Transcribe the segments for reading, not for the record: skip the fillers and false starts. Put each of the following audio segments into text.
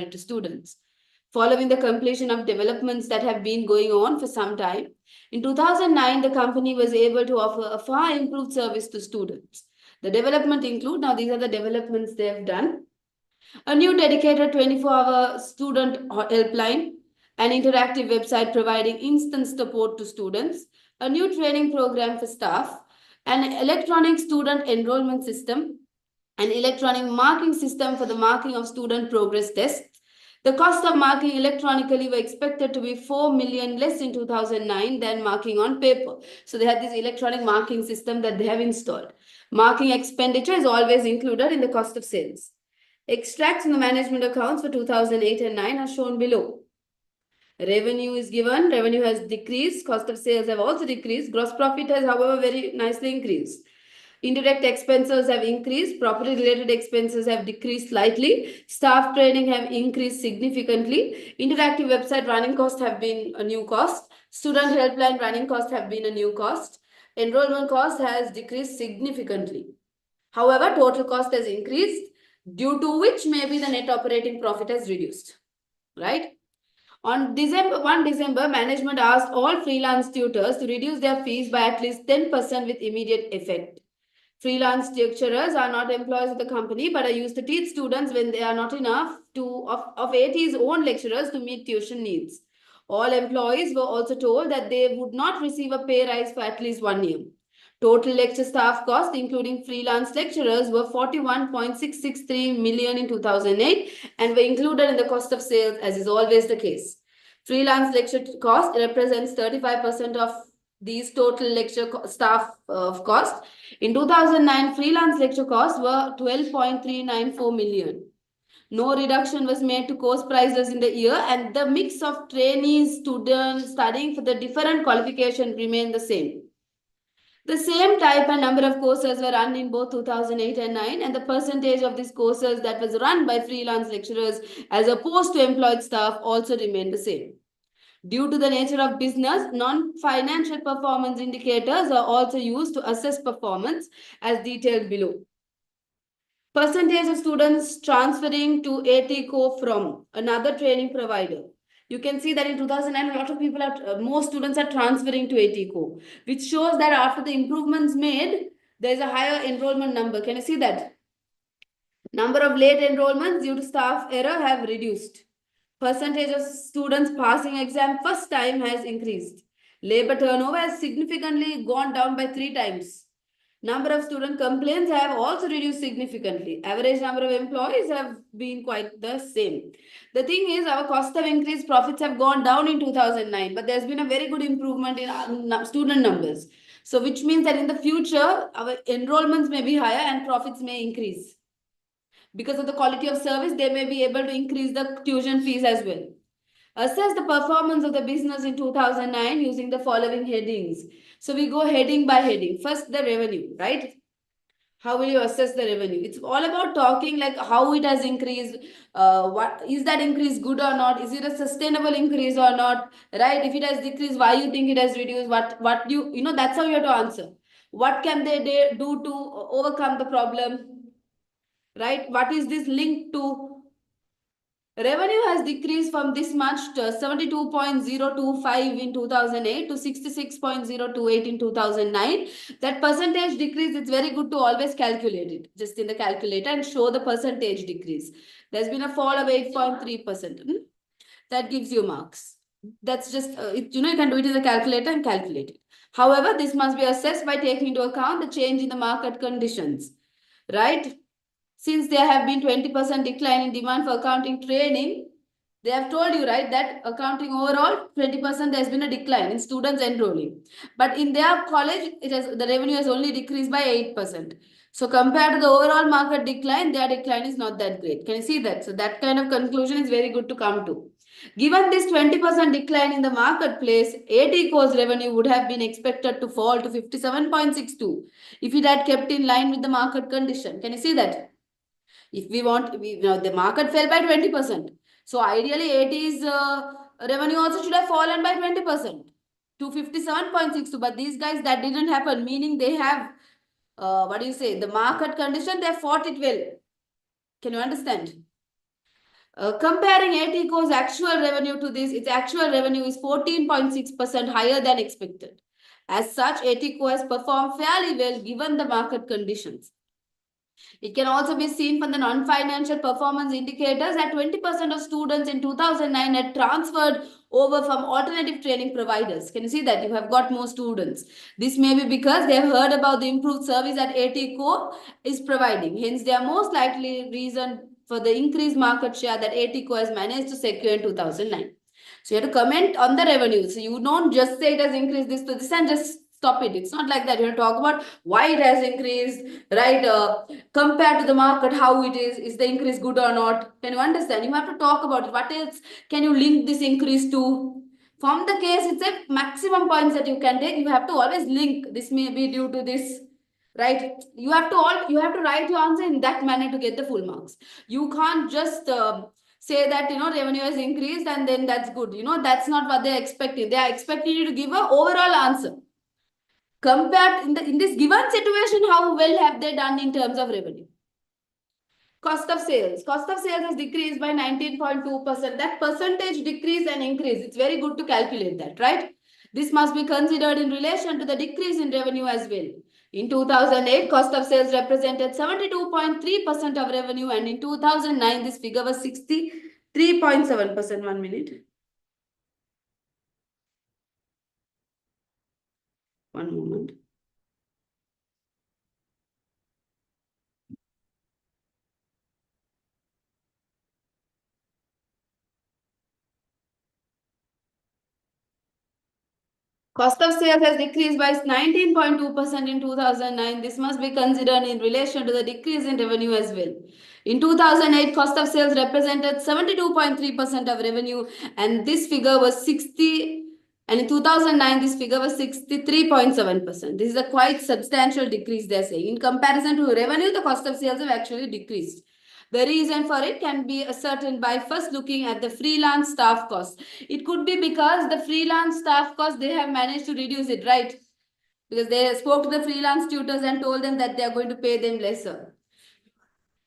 provided to students. Following the completion of developments that have been going on for some time, in 2009, the company was able to offer a far improved service to students. The development include, now these are the developments they have done: a new dedicated 24-hour student helpline, an interactive website providing instant support to students, a new training program for staff, an electronic student enrollment system, an electronic marking system for the marking of student progress tests. The cost of marking electronically were expected to be 4 million less in 2009 than marking on paper. So they had this electronic marking system that they have installed. Marking expenditure is always included in the cost of sales. Extracts from the management accounts for 2008 and 9 are shown below. Revenue is given. Revenue has decreased. Cost of sales have also decreased. Gross profit has, however, very nicely increased. Indirect expenses have increased. Property-related expenses have decreased slightly. Staff training have increased significantly. Interactive website running costs have been a new cost. Student helpline running costs have been a new cost. Enrollment cost has decreased significantly. However, total cost has increased, due to which maybe the net operating profit has reduced, right? On 1 December, management asked all freelance tutors to reduce their fees by at least 10% with immediate effect. Freelance lecturers are not employees of the company, but are used to teach students when they are not enough of AT's own lecturers to meet tuition needs. All employees were also told that they would not receive a pay rise for at least 1 year. Total lecture staff costs, including freelance lecturers, were 41.663 million in 2008 and were included in the cost of sales, as is always the case. Freelance lecture cost represents 35% of these total lecture staff cost. In 2009, freelance lecture costs were 12.394 million. No reduction was made to course prices in the year, and the mix of trainees, students studying for the different qualification remained the same. The same type and number of courses were run in both 2008 and 9, and the percentage of these courses that was run by freelance lecturers as opposed to employed staff also remained the same. Due to the nature of business, non-financial performance indicators are also used to assess performance as detailed below. Percentage of students transferring to ACCA from another training provider. You can see that in 2009, a lot of people most students are transferring to ACCA, which shows that after the improvements made, there is a higher enrollment number. Can you see that? Number of late enrollments due to staff error have reduced. Percentage of students passing exam first time has increased. Labor turnover has significantly gone down by 3 times. Number of student complaints have also reduced significantly. Average number of employees have been quite the same. The thing is, our cost of increased profits have gone down in 2009, but there's been a very good improvement in student numbers. So which means that in the future, our enrollments may be higher and profits may increase. Because of the quality of service, they may be able to increase the tuition fees as well. Assess the performance of the business in 2009 using the following headings. So we go heading by heading. First, the revenue, right? How will you assess the revenue? It's all about talking like how it has increased. What is that increase good or not? Is it a sustainable increase or not? Right? If it has decreased, why you think it has reduced? What you know, that's how you have to answer. What can they do to overcome the problem? Right? What is this linked to? Revenue has decreased from this much to 72.025 in 2008 to 66.028 in 2009. That percentage decrease, it's very good to always calculate it just in the calculator and show the percentage decrease. There's been a fall of 8.3%. That gives you marks. That's just, you can do it in the calculator and calculate it. However, this must be assessed by taking into account the change in the market conditions, right? Since there have been 20% decline in demand for accounting training, they have told you, right, that accounting overall, 20% there's been a decline in students enrolling. But in their college, the revenue has only decreased by 8%. So compared to the overall market decline, their decline is not that great. Can you see that? So that kind of conclusion is very good to come to. Given this 20% decline in the marketplace, ATCO's revenue would have been expected to fall to 57.62 if it had kept in line with the market condition. Can you see that? If we want, the market fell by 20%. So ideally, AT's revenue also should have fallen by 20% to 57.62. But these guys, that didn't happen, meaning they have, the market condition, they fought it well. Can you understand? Comparing ATCO's actual revenue to this, its actual revenue is 14.6% higher than expected. As such, ATCO has performed fairly well given the market conditions. It can also be seen from the non-financial performance indicators that 20% of students in 2009 had transferred over from alternative training providers. Can you see that? You have got more students. This may be because they have heard about the improved service that ATCO is providing. Hence, they are most likely reason for the increased market share that ATCO has managed to secure in 2009. So you have to comment on the revenue. So you don't just say it has increased this to this and just stop it. It's not like that. You have to talk about why it has increased, right? Compared to the market, how it is the increase good or not? Can you understand? You have to talk about it. What else can you link this increase to? From the case, it's a maximum points that you can take. You have to always link. This may be due to this, right? You have to write your answer in that manner to get the full marks. You can't just say that revenue has increased and then that's good. That's not what they're expecting. They are expecting you to give a overall answer. Compared in this given situation, how well have they done in terms of revenue? Cost of sales. Cost of sales has decreased by 19.2%. That percentage decrease and increase, it's very good to calculate that, right? This must be considered in relation to the decrease in revenue as well. In 2008, cost of sales represented 72.3% of revenue, and in 2009, this figure was 63.7%. 1 minute. One moment. Cost of sales has decreased by 19.2% in 2009. This must be considered in relation to the decrease in revenue as well. In 2008, cost of sales represented 72.3% of revenue, and this figure was 60. And in 2009, this figure was 63.7%. This is a quite substantial decrease, they're saying. In comparison to revenue, the cost of sales have actually decreased. The reason for it can be ascertained by first looking at the freelance staff cost. It could be because the freelance staff cost, they have managed to reduce it, right? Because they spoke to the freelance tutors and told them that they are going to pay them lesser.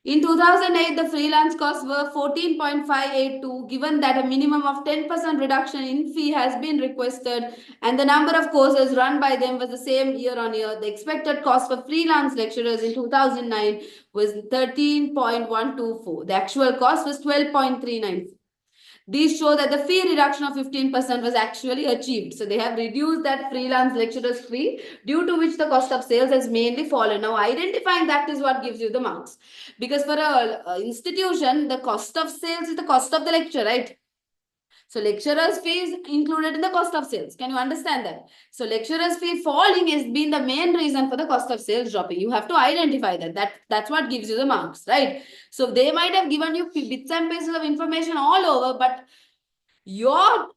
In 2008, the freelance costs were 14.582, given that a minimum of 10% reduction in fee has been requested and the number of courses run by them was the same year on year. The expected cost for freelance lecturers in 2009 was 13.124. The actual cost was 12.39. These show that the fee reduction of 15% was actually achieved. So they have reduced that freelance lecturer's fee, due to which the cost of sales has mainly fallen. Now, identifying that is what gives you the marks. Because for a institution, the cost of sales is the cost of the lecture, right? So lecturer's fee is included in the cost of sales. Can you understand that? So lecturer's fee falling has been the main reason for the cost of sales dropping. You have to identify that. That's what gives you the marks, right? So they might have given you bits and pieces of information all over, but your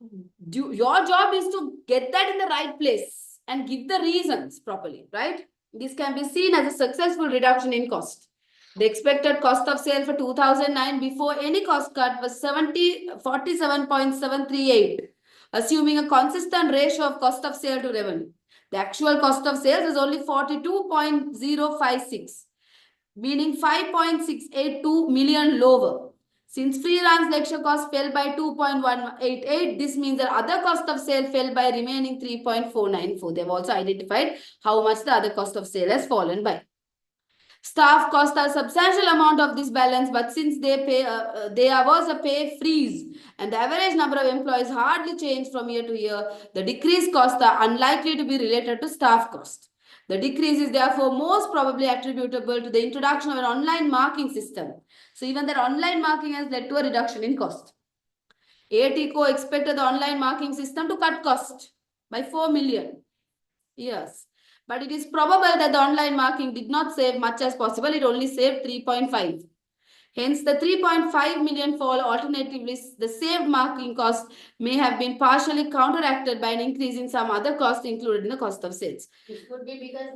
job is to get that in the right place and give the reasons properly, right? This can be seen as a successful reduction in cost. The expected cost of sale for 2009 before any cost cut was 47.738, assuming a consistent ratio of cost of sale to revenue. The actual cost of sales is only 42.056, meaning 5.682 million lower. Since freelance lecture cost fell by 2.188, this means that other cost of sale fell by remaining 3.494. They have also identified how much the other cost of sale has fallen by. Staff cost a substantial amount of this balance, but since there was a pay freeze and the average number of employees hardly changed from year to year, the decreased costs are unlikely to be related to staff cost. The decrease is therefore most probably attributable to the introduction of an online marking system. So even that online marking has led to a reduction in cost. ATCO expected the online marking system to cut cost by 4 million. Yes. But it is probable that the online marking did not save much as possible. It only saved 3.5. Hence, the 3.5 million fall. Alternatively, the saved marking cost may have been partially counteracted by an increase in some other costs included in the cost of sales. It could be because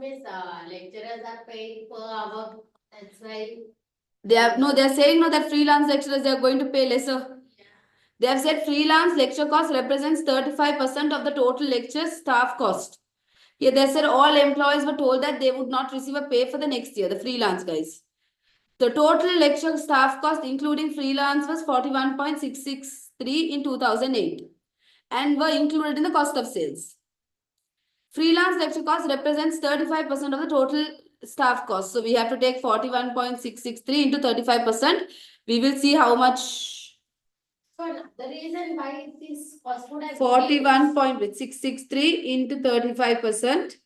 lecturers are paid per hour. That's why they are saying no that freelance lecturers they are going to pay lesser. Yeah. They have said freelance lecture cost represents 35% of the total lecture staff cost. Yeah, they said all employees were told that they would not receive a pay for the next year, the freelance guys. The total lecture staff cost including freelance was 41.663 in 2008 and were included in the cost of sales. Freelance lecture cost represents 35% of the total staff cost. So we have to take 41.663 into 35%. We will see how much. So the reason why this cost would have 41.663 into 35%.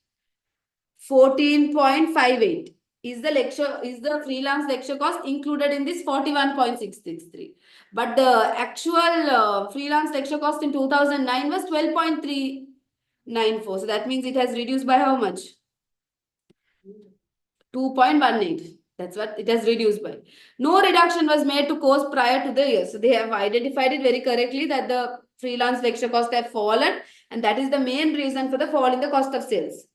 14.58 is the freelance lecture cost included in this 41.663. But the actual freelance lecture cost in 2009 was 12.394. So that means it has reduced by how much? 2.18. That's what it has reduced by. No reduction was made to cost prior to the year. So they have identified it very correctly that the freelance lecture cost have fallen, and that is the main reason for the fall in the cost of sales.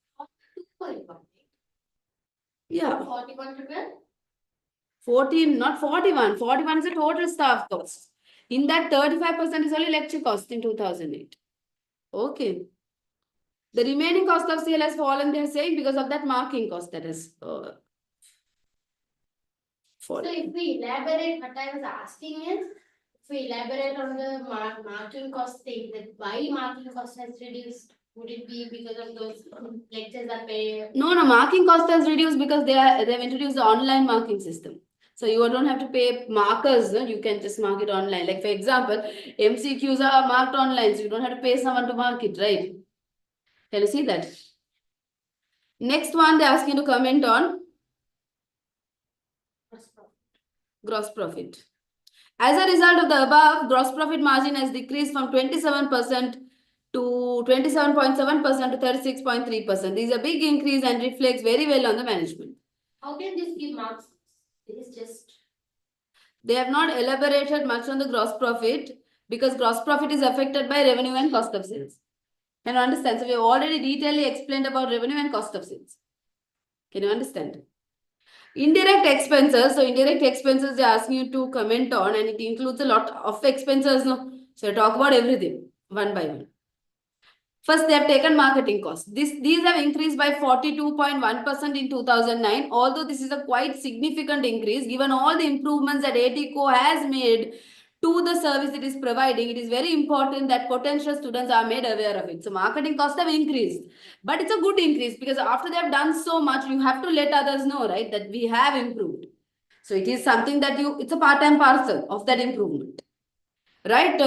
Yeah. 41 to 12? 14, not 41. 41 is the total staff cost. In that, 35% is only lecture cost in 2008. Okay. The remaining cost of sale has fallen, they are saying, because of that marking cost that has fallen. So if we elaborate, what I was asking is, if we elaborate on the marking cost thing, that why marking cost has reduced? Would it be because of those lectures are paid? No, marking cost has reduced because they've introduced the online marking system. So you don't have to pay markers, no? You can just mark it online. Like for example, MCQs are marked online, so you don't have to pay someone to mark it, right? Can you see that? Next one, they're asking to comment on gross profit. As a result of the above, gross profit margin has decreased from 27% to 27.7% to 36.3%. This is a big increase and reflects very well on the management. How can this give marks? This is just... They have not elaborated much on the gross profit because gross profit is affected by revenue and cost of sales. Can you understand? So we have already detailedly explained about revenue and cost of sales. Can you understand? Indirect expenses. So indirect expenses they are asking you to comment on, and it includes a lot of expenses. No? So talk about everything one by one. First, they have taken marketing costs. These have increased by 42.1% in 2009. Although this is a quite significant increase, given all the improvements that ATCO has made to the service it is providing, it is very important that potential students are made aware of it. So marketing costs have increased. But it's a good increase because after they have done so much, you have to let others know, right, that we have improved. So it is something that it's a part-time parcel of that improvement. Right?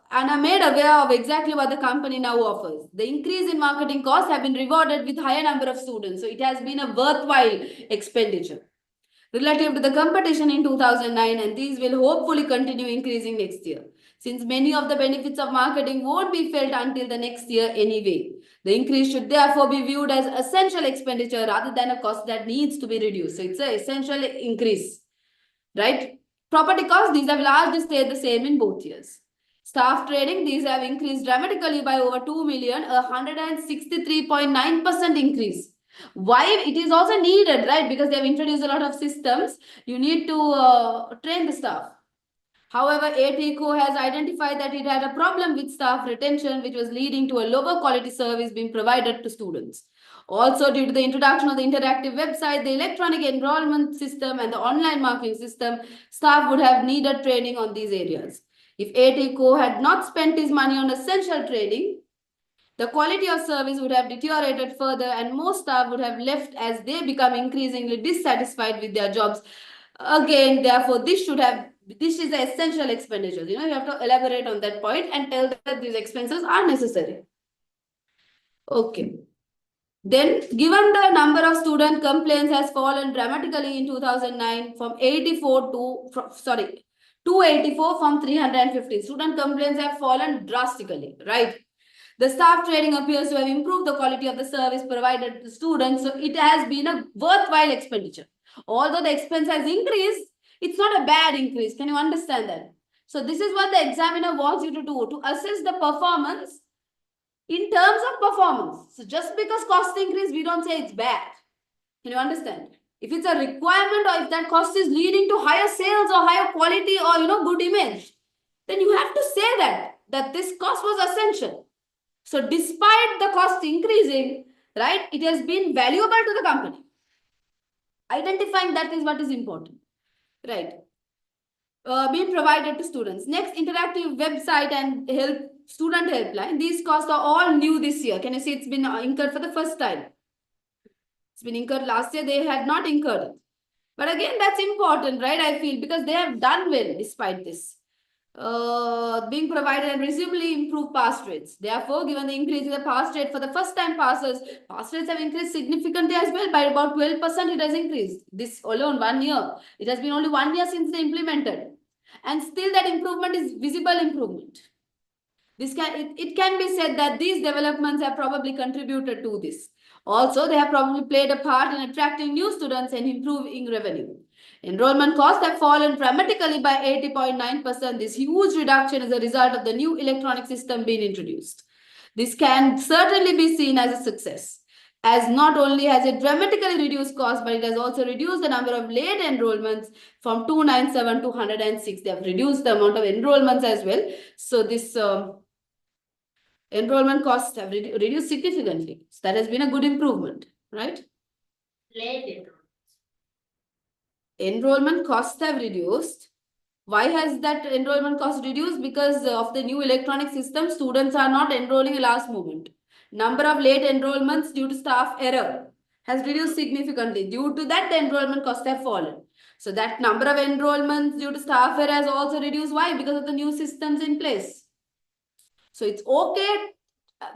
And are made aware of exactly what the company now offers. The increase in marketing costs have been rewarded with higher number of students. So it has been a worthwhile expenditure relative to the competition in 2009, and these will hopefully continue increasing next year. Since many of the benefits of marketing won't be felt until the next year anyway. The increase should therefore be viewed as essential expenditure rather than a cost that needs to be reduced. So it's an essential increase, right? Property costs, these have largely stayed the same in both years. Staff training, these have increased dramatically by over 2 million, a 163.9% increase. Why? It is also needed, right? Because they have introduced a lot of systems. You need to train the staff. However, ATCO has identified that it had a problem with staff retention, which was leading to a lower quality service being provided to students. Also, due to the introduction of the interactive website, the electronic enrollment system, and the online marking system, staff would have needed training on these areas. If ATCO had not spent his money on essential training, the quality of service would have deteriorated further and most staff would have left as they become increasingly dissatisfied with their jobs. Again, therefore, this is the essential expenditures. You have to elaborate on that point and tell that these expenses are necessary. Okay. Then, given the number of student complaints has fallen dramatically in 2009 from 84 to, 284 from 350. Student complaints have fallen drastically, right? The staff training appears to have improved the quality of the service provided to students. So it has been a worthwhile expenditure. Although the expense has increased, it's not a bad increase. Can you understand that? So this is what the examiner wants you to do, to assess the performance in terms of performance. So just because cost increase, we don't say it's bad. Can you understand? If it's a requirement or if that cost is leading to higher sales or higher quality or good image, then you have to say that this cost was essential. So despite the cost increasing, right, it has been valuable to the company. Identifying that is what is important, right? Being provided to students. Next, interactive website and student helpline. These costs are all new this year. Can you see it's been incurred for the first time? It's been incurred last year. They had not incurred it. But again, that's important, right? I feel because they have done well despite this. Being provided and visibly improved pass rates. Therefore, given the increase in the pass rate for the first time passers, pass rates have increased significantly as well. By about 12% it has increased. This alone 1 year. It has been only 1 year since they implemented. And still that improvement is visible improvement. It can be said that these developments have probably contributed to this. Also, they have probably played a part in attracting new students and improving revenue. Enrollment costs have fallen dramatically by 80.9%. This huge reduction is a result of the new electronic system being introduced. This can certainly be seen as a success, as not only has it dramatically reduced costs, but it has also reduced the number of late enrollments from 297 to 106. They have reduced the amount of enrollments as well. So this enrollment costs have reduced significantly. So that has been a good improvement, right? Late Enrollment costs have reduced. Why has that enrollment cost reduced? Because of the new electronic system, students are not enrolling at last moment. Number of late enrollments due to staff error has reduced significantly. Due to that, the enrollment costs have fallen. So that number of enrollments due to staff error has also reduced. Why? Because of the new systems in place. So it's okay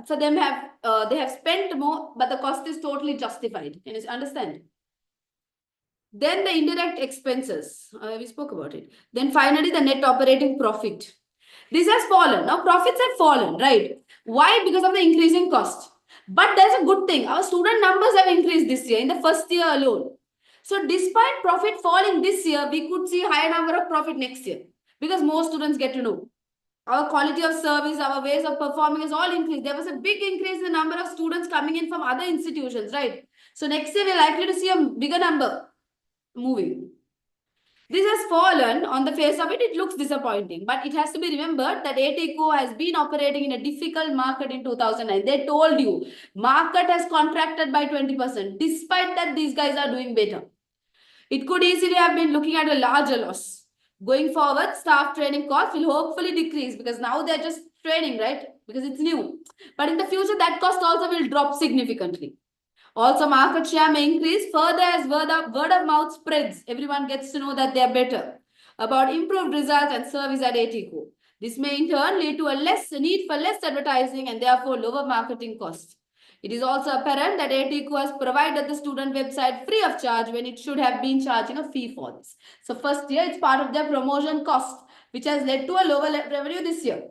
for them they have spent more, but the cost is totally justified. Can you understand? Then the indirect expenses, we spoke about it. Then finally, the net operating profit. This has fallen. Now profits have fallen, right? Why? Because of the increasing cost. But there's a good thing. Our student numbers have increased this year in the first year alone. So despite profit falling this year, we could see higher number of profit next year because more students get to know. Our quality of service, our ways of performing has all increased. There was a big increase in the number of students coming in from other institutions, right? So next year, we're likely to see a bigger number moving. This has fallen on the face of it. It looks disappointing, but it has to be remembered that ATCO has been operating in a difficult market in 2009. They told you market has contracted by 20%. Despite that, these guys are doing better. It could easily have been looking at a larger loss. Going forward, staff training costs will hopefully decrease because now they're just training, right? Because it's new. But in the future, that cost also will drop significantly. Also, market share may increase further as word of mouth spreads. Everyone gets to know that they're better about improved results and service at ATCO. This may in turn lead to a need for less advertising and therefore lower marketing costs. It is also apparent that ATCO has provided the student website free of charge when it should have been charging a fee for this. So first year, it's part of their promotion cost, which has led to a lower revenue this year.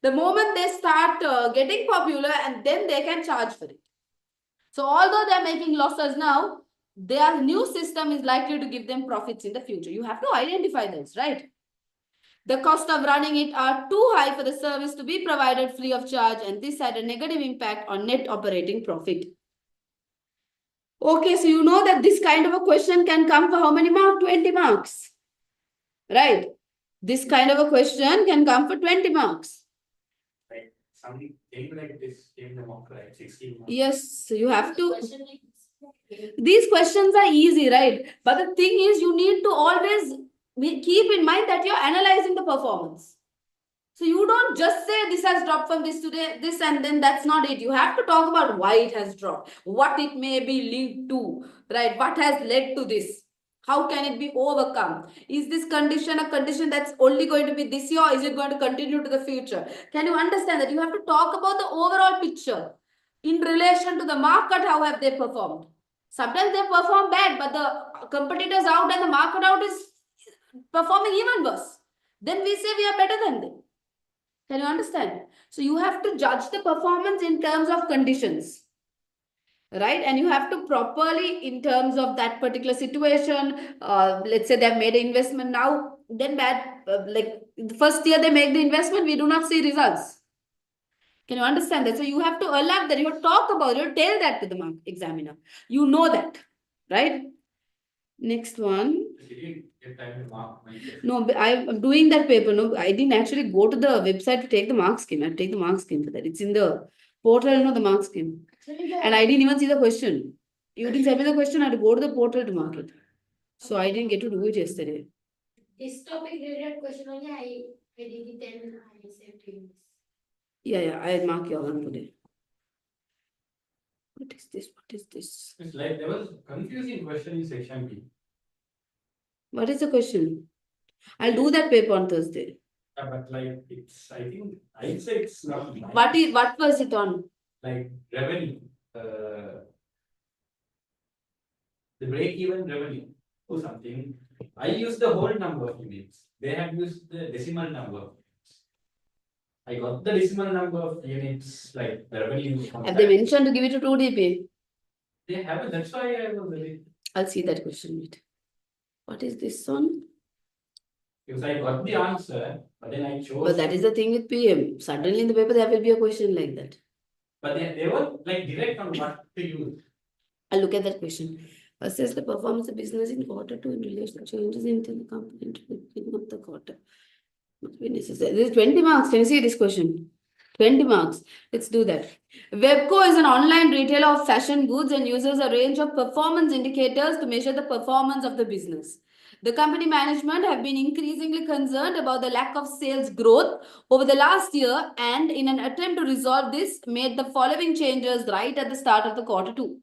The moment they start getting popular, and then they can charge for it. So although they're making losses now, their new system is likely to give them profits in the future. You have to identify those, right? The cost of running it are too high for the service to be provided free of charge, and this had a negative impact on net operating profit. Okay, so you know that this kind of a question can come for how many marks? 20 marks. Right? This kind of a question can come for 20 marks. Right. Something like this came the mock, right? 16 marks. Yes, so you have to. These questions are easy, right? But the thing is, you need to always keep in mind that you're analyzing the performance. So you don't just say this has dropped from this today, this, and then that's not it. You have to talk about why it has dropped, what it may be linked to, right? What has led to this? How can it be overcome? Is this condition a condition that's only going to be this year, or is it going to continue to the future? Can you understand that? You have to talk about the overall picture in relation to the market. How have they performed? Sometimes they perform bad, but the competitors out and the market out is performing even worse. Then we say we are better than them. Can you understand? So you have to judge the performance in terms of conditions, right? And you have to properly, in terms of that particular situation, let's say they've made an investment now, then like the first year they make the investment, we do not see results. Can you understand that? So you have to allow that, you talk about it, you tell that to the examiner. You know that, right? Next one. No, I'm doing that paper. No, I didn't actually go to the website to take the mark scheme. I have to take the mark scheme for that. It's in the portal, the mark scheme. And I didn't even see the question. You didn't send me the question. I had to go to the portal to mark it. So I didn't get to do it yesterday. This topic related question only I did it and I sent you. Yeah, I'll mark your one today. What is this? What is this? It's like there was confusing question in section B. What is the question? I'll do that paper on Thursday. Yeah, but like it's, I think, I'd say it's not. What was it on? Like revenue, the break-even revenue or something. I use the whole number of units. They have used the decimal number of units. I got the decimal number of units, like the revenue. Have they mentioned to give it to 2DP? They haven't. That's why I was very. I'll see that question. Wait. What is this one? Because I got the answer, but then I chose. But that is the thing with PM. Suddenly in the paper there will be a question like that. But they were like direct on what to use. I'll look at that question. Assess the performance of business in quarter two in relation to changes in the company at the beginning of the quarter. Must be necessary. This is 20 marks. Can you see this question? 20 marks. Let's do that. Webco is an online retailer of fashion goods and uses a range of performance indicators to measure the performance of the business. The company management have been increasingly concerned about the lack of sales growth over the last year, and in an attempt to resolve this, made the following changes right at the start of the quarter two.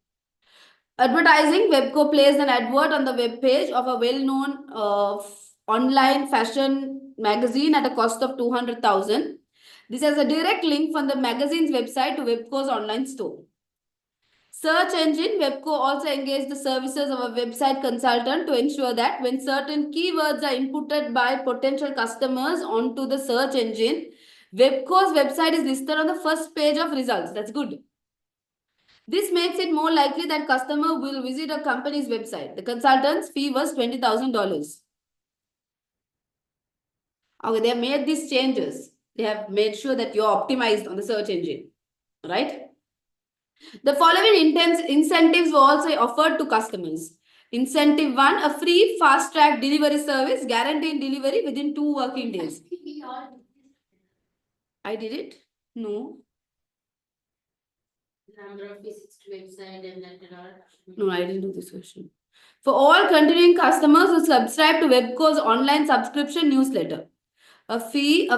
Advertising. Webco placed an advert on the web page of a well-known online fashion magazine at a cost of 200,000. This has a direct link from the magazine's website to Webco's online store. Search engine. Webco also engaged the services of a website consultant to ensure that when certain keywords are inputted by potential customers onto the search engine, Webco's website is listed on the first page of results. That's good. This makes it more likely that customer will visit a company's website. The consultant's fee was $20,000. Okay, they have made these changes. They have made sure that you're optimized on the search engine, right? The following incentives were also offered to customers. Incentive 1, a free fast-track delivery service guaranteeing delivery within 2 working days. I did it? No. Number of visits to website and that and all. No, I didn't do this question. For all continuing customers who subscribe to Webco's online subscription newsletter, a free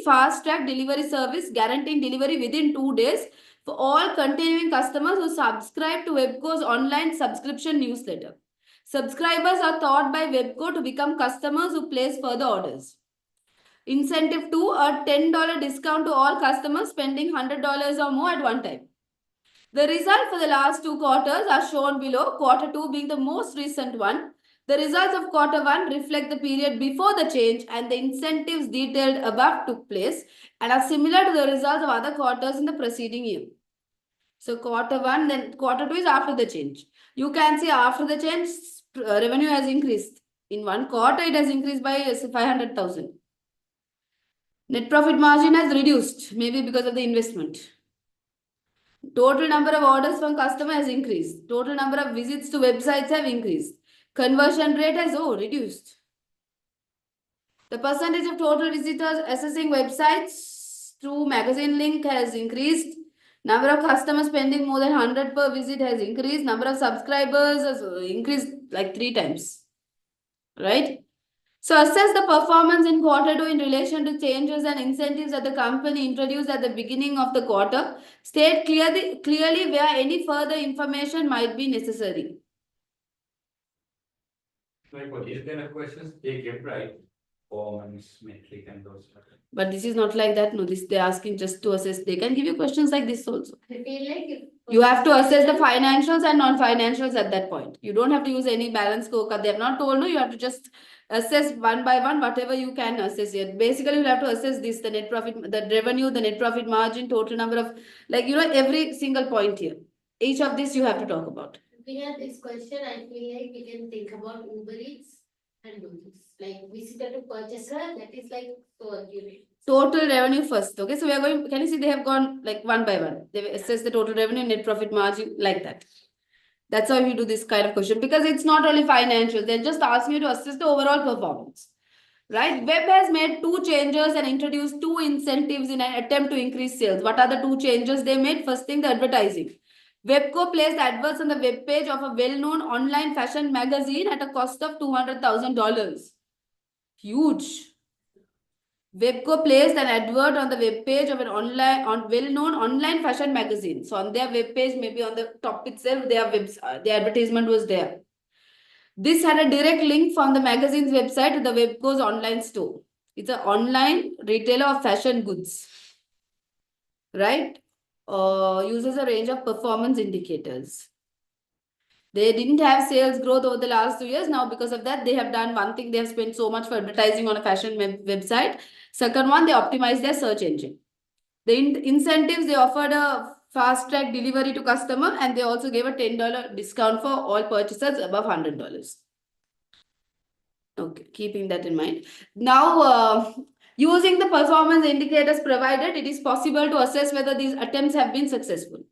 fast-track delivery service guaranteeing delivery within 2 days for all continuing customers who subscribe to Webco's online subscription newsletter. Subscribers are taught by Webco to become customers who place further orders. Incentive 2, a $10 discount to all customers spending $100 or more at one time. The result for the last 2 quarters are shown below, quarter 2 being the most recent one. The results of quarter 1 reflect the period before the change, and the incentives detailed above took place and are similar to the results of other quarters in the preceding year. So quarter 1, then quarter 2 is after the change. You can see after the change, revenue has increased. In 1 quarter, it has increased by 500,000. Net profit margin has reduced, maybe because of the investment. Total number of orders from customer has increased. Total number of visits to websites have increased. Conversion rate has reduced. The percentage of total visitors accessing websites through magazine link has increased. Number of customers spending more than 100 per visit has increased. Number of subscribers has increased like 3 times. Right? So assess the performance in quarter 2 in relation to changes and incentives that the company introduced at the beginning of the quarter. State clearly where any further information might be necessary. Like for these kind of questions, they get right. Performance, metric, and those stuff. But this is not like that. No, this they're asking just to assess. They can give you questions like this also. I feel like You have to assess the financials and non-financials at that point. You don't have to use any balance scorecard. They have not told you. You have to just assess one by one whatever you can assess here. Basically, you have to assess this: the net profit, the revenue, the net profit margin, total number of, like, every single point here. Each of this you have to talk about. Looking at this question, I feel like we can think about Uber Eats and do this. Like visitor to purchaser, that is like so accurate. Total revenue first. Okay, so we are going, can you see they have gone like one by one. They assess the total revenue, net profit margin, like that. That's how you do this kind of question, because it's not only financial. They're just asking you to assess the overall performance. Right? Web has made 2 changes and introduced 2 incentives in an attempt to increase sales. What are the 2 changes they made? First thing, the advertising. Webco placed adverts on the web page of a well-known online fashion magazine at a cost of $200,000. Huge. Webco placed an advert on the web page of an well-known online fashion magazine. So on their web page, maybe on the top itself, their advertisement was there. This had a direct link from the magazine's website to the Webco's online store. It's an online retailer of fashion goods, right? Uses a range of performance indicators. They didn't have sales growth over the last 2 years. Now, because of that, they have done one thing. They have spent so much for advertising on a fashion website. Second one, they optimized their search engine. The incentives, they offered a fast track delivery to customer, and they also gave a $10 discount for all purchases above $100. Okay, keeping that in mind. Now, using the performance indicators provided, it is possible to assess whether these attempts have been successful.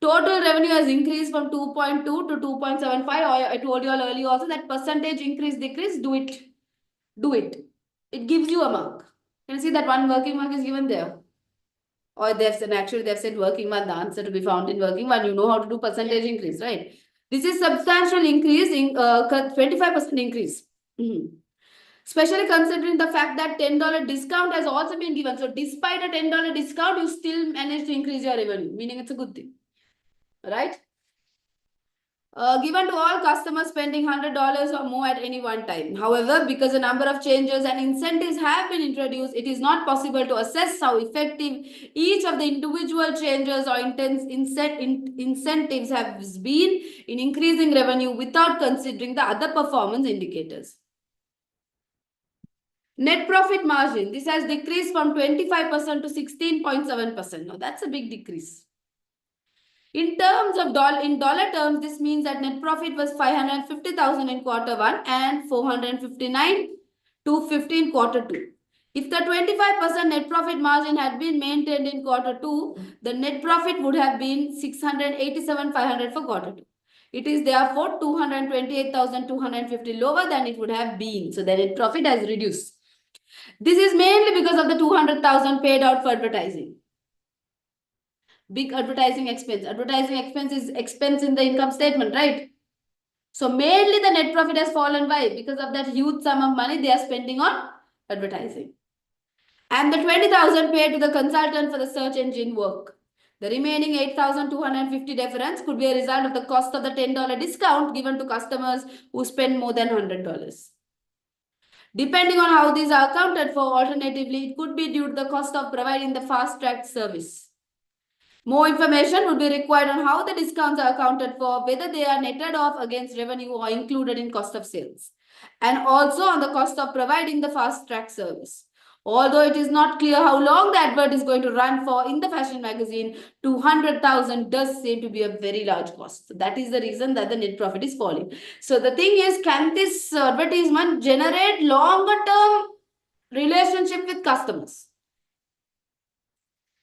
Total revenue has increased from 2.2 to 2.75. I told you all earlier also that percentage increase, decrease, do it. Do it. It gives you a mark. Can you see that one working mark is given there? Or they've said working one, the answer to be found in working one. You know how to do percentage increase, right? This is substantial increase in 25% increase. Especially considering the fact that $10 discount has also been given. So despite a $10 discount, you still manage to increase your revenue, meaning it's a good thing, right? Given to all customers spending $100 or more at any one time. However, because a number of changes and incentives have been introduced, it is not possible to assess how effective each of the individual changes or incentives have been in increasing revenue without considering the other performance indicators. Net profit margin, this has decreased from 25% to 16.7%. Now, that's a big decrease. In terms of dollar terms, this means that net profit was 550,000 in quarter 1 and 459,250 in quarter 2. If the 25% net profit margin had been maintained in quarter 2, the net profit would have been 687,500 for quarter 2. It is therefore 228,250 lower than it would have been. So the net profit has reduced. This is mainly because of the 200,000 paid out for advertising. Big advertising expense. Advertising expense is expense in the income statement, right? So mainly the net profit has fallen. Why? Because of that huge sum of money they are spending on advertising. And the 20,000 paid to the consultant for the search engine work. The remaining 8,250 difference could be a result of the cost of the $10 discount given to customers who spend more than $100. Depending on how these are accounted for, alternatively, it could be due to the cost of providing the fast-track service. More information would be required on how the discounts are accounted for, whether they are netted off against revenue or included in cost of sales, and also on the cost of providing the fast-track service. Although it is not clear how long the advert is going to run for in the fashion magazine, 200,000 does seem to be a very large cost. So that is the reason that the net profit is falling. So the thing is, can this advertisement generate longer-term relationship with customers?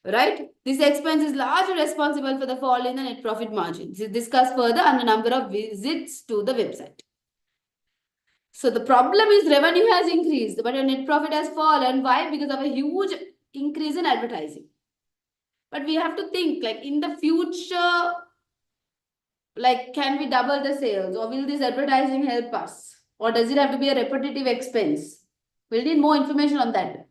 Right? This expense is largely responsible for the fall in the net profit margin. This is discussed further on the number of visits to the website. So the problem is revenue has increased, but your net profit has fallen. Why? Because of a huge increase in advertising. But we have to think, like, in the future, like, can we double the sales, or will this advertising help us? Or does it have to be a repetitive expense? We'll need more information on that.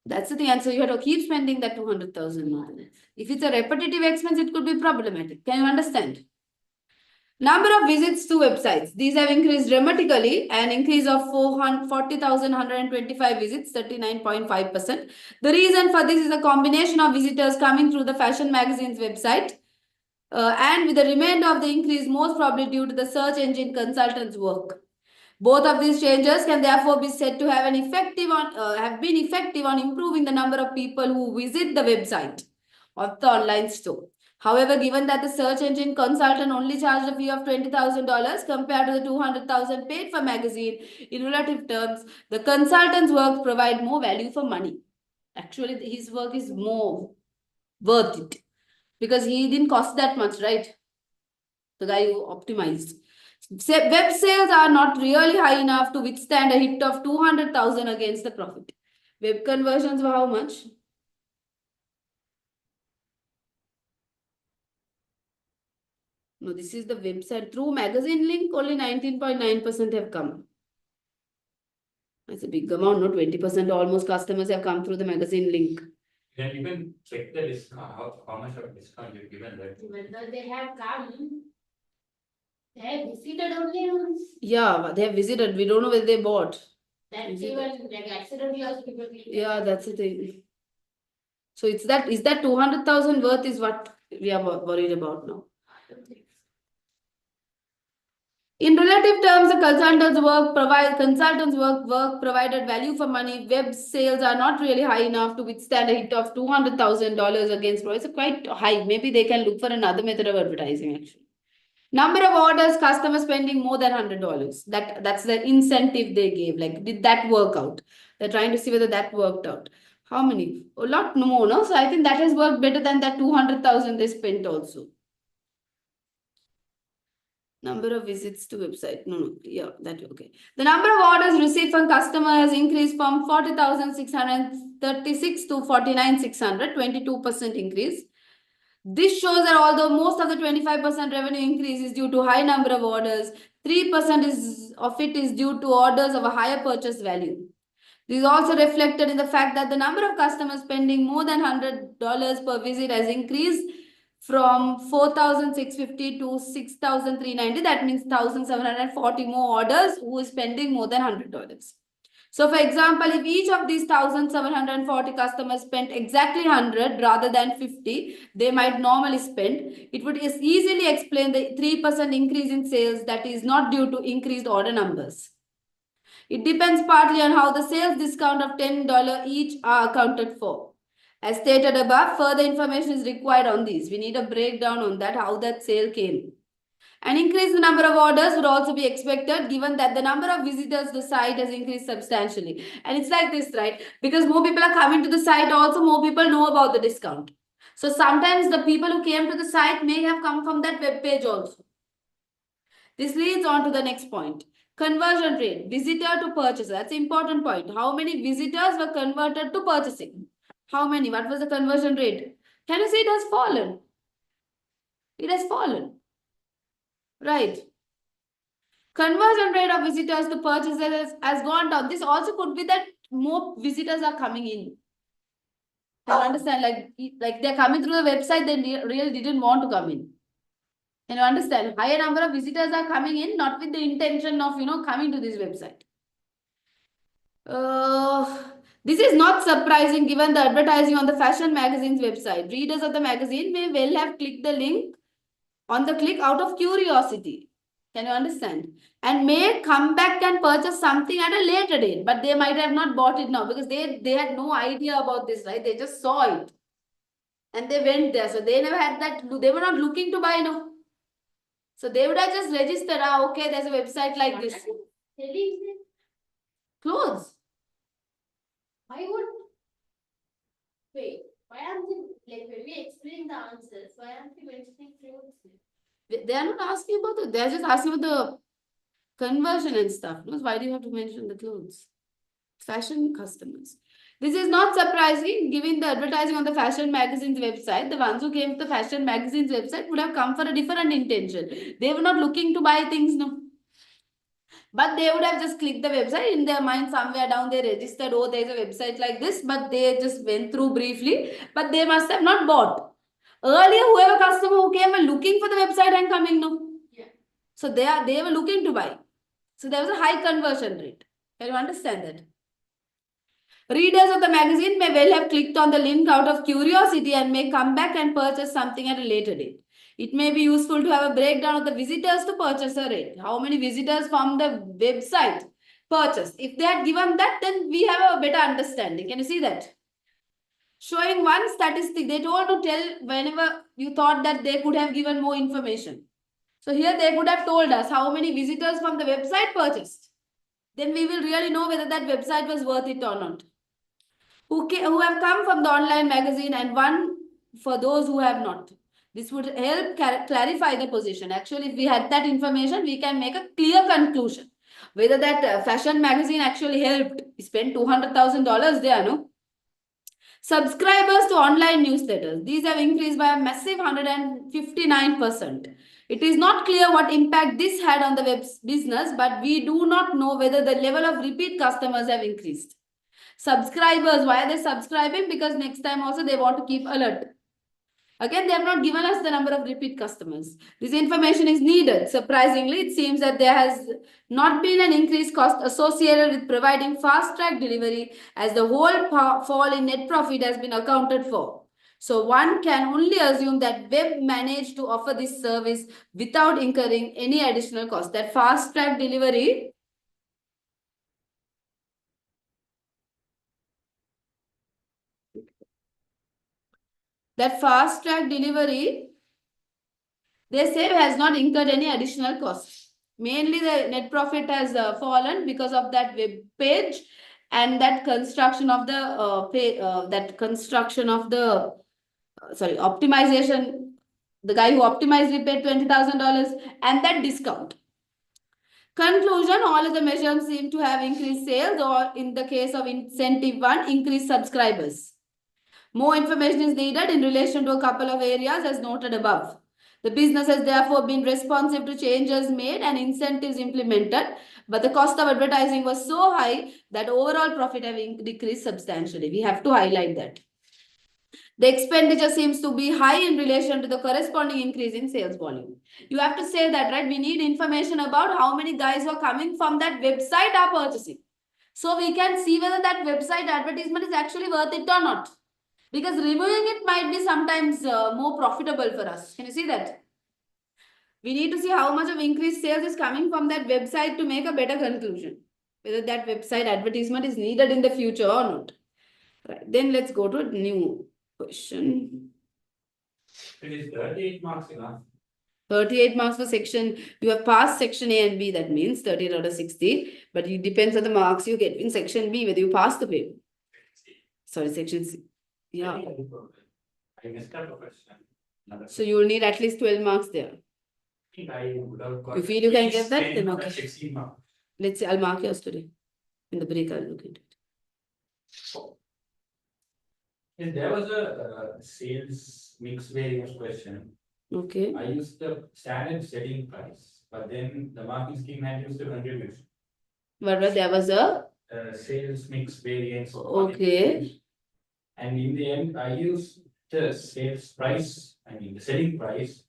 That's the answer. You have to keep spending that 200,000. If it's a repetitive expense, it could be problematic. Can you understand? Number of visits to websites. These have increased dramatically, an increase of 40,125 visits, 39.5%. The reason for this is a combination of visitors coming through the fashion magazine's website, and with the remainder of the increase most probably due to the search engine consultants' work. Both of these changes can therefore be said to have been effective on improving the number of people who visit the website of the online store. However, given that the search engine consultant only charged a fee of $20,000 compared to the 200,000 paid for magazine, in relative terms, the consultant's work provide more value for money. Actually, his work is more worth it because he didn't cost that much, right? The guy who optimized. Web sales are not really high enough to withstand a hit of 200,000 against the profit. Web conversions were how much? No, this is the website. Through magazine link, only 19.9% have come. That's a big amount, no? 20% almost customers have come through the magazine link. Then you can check the discount, how much of discount you've given, right? Whether they have come, they have visited only once. Yeah, they have visited. We don't know whether they bought. That's Visited. even like accidentally also people click. Yeah, that's the thing. So it's that, is that 200,000 worth is what we are worried about now. I don't think so. In relative terms, the consultants work provided value for money. Web sales are not really high enough to withstand a hit of $200,000 against Pro. It's quite high. Maybe they can look for another method of advertising actually. Number of orders, customers spending more than $100. That's the incentive they gave. Like, did that work out? They're trying to see whether that worked out. How many? A lot more, no? So I think that has worked better than that 200,000 they spent also. Number of visits to website. No, yeah, that okay. The number of orders received from customer has increased from 40,636 to 49,600, 22% increase. This shows that although most of the 25% revenue increase is due to high number of orders, 3% of it is due to orders of a higher purchase value. This is also reflected in the fact that the number of customers spending more than $100 per visit has increased from 4,650 to 6,390. That means 1,740 more orders who is spending more than $100. So for example, if each of these 1,740 customers spent exactly 100 rather than 50, they might normally spend, it would easily explain the 3% increase in sales that is not due to increased order numbers. It depends partly on how the sales discount of $10 each are accounted for. As stated above, further information is required on these. We need a breakdown on that, how that sale came. An increase in the number of orders would also be expected given that the number of visitors to the site has increased substantially. And it's like this, right? Because more people are coming to the site, also more people know about the discount. So sometimes the people who came to the site may have come from that web page also. This leads on to the next point. Conversion rate, visitor to purchaser. That's an important point. How many visitors were converted to purchasing? How many? What was the conversion rate? Can you see it has fallen? It has fallen. Right. Conversion rate of visitors to purchasers has gone down. This also could be that more visitors are coming in. Can you understand? Like they're coming through the website, they really didn't want to come in. Can you understand? Higher number of visitors are coming in, not with the intention of, coming to this website. This is not surprising given the advertising on the fashion magazine's website. Readers of the magazine may well have clicked the link on the click out of curiosity. Can you understand? And may come back and purchase something at a later date, but they might have not bought it now because they had no idea about this, right? They just saw it and they went there. So they never had that, they were not looking to buy, no. So they would have just registered, okay, there's a website like this. Clothes. Why would, wait, why aren't they, like when we explain the answers, why aren't we mentioning clothes? They are not asking about it. They are just asking about the conversion and stuff. No? Why do you have to mention the clothes? Fashion customers. This is not surprising given the advertising on the fashion magazine's website. The ones who came to the fashion magazine's website would have come for a different intention. They were not looking to buy things, no. But they would have just clicked the website. In their mind, somewhere down they registered, oh, there's a website like this, but they just went through briefly, but they must have not bought. Earlier, whoever customer who came were looking for the website and coming, no? Yeah. So they were looking to buy. So there was a high conversion rate. Can you understand that? Readers of the magazine may well have clicked on the link out of curiosity and may come back and purchase something at a later date. It may be useful to have a breakdown of the visitors to purchaser rate. How many visitors from the website purchased? If they had given that, then we have a better understanding. Can you see that? Showing one statistic, they told to tell whenever you thought that they could have given more information. So here they could have told us how many visitors from the website purchased. Then we will really know whether that website was worth it or not. Who have come from the online magazine and one for those who have not. This would help clarify the position. Actually, if we had that information, we can make a clear conclusion. Whether that fashion magazine actually helped. We spent $200,000 there, no? Subscribers to online newsletters. These have increased by a massive 159%. It is not clear what impact this had on the web business, but we do not know whether the level of repeat customers have increased. Subscribers, why are they subscribing? Because next time also they want to keep alert. Again, they have not given us the number of repeat customers. This information is needed. Surprisingly, it seems that there has not been an increased cost associated with providing fast track delivery, as the whole fall in net profit has been accounted for. So one can only assume that web managed to offer this service without incurring any additional cost. That fast track delivery they say has not incurred any additional costs. Mainly the net profit has fallen because of that web page and that construction of the optimization. The guy who optimized we paid $20,000 and that discount. Conclusion, all of the measures seem to have increased sales, or in the case of incentive 1, increased subscribers. More information is needed in relation to a couple of areas as noted above. The business has therefore been responsive to changes made and incentives implemented, but the cost of advertising was so high that overall profit have decreased substantially. We have to highlight that. The expenditure seems to be high in relation to the corresponding increase in sales volume. You have to say that, right? We need information about how many guys are coming from that website are purchasing. So we can see whether that website advertisement is actually worth it or not. Because removing it might be sometimes more profitable for us. Can you see that? We need to see how much of increased sales is coming from that website to make a better conclusion. Whether that website advertisement is needed in the future or not. Right. Then let's go to a new question. It is 38 marks enough. 38 marks for section. You have passed section A and B. That means 38 out of 60. But it depends on the marks you get in section B, whether you pass the paper. Sorry, section C. Yeah. I missed out a question. So you will need at least 12 marks there. I think I would have got. You feel you can get that? 10 Then out of okay. 16 marks. Let's see. I'll mark yours today. In the break, I'll look at it. Yes, there was a sales mix variance question. Okay. I used the standard selling price, but then the marking scheme had used the contribution. But there was a Sales mix variance. okay. And in the end, I used the sales price, the selling price,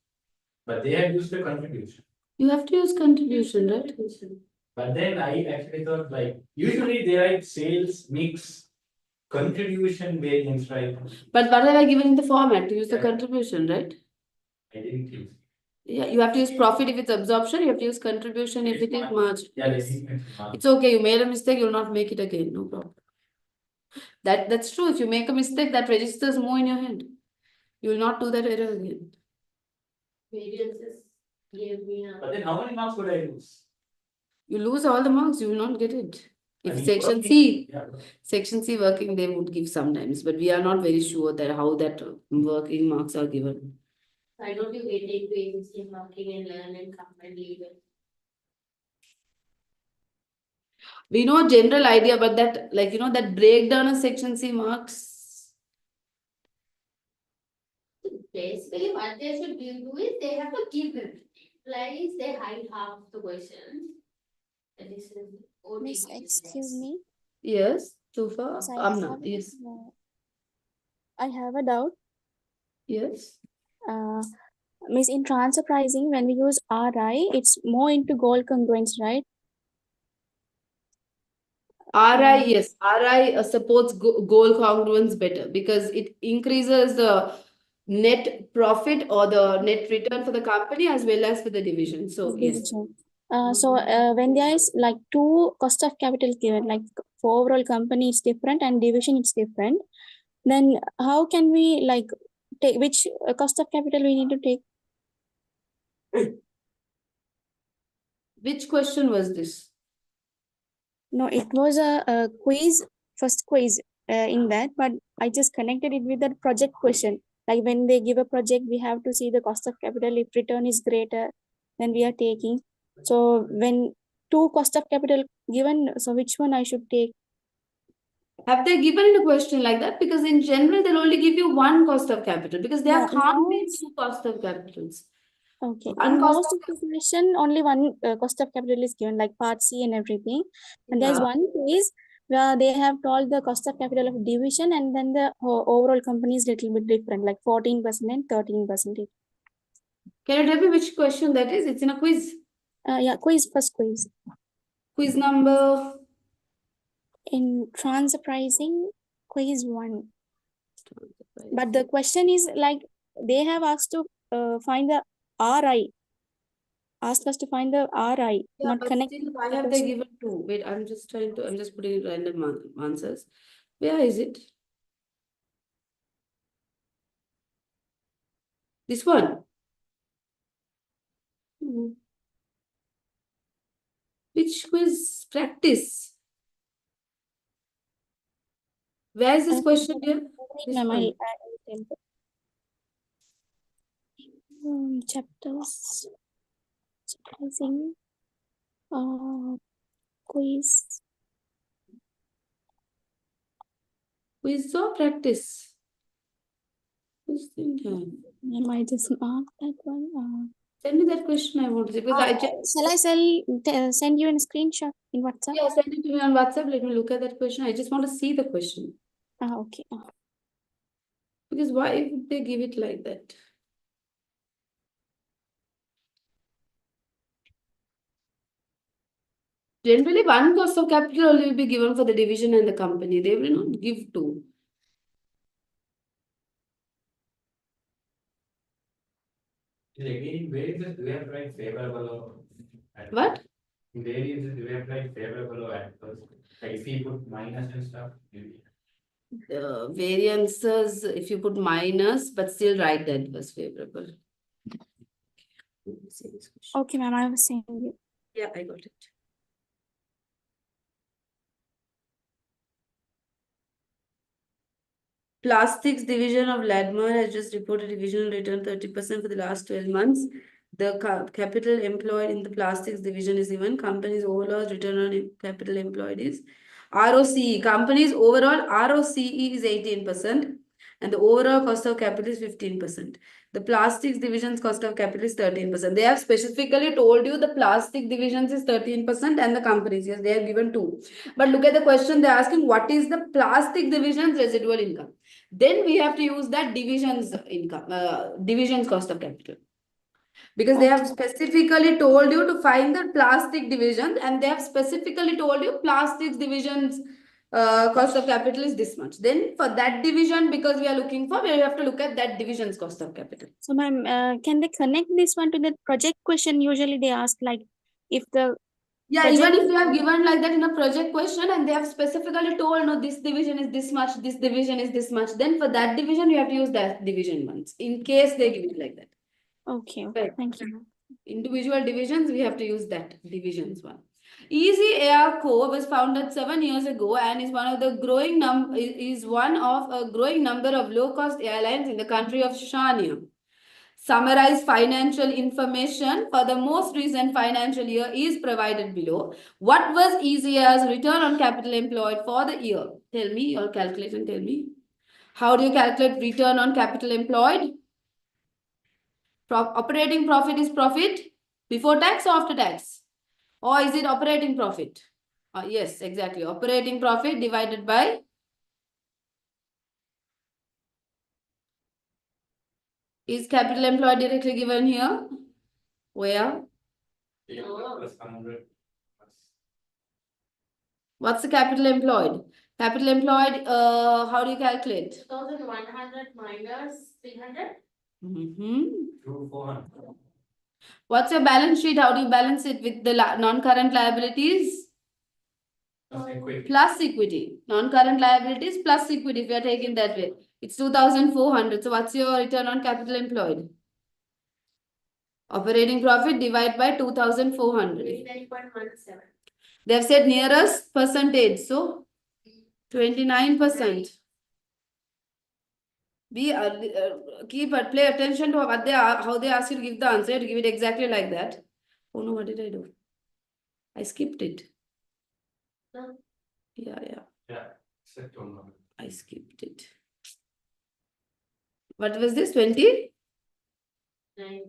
but they have used the contribution. You have to use contribution, right? But then I actually thought, like, usually they write sales mix contribution variance, right? But what have I given in the format to use the contribution, right? I didn't use. Yeah, you have to use profit if it's absorption. You have to use contribution if it is margin. Yeah, Yes. It's okay. You made a mistake. You'll not make it again. No problem. That's true. If you make a mistake, that registers more in your head. You will not do that error again. Variances gave me a. But then how many marks would I lose? You lose all the marks. You will not get it. If section working, C, yeah. section C working, they would give sometimes, but we are not very sure that how that working marks are given. Why don't you get into agency marking and learn and come and leave it? We know a general idea, but that, like, that breakdown of section C marks. Basically, what they should do is they have to give them. Like they hide half the questions. And this is Miss, excuse me. Yes, so far. Miss, Amna, yes. I have a doubt. Yes. Miss, in transfer pricing, when we use RI, it's more into goal congruence, right? RI, yes, RI supports goal congruence better because it increases the net profit or the net return for the company as well as for the division. So, yes. When there is like two cost of capital given, like for overall company it's different and division it's different, then how can we like take which cost of capital we need to take? Which question was this? No, it was a quiz, first quiz in that, but I just connected it with that project question. Like when they give a project, we have to see the cost of capital. If return is greater, then we are taking. So when two cost of capital given, so which one I should take? Have they given it a question like that? Because in general, they'll only give you one cost of capital because there can't be two cost of capitals. Okay. One In cost most of the question, only one cost of capital is given, like part C and everything. And there's Yeah. one case where they have told the cost of capital of division, and then the overall company is little bit different, like 14% and 13%. Can you tell me which question that is? It's in a quiz. Yeah, quiz, first quiz. Quiz number. In transfer pricing, quiz 1. But the question is like they have asked to find the RI. Asked us to find the RI, Yeah, not but connect. still, why have they given two? Wait, I'm just putting random answers. Where is it? This one. Hmm. Which quiz? Practice. Where is this question here? This Ma'am, one. I'll tell. Chapters, pricing, quiz. Quiz or practice? Quiz thing here. Ma'am, I just marked that one. Send me that question I want to see because I just. Shall I send you a screenshot in WhatsApp? Yeah, send it to me on WhatsApp. Let me look at that question. I just want to see the question. Okay. Because why would they give it like that? Generally, one cost of capital only will be given for the division and the company. They will not give two. Again, variances, do we have to write favorable or adverse? What? In variances, do we have to write favorable or adverse? Like if we put minus and stuff, maybe. Variances, if you put minus, but still write that was favorable. Let me see this question. Okay, ma'am, I was saying you. Yeah, I got it. Plastics division of Ladmer has just reported divisional return 30% for the last 12 months. The capital employed in the plastics division is given. Company's overall return on capital employed is ROCE. Company's overall ROCE is 18%, and the overall cost of capital is 15%. The plastics division's cost of capital is 13%. They have specifically told you the plastic divisions is 13% and the companies, yes, they have given two. But look at the question they're asking, what is the plastic division's residual income? Then we have to use that division's income, division's cost of capital. Because they have specifically told you to find the plastic division, and they have specifically told you plastics division's cost of capital is this much. Then for that division, because we are looking for, we have to look at that division's cost of capital. So, ma'am, can they connect this one to the project question? Usually they ask like if the Yeah, project. even if we have given like that in a project question and they have specifically told, no, this division is this much, this division is this much, then for that division, you have to use that division ones in case they give it like that. Okay, Right. thank you. Individual divisions, we have to use that divisions one. Easy Air Co was founded 7 years ago and is one of a growing number of low-cost airlines in the country of Shania. Summarized financial information for the most recent financial year is provided below. What was Easy Air's return on capital employed for the year? Tell me, your calculation, tell me. How do you calculate return on capital employed? Operating profit is profit before tax or after tax? Or is it operating profit? Yes, exactly. Operating profit divided by is capital employed directly given here? Where? Plus 100. What's the capital employed? Capital employed, how do you calculate? 2,100 minus 300. Through 400. What's your balance sheet? How do you balance it with the non-current liabilities? Plus equity. Plus equity. Non-current liabilities plus equity if you are taking that way. It's 2,400. So what's your return on capital employed? Operating profit divided by 2,400. 29.17. They have said nearest percentage. So 29%. Play attention to what how they ask you to give the answer. To give it exactly like that. Oh no, what did I do? I skipped it. No. Yeah. Set on. I skipped it. What was this? 20? 9.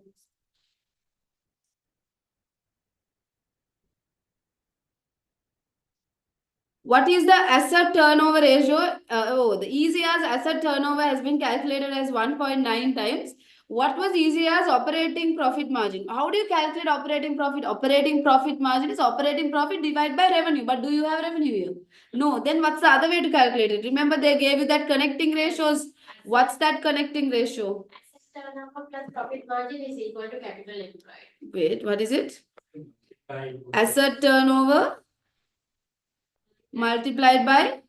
What is the asset turnover ratio? The ECR's asset turnover has been calculated as 1.9 times. What was ECR's operating profit margin? How do you calculate operating profit? Operating profit margin is operating profit divided by revenue. But do you have revenue here? No. Then what's the other way to calculate it? Remember they gave you that connecting ratios. What's that connecting ratio? Asset turnover plus profit margin is equal to capital employed. Wait, what is it? Asset turnover multiplied by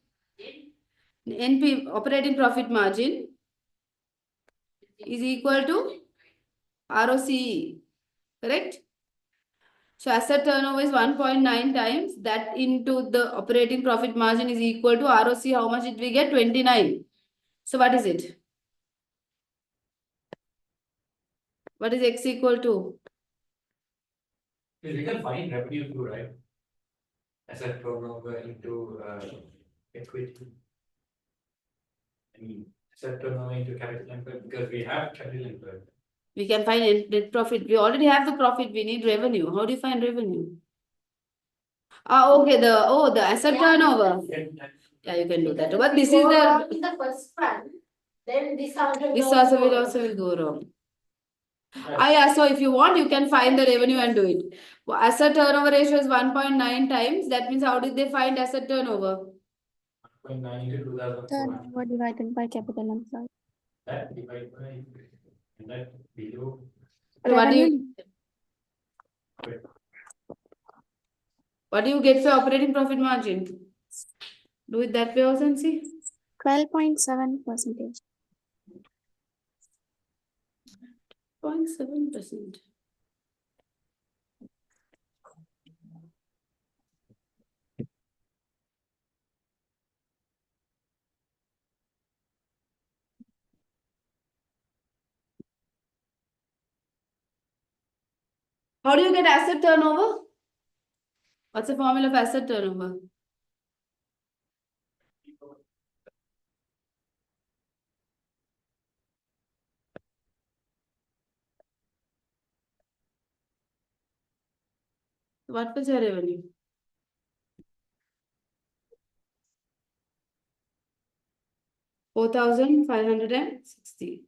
NP, operating profit margin, is equal to ROCE, correct? So asset turnover is 1.9 times, that into the operating profit margin is equal to ROCE. How much did we get? 29. So what is it? What is X equal to? We can find revenue too, right? Asset turnover into equity. I mean, asset turnover into capital employed, because we have capital employed. We can find net profit. We already have the profit. We need revenue. How do you find revenue? Okay, the asset turnover. Yeah, you can do that. But this is the first one, then this also will go wrong. Yeah, so if you want, you can find the revenue and do it. Asset turnover ratio is 1.9 times. That means how did they find asset turnover? 1.9 into 2004. Turnover divided by capital employed. That divided by, and that below. So what do you get for operating profit margin? Do it that way also and see. 12.7%. 0.7%. How do you get asset turnover? What's the formula of asset turnover? What was your revenue? $4,560.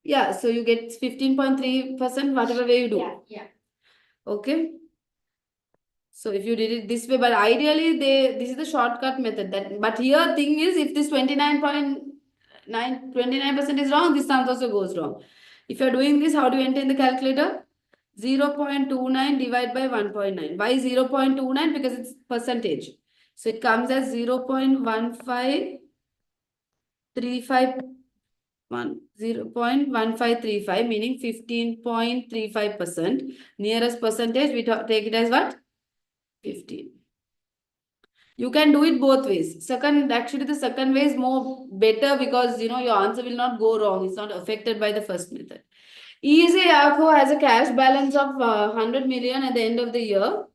Yeah, so you get 15.3% whatever way you do. Yeah. Okay. So if you did it this way, but ideally this is the shortcut method. But here thing is, if this 29% is wrong, this sum also goes wrong. If you're doing this, how do you enter in the calculator? 0.29 divided by 1.9. Why 0.29? Because it's percentage. So it comes as 0.1535, 0.1535, meaning 15.35%. Nearest percentage, we take it as what? 15. You can do it both ways. Actually the second way is more better, because your answer will not go wrong. It's not affected by the first method. ACCA has a cash balance of 100 million at the end of the year.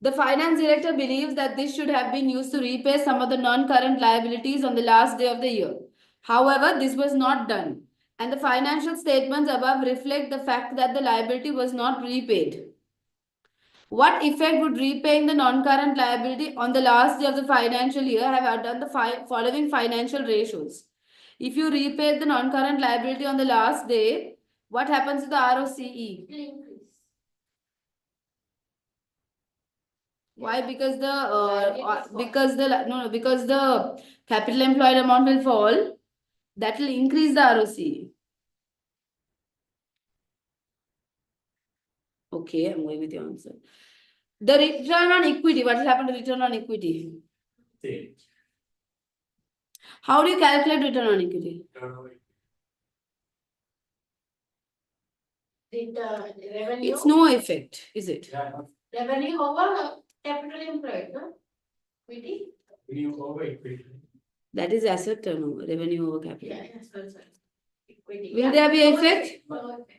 The finance director believes that this should have been used to repay some of the non-current liabilities on the last day of the year. However, this was not done, and the financial statements above reflect the fact that the liability was not repaid. What effect would repaying the non-current liability on the last day of the financial year have done the following financial ratios? If you repay the non-current liability on the last day, what happens to the ROCE? Why? Because the capital employed amount will fall. That will increase the ROCE. Okay, I'm going with your answer. The return on equity. What will happen to return on equity? Same. How do you calculate return on equity? Revenue. It's no effect, is it? Yeah. Revenue over capital employed, no? Equity? Revenue over equity. That is asset turnover, revenue over capital. Yeah, sorry. Equity. Will there be effect? No effect.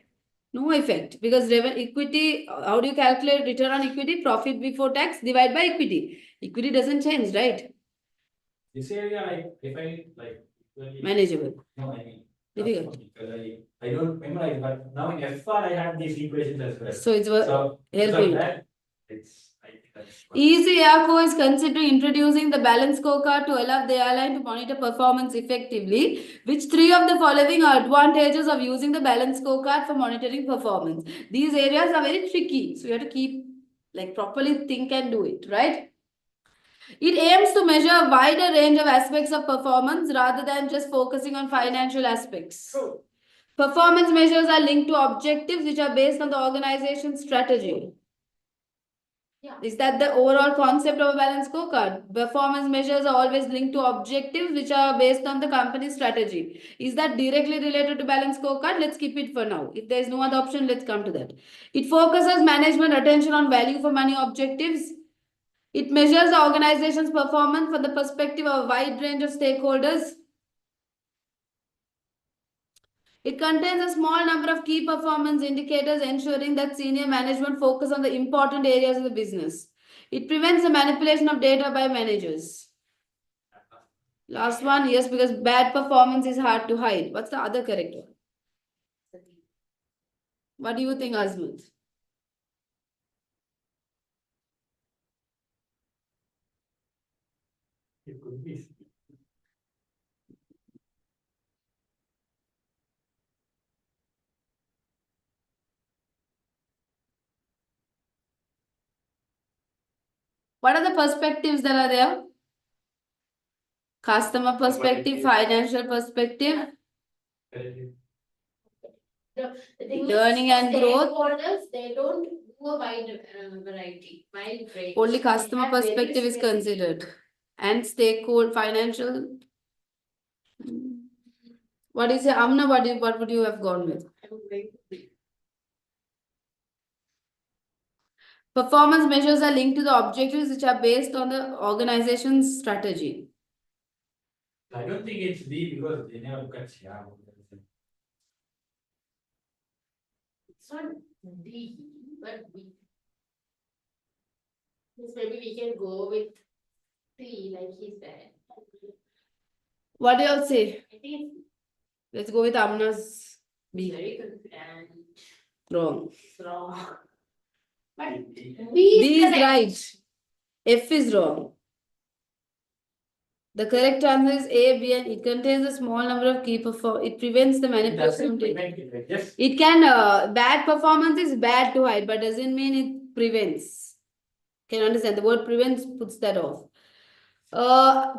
No effect, because equity, how do you calculate return on equity? Profit before tax divided by equity. Equity doesn't change, right? This area, if I Manageable. no, I mean, Difficult. Because I don't memorize, but now in F1 I have these equations as well. So it's So because of helping. that, I think that's what- Easy Airco is considering introducing the balance scorecard to allow the airline to monitor performance effectively. Which three of the following are advantages of using the balance scorecard for monitoring performance? These areas are very tricky, so you have to keep like properly think and do it, right? It aims to measure a wider range of aspects of performance rather than just focusing on financial aspects. True. Performance measures are linked to objectives which are based on the organization's strategy. Yeah. Is that the overall concept of a balanced scorecard? Performance measures are always linked to objectives which are based on the company's strategy. Is that directly related to balanced scorecard? Let's keep it for now. If there is no other option, let's come to that. It focuses management attention on value for money objectives. It measures the organization's performance from the perspective of a wide range of stakeholders. It contains a small number of key performance indicators, ensuring that senior management focus on the important areas of the business. It prevents the manipulation of data by managers. Last one, yes, because bad performance is hard to hide. What's the other correct one? What do you think, Azmut? It could be. What are the perspectives that are there? Customer perspective, financial perspective, The thing learning is, and growth. stakeholders, they don't do a wide variety, wide range. Only They customer have very perspective is specific- considered. And stakeholder financial. What is it? Amna, what would you have gone with? Performance measures are linked to the objectives which are based on the organization's strategy. I don't think it's D because they never look at share. It's not D, but B. Yes, maybe we can go with C, like he said. What do you all say? I think Let's go with Amna's it's B. very good and Wrong. it's wrong. But D. B is correct. right. F is wrong. The correct answer is A, B, and it contains a small number of key perform. It prevents the It manipulation doesn't of data. prevent it, right? Yes. It can, bad performance is bad to hide, but doesn't mean it prevents. Can you understand? The word prevents puts that off.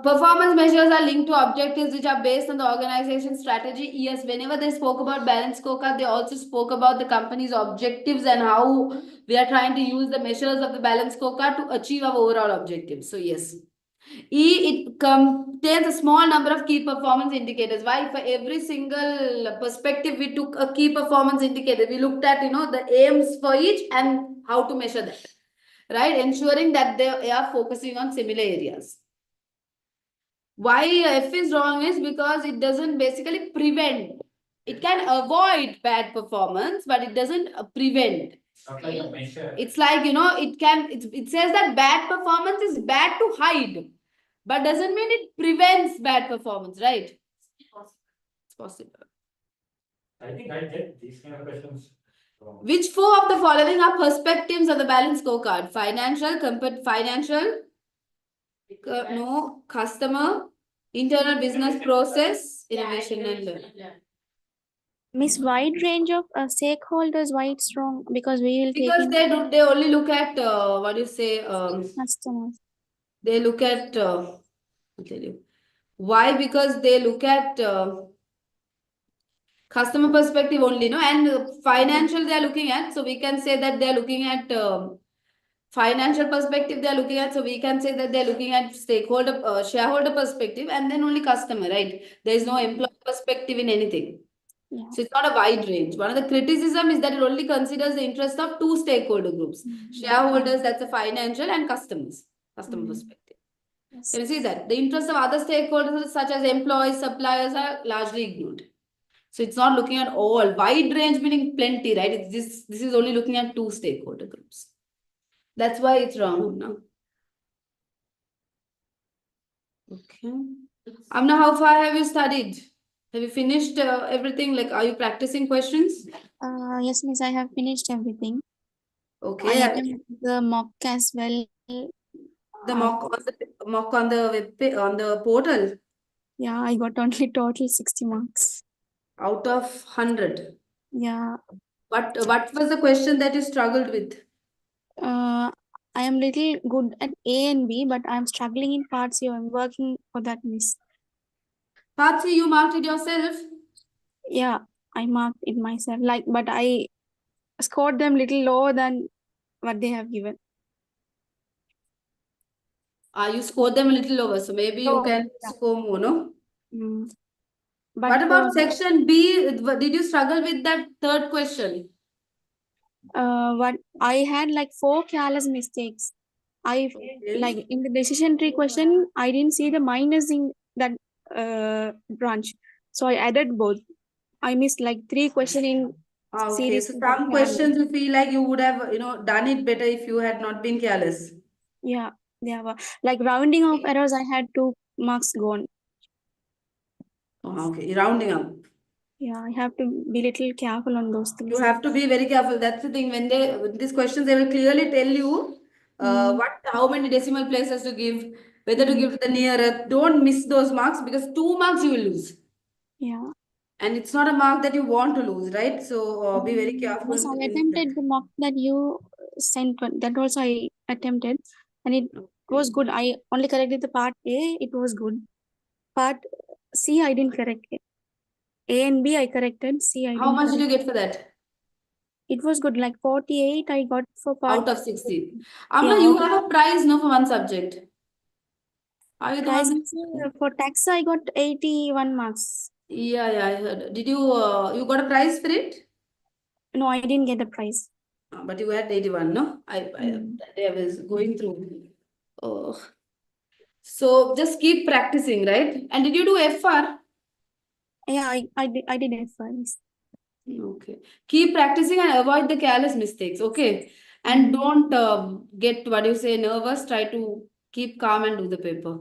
Performance measures are linked to objectives which are based on the organization's strategy. Yes, whenever they spoke about balanced scorecard, they also spoke about the company's objectives and how we are trying to use the measures of the balanced scorecard to achieve our overall objectives. So yes. E, it contains a small number of key performance indicators. Why? For every single perspective, we took a key performance indicator. We looked at, the aims for each and how to measure that. Right? Ensuring that they are focusing on similar areas. Why F is wrong is because it doesn't basically prevent. It can avoid bad performance, but it doesn't prevent. It's not like a measure. It's like, it says that bad performance is bad to hide, but doesn't mean it prevents bad performance, right? It's possible. I think I get these kind of questions wrong. Which four of the following are perspectives of the balanced scorecard? Financial, no, customer, internal business process, innovation and learning. Miss, wide range of stakeholders, why it's wrong? Because we will take Because in they only look at what do you say? customers. They look at I'll tell you why, because they look at customer perspective only, no, and financial they are looking at. So we can say that they are looking at financial perspective. They are looking at, so we can say that they are looking at stakeholder, shareholder perspective, and then only customer, right? There is no employee perspective in anything. Yeah. So it's not a wide range. One of the criticism is that it only considers the interest of two stakeholder groups: shareholders, that's a financial, and customers, customer perspective. Yes. Can you see that? The interests of other stakeholders such as employees, suppliers are largely ignored. So it's not looking at all. Wide range meaning plenty, right? It's this is only looking at two stakeholder groups. That's why it's wrong now. Okay. Amna, how far have you studied? Have you finished everything? Like, are you practicing questions? Yes, miss, I have finished everything. I Okay. attempted the mock as well. The mock on the on the portal Yeah, I got only total 60 marks. out of 100. Yeah. What was the question that you struggled with? I am little good at A and B, but I'm struggling in part C. I'm working for that, miss. Part C, you marked it yourself. Yeah, I marked it myself. Like, but I scored them little lower than what they have given. You scored them a little lower, so maybe you Oh, can yeah. score more, no? Mm. What But about section B? Did you struggle with that third question? what I had like 4 careless mistakes. I like Okay. in the decision tree question, I didn't see the minus in that branch, so I added both. I missed like 3 questions in Okay. series So of some careless. questions you feel like you would have, done it better if you had not been careless. Yeah, yeah. Like rounding off errors, I had 2 marks gone. Okay. Rounding up. Yeah, I have to be little careful on those You things. have to be very careful. That's the thing. With these questions, they will clearly tell you Mm, how many decimal places to give, whether to mm, give to the nearer. Don't miss those marks because 2 marks you will lose. yeah. And it's not a mark that you want to lose, right? So be very careful Yes, I in that. attempted the mock that you sent. That also I attempted, and it was Okay. good. I only corrected the part A. It was good. Part C, I didn't correct it. A and B, I corrected. C, I How didn't much did correct. you get for that? It was good. Like 48, I got for part. Out of 60. Yeah, Amma, out you of have a prize, no, for one subject. Are you the prize. one? For tax, I got 81 marks. Yeah, I heard. Did you you got a prize for it? No, I didn't get the prize. But you had 81, no? Mm. That day I was going through. Oh. So just keep practicing, right? And did you do FR? Yeah, I did it first. Okay. Keep practicing and avoid the careless mistakes, okay? And Mm. don't get, what do you say, nervous. Try to keep calm and do the paper.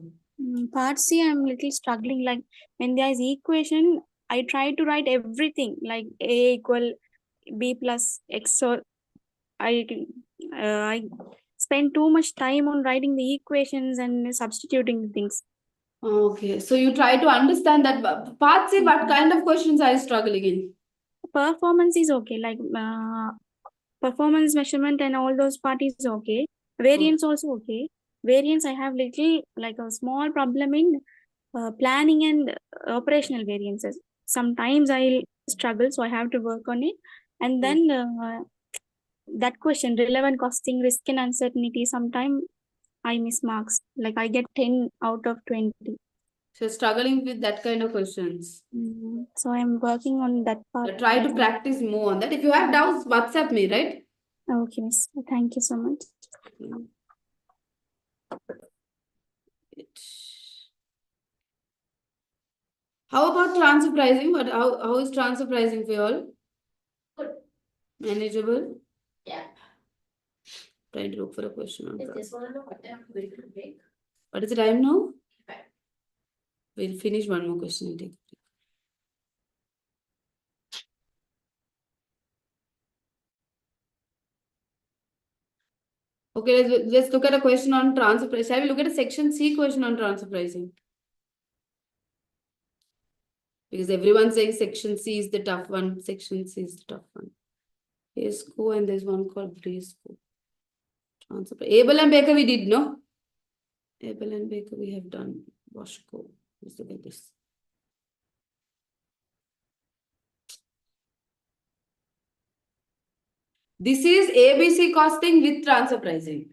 Part C, I'm little struggling. Like when there is equation, I try to write everything like A equal B plus X. So I spend too much time on writing the equations and substituting the things. Okay. So you try to understand that. Part C, what kind of questions are you struggling in? Performance is okay. Like performance measurement and all those part is okay. Okay. Variance also okay. Variance I have little like a small problem in planning and operational variances. Sometimes I'll struggle, so I have to work on it. And then that question, relevant costing, risk and uncertainty, sometimes I miss marks. Like I get 10 out of 20. So struggling with that kind of questions. So I'm working on that part. Try to practice more on that. If you have doubts, WhatsApp me, right? Okay, miss. Thank you so much. How about transfer pricing? How is transfer pricing for you all? Good. Manageable? Yeah. Trying to look for a question on Is transfer. this one what I'm going to break? What is the time now? Fine. We'll finish one more question and take. Okay, let's look at a question on transfer pricing. Shall we look at a section C question on transfer pricing? Because everyone's saying section C is the tough one. Section C is the tough one. Here's Co and there's one called Briscoe. Transfer Abel and Baker we did, no? Abel and Baker we have done. Washco. Let's look at this. This is ABC costing with transfer pricing.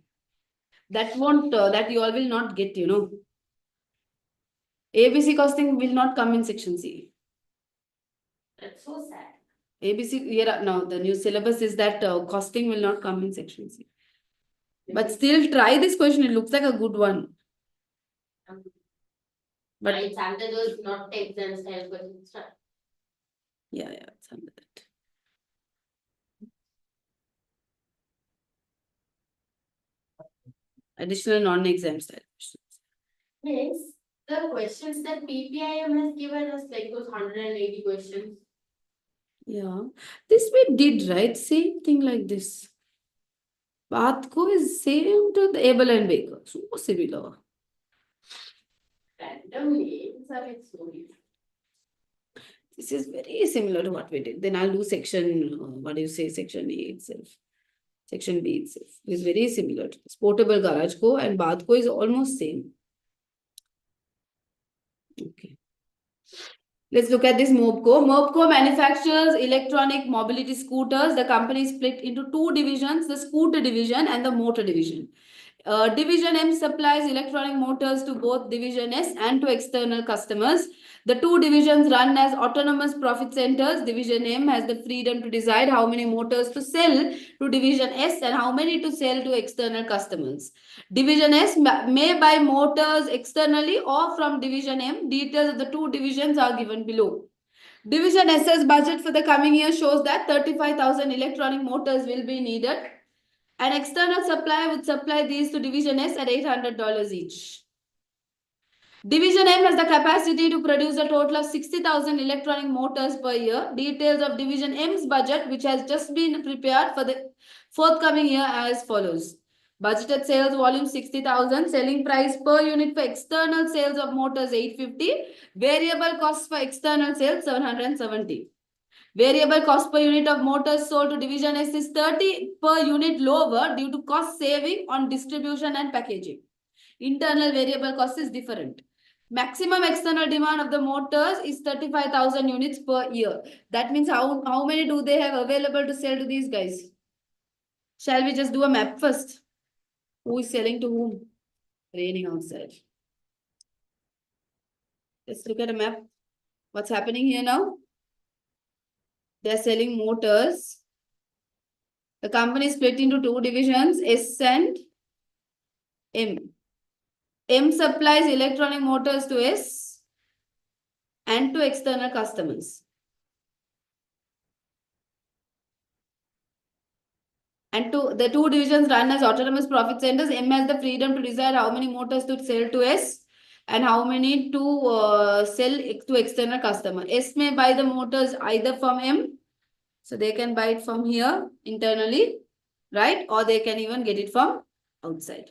That won't, that you all will not get, ABC costing will not come in section C. That's so sad. ABC, here now the new syllabus is that costing will not come in section C. But still try this question. It looks like a good one. But it's under those not exam style questions. Yeah, it's under that. Additional non-exam style questions. Yes. The questions that PPIM has given us, like those 180 questions. Yeah, this we did, right? Same thing like this. Pathco is same to the Abel and Baker. So similar. Random names are like so weird. This is very similar to what we did. Then I'll do section, what do you say, section A itself. Section B itself. It's very similar to this. Portable garage co and Bathco is almost same. Okay. Let's look at this MOBCO. MOBCO manufactures electronic mobility scooters. The company is split into two divisions, the scooter division and the motor division. Division M supplies electronic motors to both Division S and to external customers. The two divisions run as autonomous profit centers. Division M has the freedom to decide how many motors to sell to Division S and how many to sell to external customers. Division S may buy motors externally or from Division M. Details of the two divisions are given below. Division S's budget for the coming year shows that 35,000 electronic motors will be needed. An external supplier would supply these to Division S at $800 each. Division M has the capacity to produce a total of 60,000 electronic motors per year. Details of Division M's budget, which has just been prepared for the forthcoming year, as follows. Budgeted sales volume 60,000, selling price per unit for external sales of motors 850, variable costs for external sales 770. Variable cost per unit of motors sold to Division S is 30 per unit lower due to cost saving on distribution and packaging. Internal variable cost is different. Maximum external demand of the motors is 35,000 units per year. That means how many do they have available to sell to these guys? Shall we just do a map first? Who is selling to whom? Raining outside. Let's look at a map. What's happening here now? They're selling motors. The company is split into two divisions, S and M. M supplies electronic motors to S and to external customers. And the two divisions run as autonomous profit centers. M has the freedom to decide how many motors to sell to S and how many to sell to external customer. S may buy the motors either from M, so they can buy it from here internally, right? Or they can even get it from outside.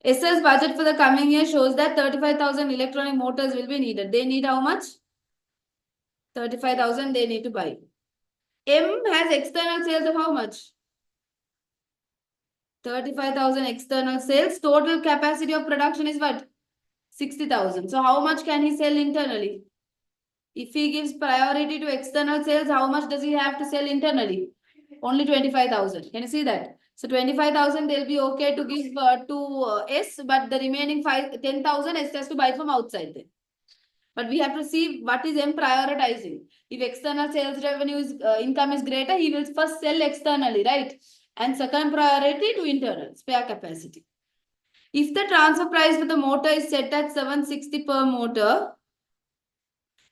SL's budget for the coming year shows that 35,000 electronic motors will be needed. They need how much? 35,000 they need to buy. M has external sales of how much? 35,000 external sales. Total capacity of production is what? 60,000. So how much can he sell internally? If he gives priority to external sales, how much does he have to sell internally? Only 25,000. Can you see that? So 25,000 they'll be okay to give to S, but the remaining 10,000 S has to buy from outside then. But we have to see what is M prioritizing. If external sales revenue is income is greater, he will first sell externally, right? And second priority to internal spare capacity. If the transfer price for the motor is set at 760 per motor,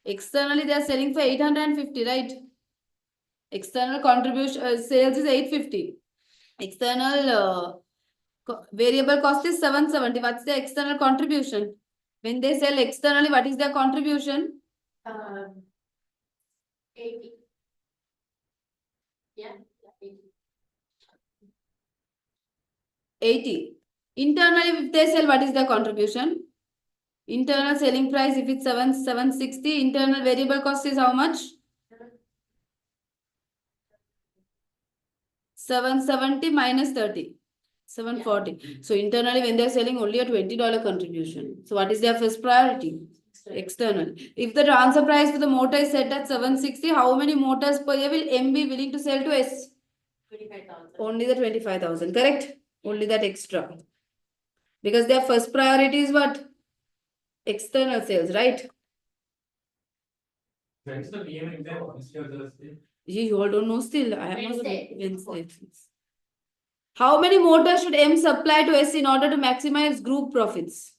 externally they are selling for 850, right? External contribution sales is 850. External variable cost is 770. What's the external contribution? When they sell externally, what is their contribution? 80. Yeah, 80. 80. Internally, if they sell, what is their contribution? Internal selling price, if it's 760, internal variable cost is how much? 770 minus 30. 740. So internally, when they're selling only a $20 contribution. So what is their first priority? External. If the transfer price for the motor is set at 760, how many motors per year will M be willing to sell to S? 25,000. Only the 25,000, correct? Only that extra. Because their first priority is what? External sales, right? When's the PM exam? Wednesday or Thursday? You all don't know still. I have not Wednesday. Wednesday. How many motors should M supply to S in order to maximize group profits?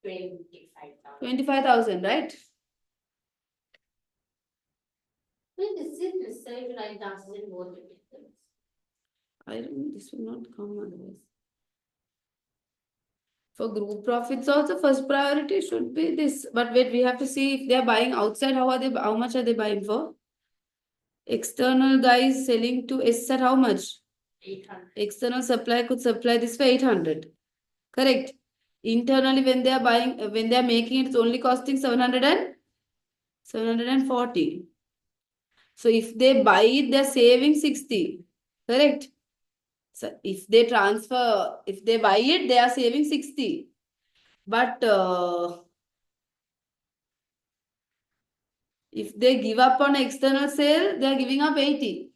25,000. 25,000, right? When is it research like that in both the systems? I don't know, this will not come otherwise. For group profits also, first priority should be this. But wait, we have to see if they are buying outside, how much are they buying for? External guys selling to S at how much? 800. External supply could supply this for 800. Correct. Internally, when they are buying, when they are making it, it's only costing 740. So if they buy it, they're saving 60. Correct. So if they buy it, they are saving 60. But if they give up on external sale, they are giving up 80.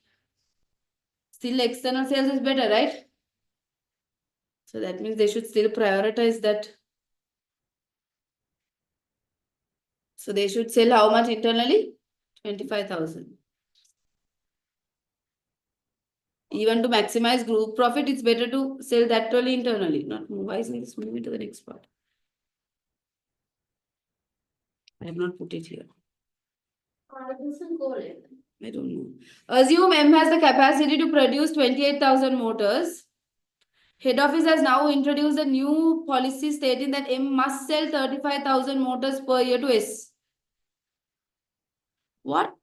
Still external sales is better, right? So that means they should still prioritize that. So they should sell how much internally? 25,000. Even to maximize group profit, it's better to sell that only internally. Not why isn't this moving to the next part? I have not put it here. It doesn't go like that. I don't know. Assume M has the capacity to produce 28,000 motors. Head office has now introduced a new policy stating that M must sell 35,000 motors per year to S. What?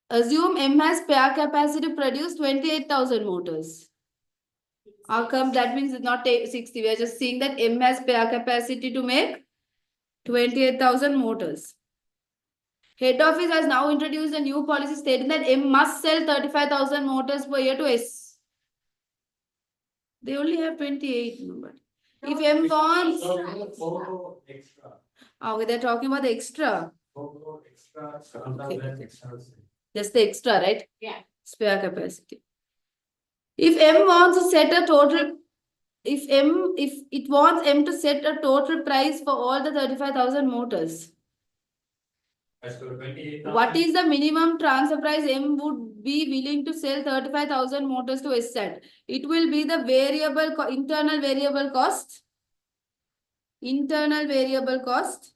Assume M has spare capacity to produce 28,000 motors. How come that means it's not 60? We are just seeing that M has spare capacity to make 28,000 motors. Head office has now introduced a new policy stating that M must sell 35,000 motors per year to S. They only have 28. But if M wants... Extra. Oh, they're talking about the extra. Extra, 7,000 extra. Just the extra, right? Yeah. Spare capacity. If M wants to set a total... If it wants M to set a total price for all the 35,000 motors, what is the minimum transfer price M would be willing to sell 35,000 motors to S at? It will be the internal variable cost. Internal variable cost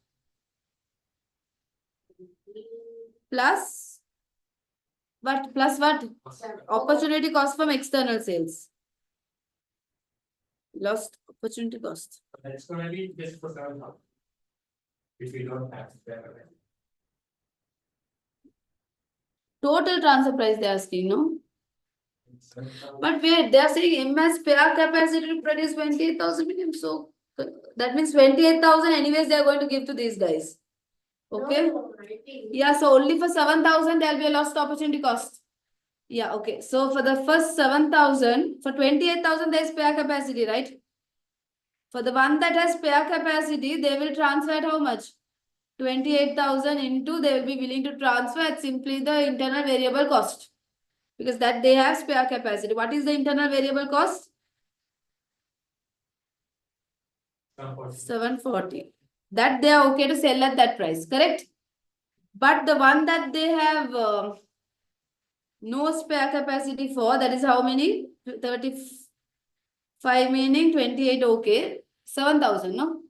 plus what? Plus what? Opportunity cost from external sales. Lost opportunity cost. That's going to be just for 7,000. If we don't have spare. Total transfer price they are asking, no? But wait, they are saying M has spare capacity to produce 28,000 million. So that means 28,000 anyways they are going to give to these guys. Okay? No, I think. Yeah, so only for 7,000 there will be a lost opportunity cost. Yeah, okay. So for the first 7,000, for 28,000 there is spare capacity, right? For the one that has spare capacity, they will transfer at how much? 28,000 into, they will be willing to transfer at simply the internal variable cost. Because that they have spare capacity. What is the internal variable cost? 740. That they are okay to sell at that price, correct? But the one that they have no spare capacity for, that is how many? 35 meaning 28, okay. 7,000, no?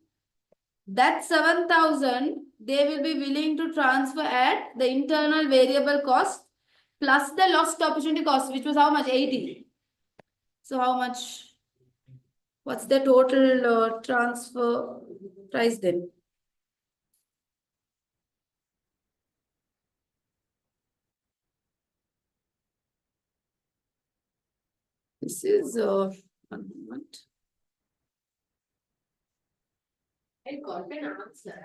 That 7,000, they will be willing to transfer at the internal variable cost plus the lost opportunity cost, which was how much? 80. So how much? What's the total transfer price then? This is 1 moment. I got an answer.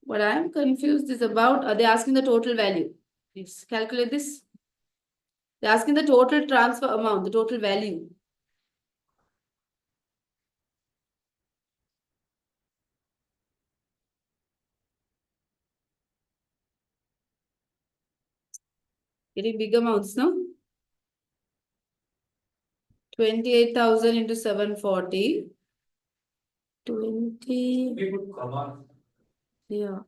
What I am confused is about, are they asking the total value? Let's calculate this. They're asking the total transfer amount, the total value. Getting big amounts, no? 28,000 into 740. 20. Yeah.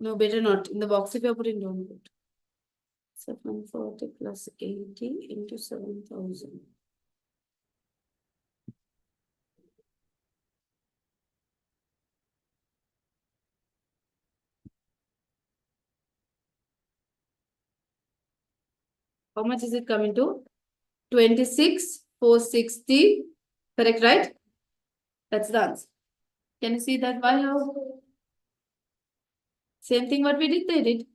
No, better not. In the box, if you're putting, don't put. 740 plus 80 into 7,000. How much is it coming to? 26,460 Correct, right? That's the answer. Can you see that? Why? Same thing what we did, they did.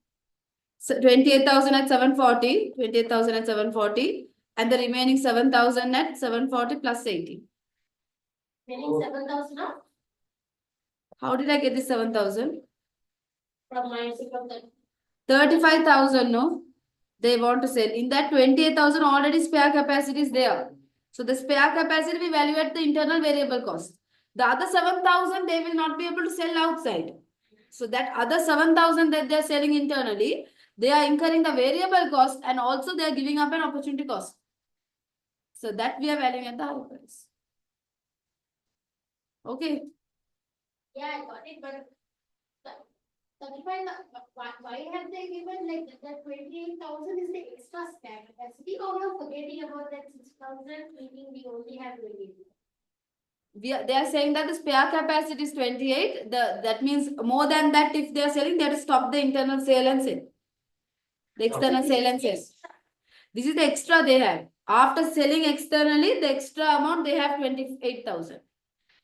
So 28,000 at 740, 28,000 at 740, and the remaining 7,000 at 740 plus 80. Meaning 7,000 up How did I get this 7,000? from minus from the 35,000, no? They want to sell. In that 28,000 already spare capacity is there. So the spare capacity we evaluate the internal variable cost. The other 7,000 they will not be able to sell outside. So that other 7,000 that they are selling internally, they are incurring the variable cost and also they are giving up an opportunity cost. So that we are valuing at the higher price. Okay. yeah, I got it, but 35, why have they given like that 28,000 is the extra spare capacity, or you're forgetting about that 6,000, meaning we only have 28? They are saying that the spare capacity is 28. That means more than that, if they are selling, they have to stop the internal sale and sale. The external sale and sale. This is the extra they have. After selling externally, the extra amount they have 28,000.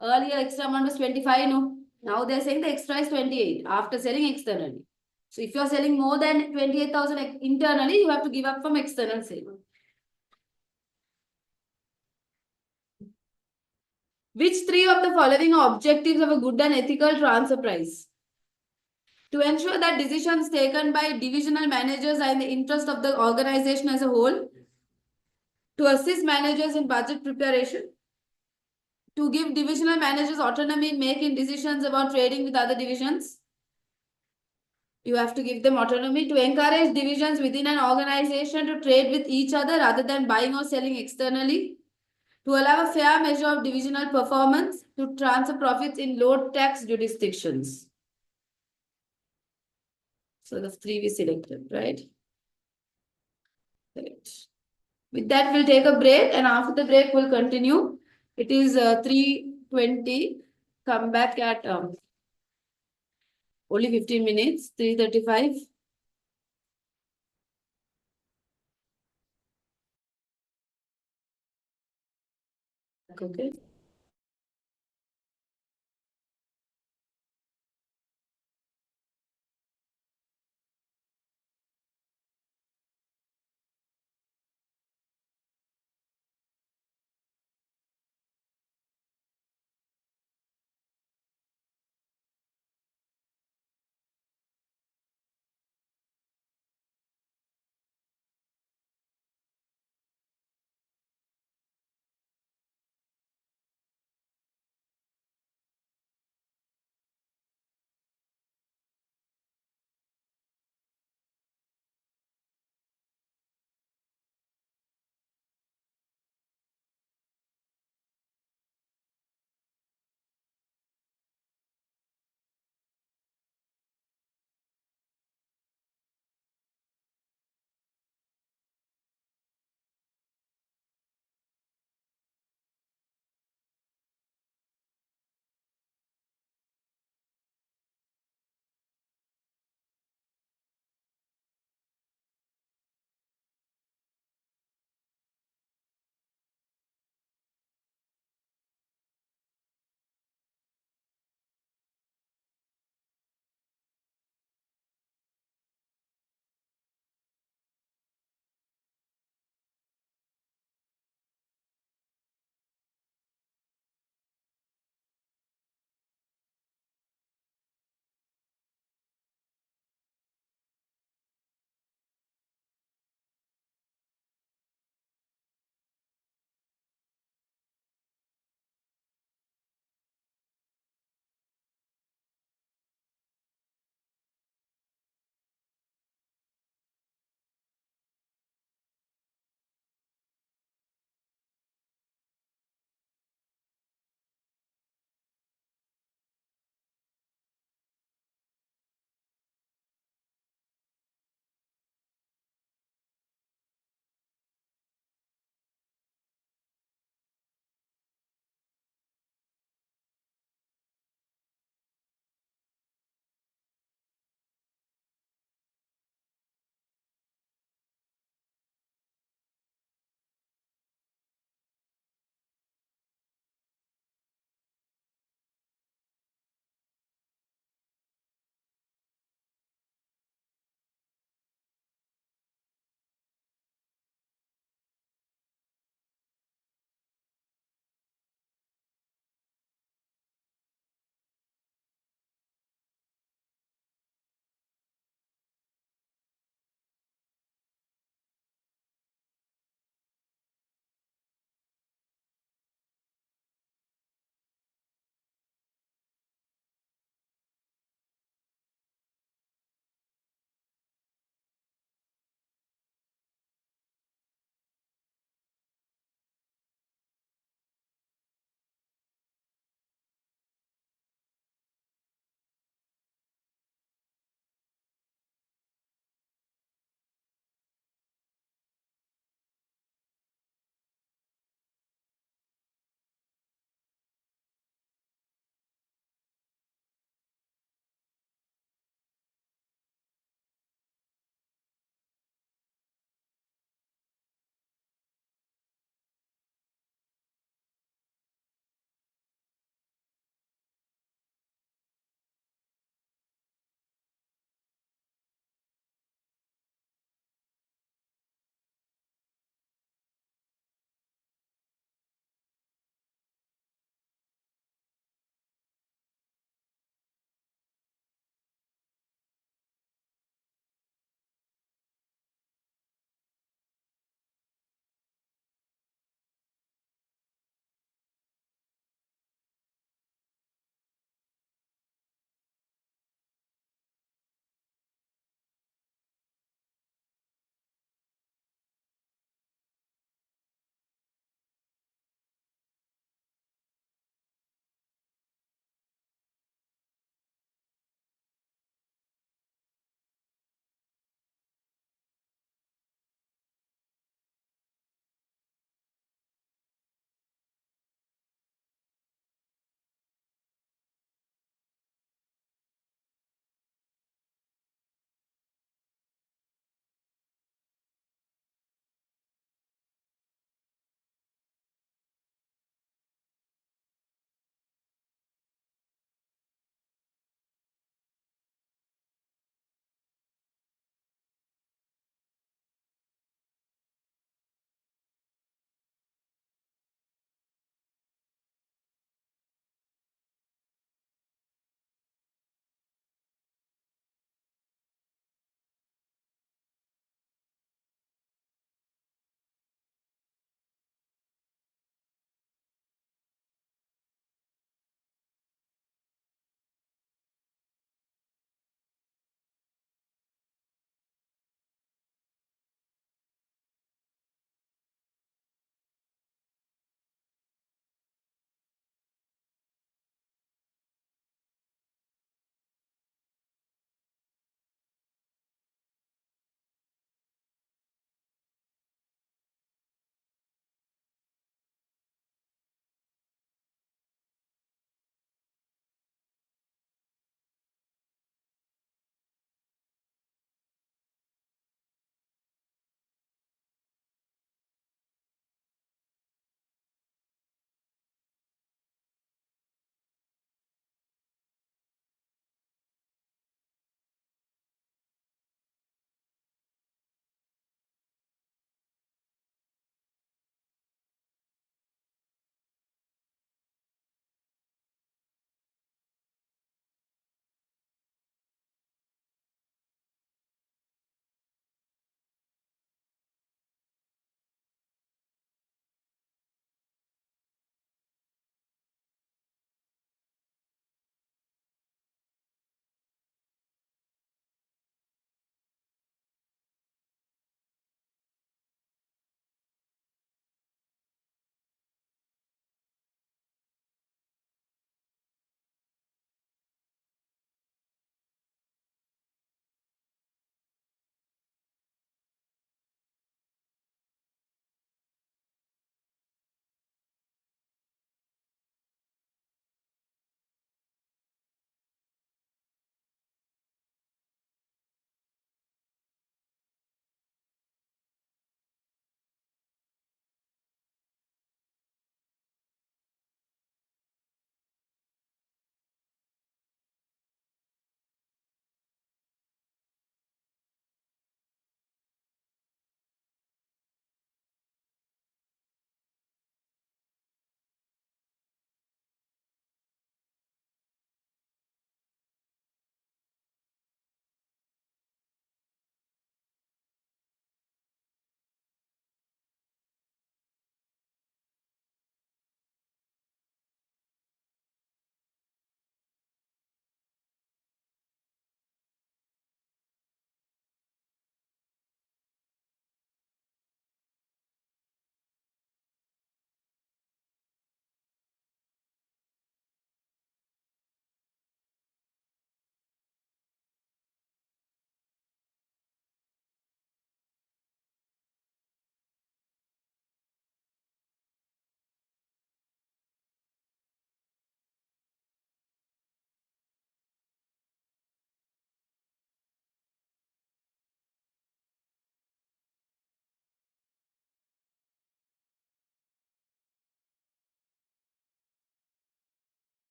Earlier extra amount was 25, no. Now they are saying the extra is 28 after selling externally. So if you are selling more than 28,000 internally, you have to give up from external sale. Which three of the following are objectives of a good and ethical transfer price? To ensure that decisions taken by divisional managers are in the interest of the organization as a whole. To assist managers in budget preparation. To give divisional managers autonomy in making decisions about trading with other divisions. You have to give them autonomy. To encourage divisions within an organization to trade with each other rather than buying or selling externally. To allow a fair measure of divisional performance. To transfer profits in low tax jurisdictions. So the three we selected, right? Correct. With that, we'll take a break, and after the break, we'll continue. It is 3:20. Come back at only 15 minutes, 3:35. Okay.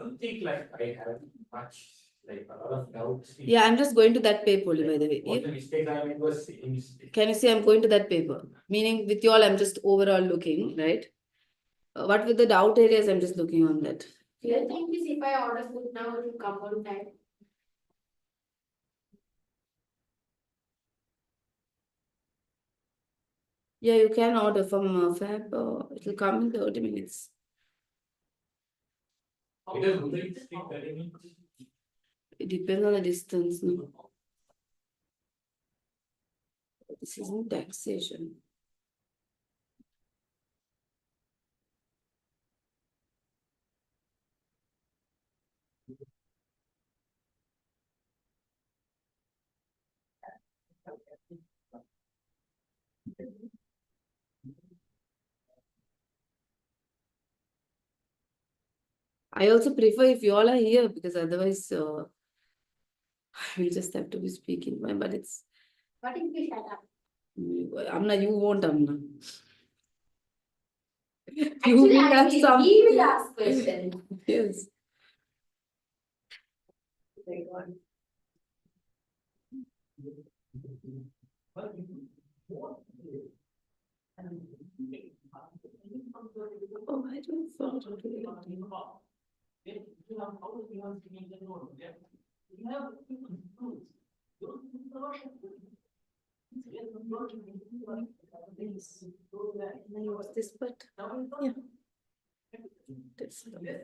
don't think like I have much, like a lot of doubts. Yeah, I'm just going to that paper only, by the way. What the mistake I made was same mistake. Can you see I'm going to that paper? Meaning with you all, I'm just overall looking, right? What with the doubt areas, I'm just looking on that. The thing is, if I order food now, it will come on time. Yeah, you can order from Fab. It will come in 30 minutes. It is really take 30 minutes. It depends on the distance. No? This isn't taxation. I also prefer if you all are here because otherwise we'll just have to be speaking. But it's What if we shut up? Amna, you won't, Amna. Actually, will have he will ask questions. Yes. Very good. Oh, I don't thought of it. Yes. I use this, but yeah.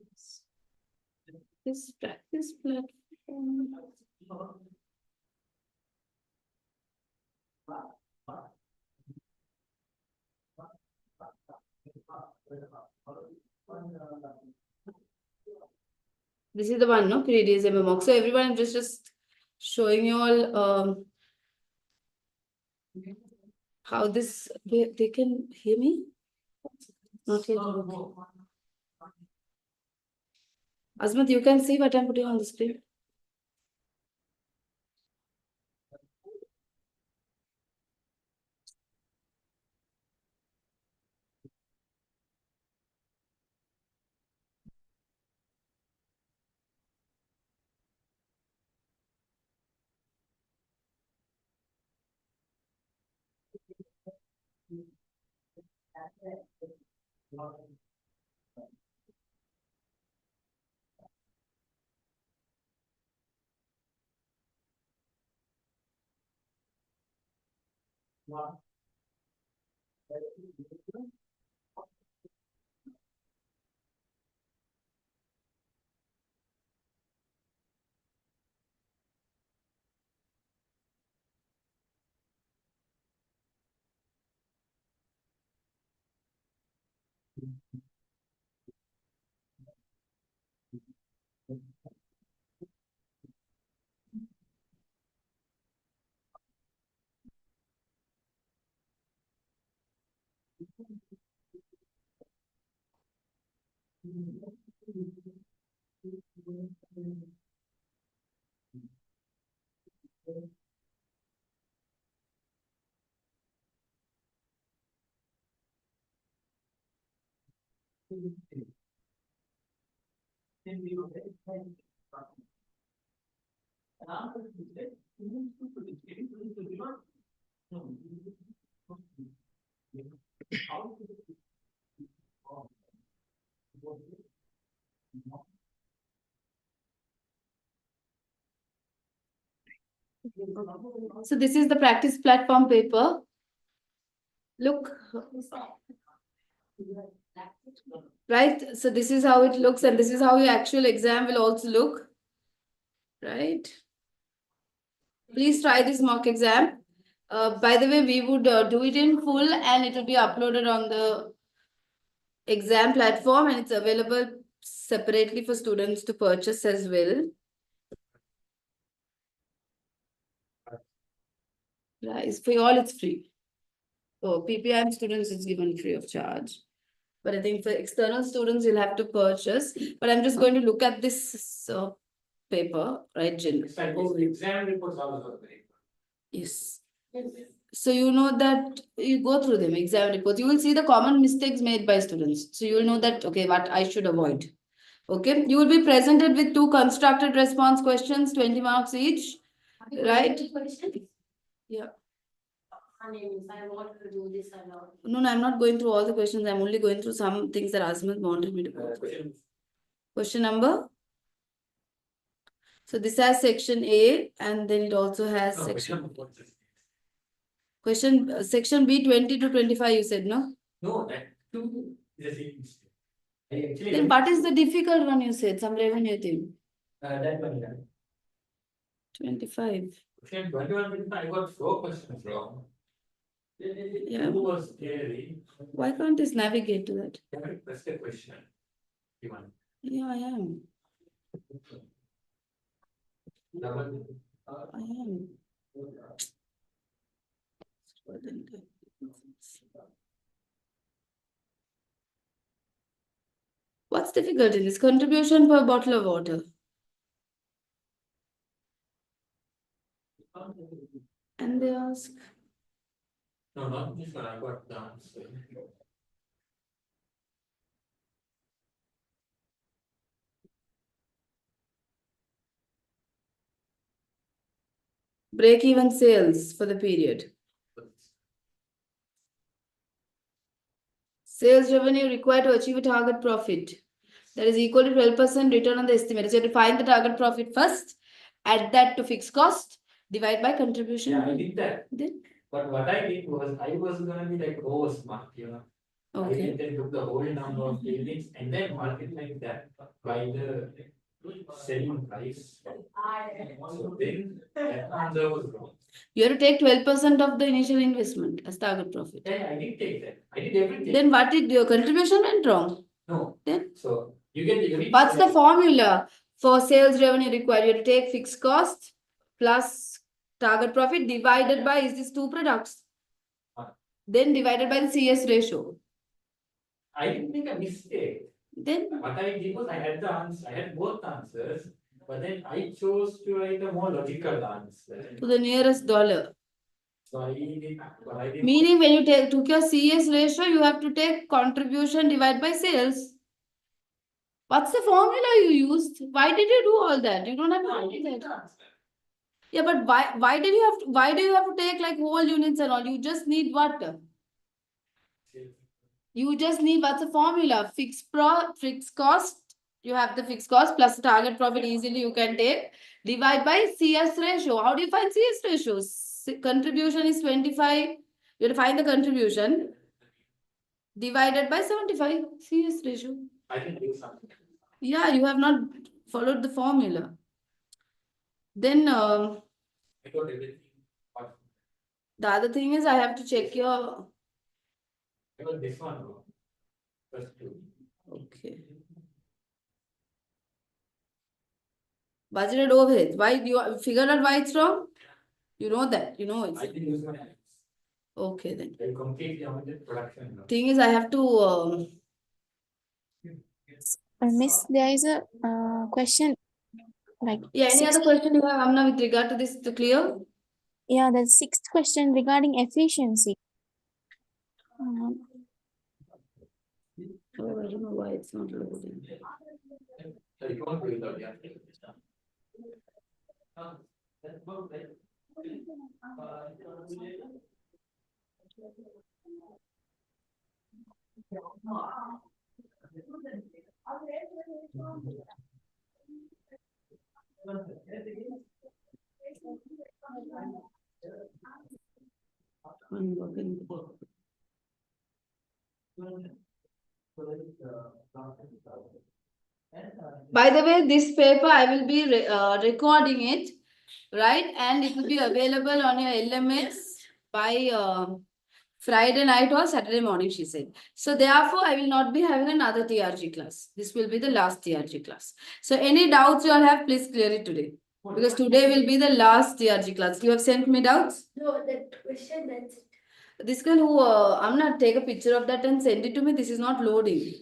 This. This practice platform. This is the one, no? Create December mock. So everyone, I'm just showing you all how this they can hear me. Not yet. Okay. Azmat, you can see what I'm putting on the screen. So this is the practice platform paper. Look. Right. So this is how it looks, and this is how your actual exam will also look. Right. Please try this mock exam. By the way, we would do it in full and it will be uploaded on the exam platform and it's available separately for students to purchase as well. Right, for all it's free. For PPIM students, it's given free of charge. But I think for external students, you'll have to purchase. But I'm just going to look at this paper, right, Jill? It's like Overview. exam reports also very. Yes. So you know that you go through them, exam reports. You will see the common mistakes made by students. So you will know that, okay, what I should avoid. Okay, you will be presented with 2 constructed response questions, 20 marks each. Right? Yeah. I want to do this or not. No, I'm not going through all the questions. I'm only going through some things that Azmat wanted me to go through. Question number? So this has section A and then it also has section. Section B 20 to 25 you said, no? No, that too is a same mistake. I actually Then what is the difficult one you said? Some revenue thing. that one, yeah. 25. Question 21, I got 4 questions wrong. Yeah. Who was clearly, Why can't this navigate to that? that's the question. Given. Yeah, I am. Double. I am. What's difficult in this? Contribution per bottle of water. And they ask, No, not this one, I got the answer. break-even sales for the period. Sales revenue required to achieve a target profit that is equal to 12% return on the estimate. So you have to find the target profit first, add that to fixed cost, divide by contribution. Yeah, I did that. Then? But what I did was, I was gonna be like over smart, you know. I Okay. then took the whole number of units and then multiplied that by the selling price. So then that answer was wrong. You have to take 12% of the initial investment as target profit. Yeah, I did take that. I did everything. Then what did your contribution went wrong? No. Then? So you get the unit. What's the formula for sales revenue required? You have to take fixed cost plus target profit divided by is this 2 products. Then divided by the CS ratio. I didn't make a mistake. Then What I did was I had the answer, I had both answers, but then I chose to write a more logical answer. to the nearest dollar. So I did, but I didn't. Meaning when you took your CS ratio, you have to take contribution divided by sales. What's the formula you used? Why did you do all that? You don't have No, I to do didn't that. answer. Yeah, but why do you have to take like whole units and all? You just need what? You just need what's the formula? Fixed cost. You have the fixed cost plus the target profit easily you can take. Divide by CS ratio. How do you find CS ratio? Contribution is 25. You have to find the contribution divided by 75 CS ratio. I can do something. Yeah, you have not followed the formula. Then I got everything. But the other thing is I have to check your. I got this one wrong. First two. Okay. Budgeted overhead. Why you figured out why it's wrong? You know that. You know it's I didn't use my hands. okay then. I completely omitted production. now. Thing is, I have to. Miss, there is a question like Yeah. Any sixth, other question you have, Amna, with regard to this? To clear? yeah, the sixth question regarding efficiency. Oh, I don't know why it's not loading. So you won't do it without the application. That's about right. By the way, this paper I will be recording it, right? And it will be available on your LMS by Friday night or Saturday morning, she said. So therefore, I will not be having another TRG class. This will be the last TRG class. So any doubts you all have, please clear it today. Because today will be the last TRG class. You have sent me doubts? No, that question, that's it. This girl who, I'm not take a picture of that and send it to me. This is not loading.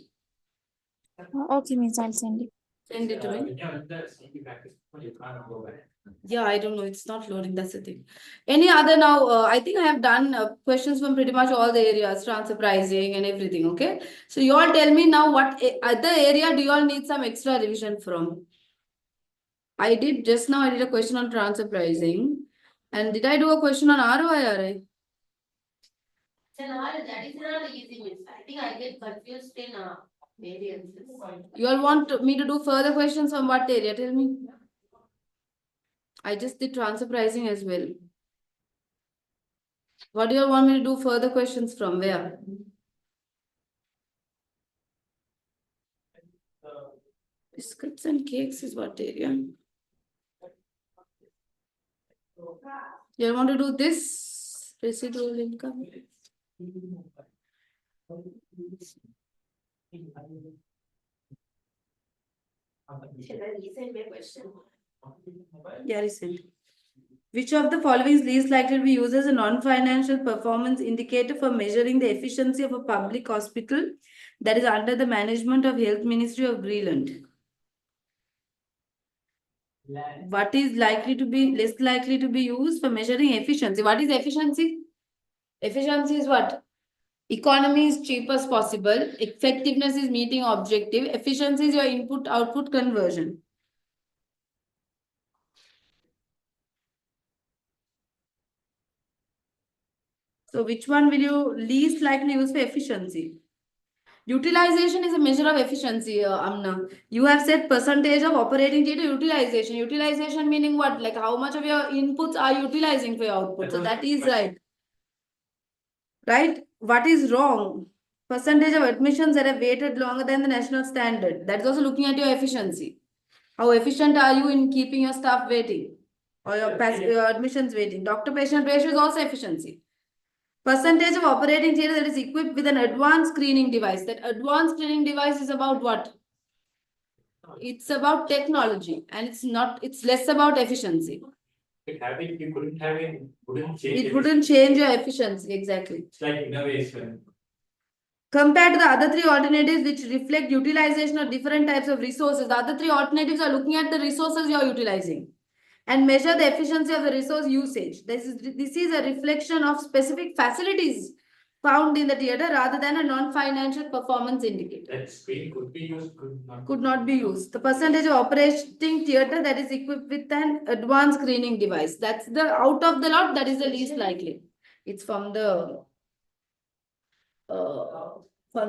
Okay, Miss, I'll send it. Send it to me. When you're in the CP practice, you can't go back. Yeah, I don't know. It's not loading. That's the thing. Any other now? I think I have done questions from pretty much all the areas, transfer pricing and everything. Okay. So you all tell me now what other area do you all need some extra revision from? I did just now. I did a question on transfer pricing, and did I do a question on ROI? So now that is not easy, miss. I think I get confused in variances. You all want me to do further questions on what area? Tell me. I just did transfer pricing as well. What do you all want me to do further questions from? Where? Biscuits and cakes is what area? You all want to do this? Residual income? Shall I resend my question? Yeah, recent. Which of the following is least likely to be used as a non-financial performance indicator for measuring the efficiency of a public hospital that is under the management of Health Ministry of Greenland? What is likely to be less likely to be used for measuring efficiency? What is efficiency? Efficiency is what? Economy is cheapest possible. Effectiveness is meeting objective. Efficiency is your input-output conversion. So which one will you least likely use for efficiency? Utilization is a measure of efficiency, Amna. You have said percentage of operating data utilization. Utilization meaning what? Like how much of your inputs are utilizing for your output. So that is right. Right? What is wrong? Percentage of admissions that have waited longer than the national standard. That's also looking at your efficiency. How efficient are you in keeping your staff waiting? Or your admissions waiting? Doctor-patient ratio is also efficiency. Percentage of operating theatre that is equipped with an advanced screening device. That advanced screening device is about what? It's about technology and it's less about efficiency. You couldn't have it, wouldn't change It wouldn't change your efficiency, exactly. It's like innovation. Compared to the other three alternatives which reflect utilization of different types of resources, the other three alternatives are looking at the resources you're utilizing and measure the efficiency of the resource usage. This is a reflection of specific facilities found in the theatre rather than a non-financial performance indicator. That screen could be used, Could not be used. The percentage of operating theatre that is equipped with an advanced screening device. That's the out of the lot, that is the least likely. It's from the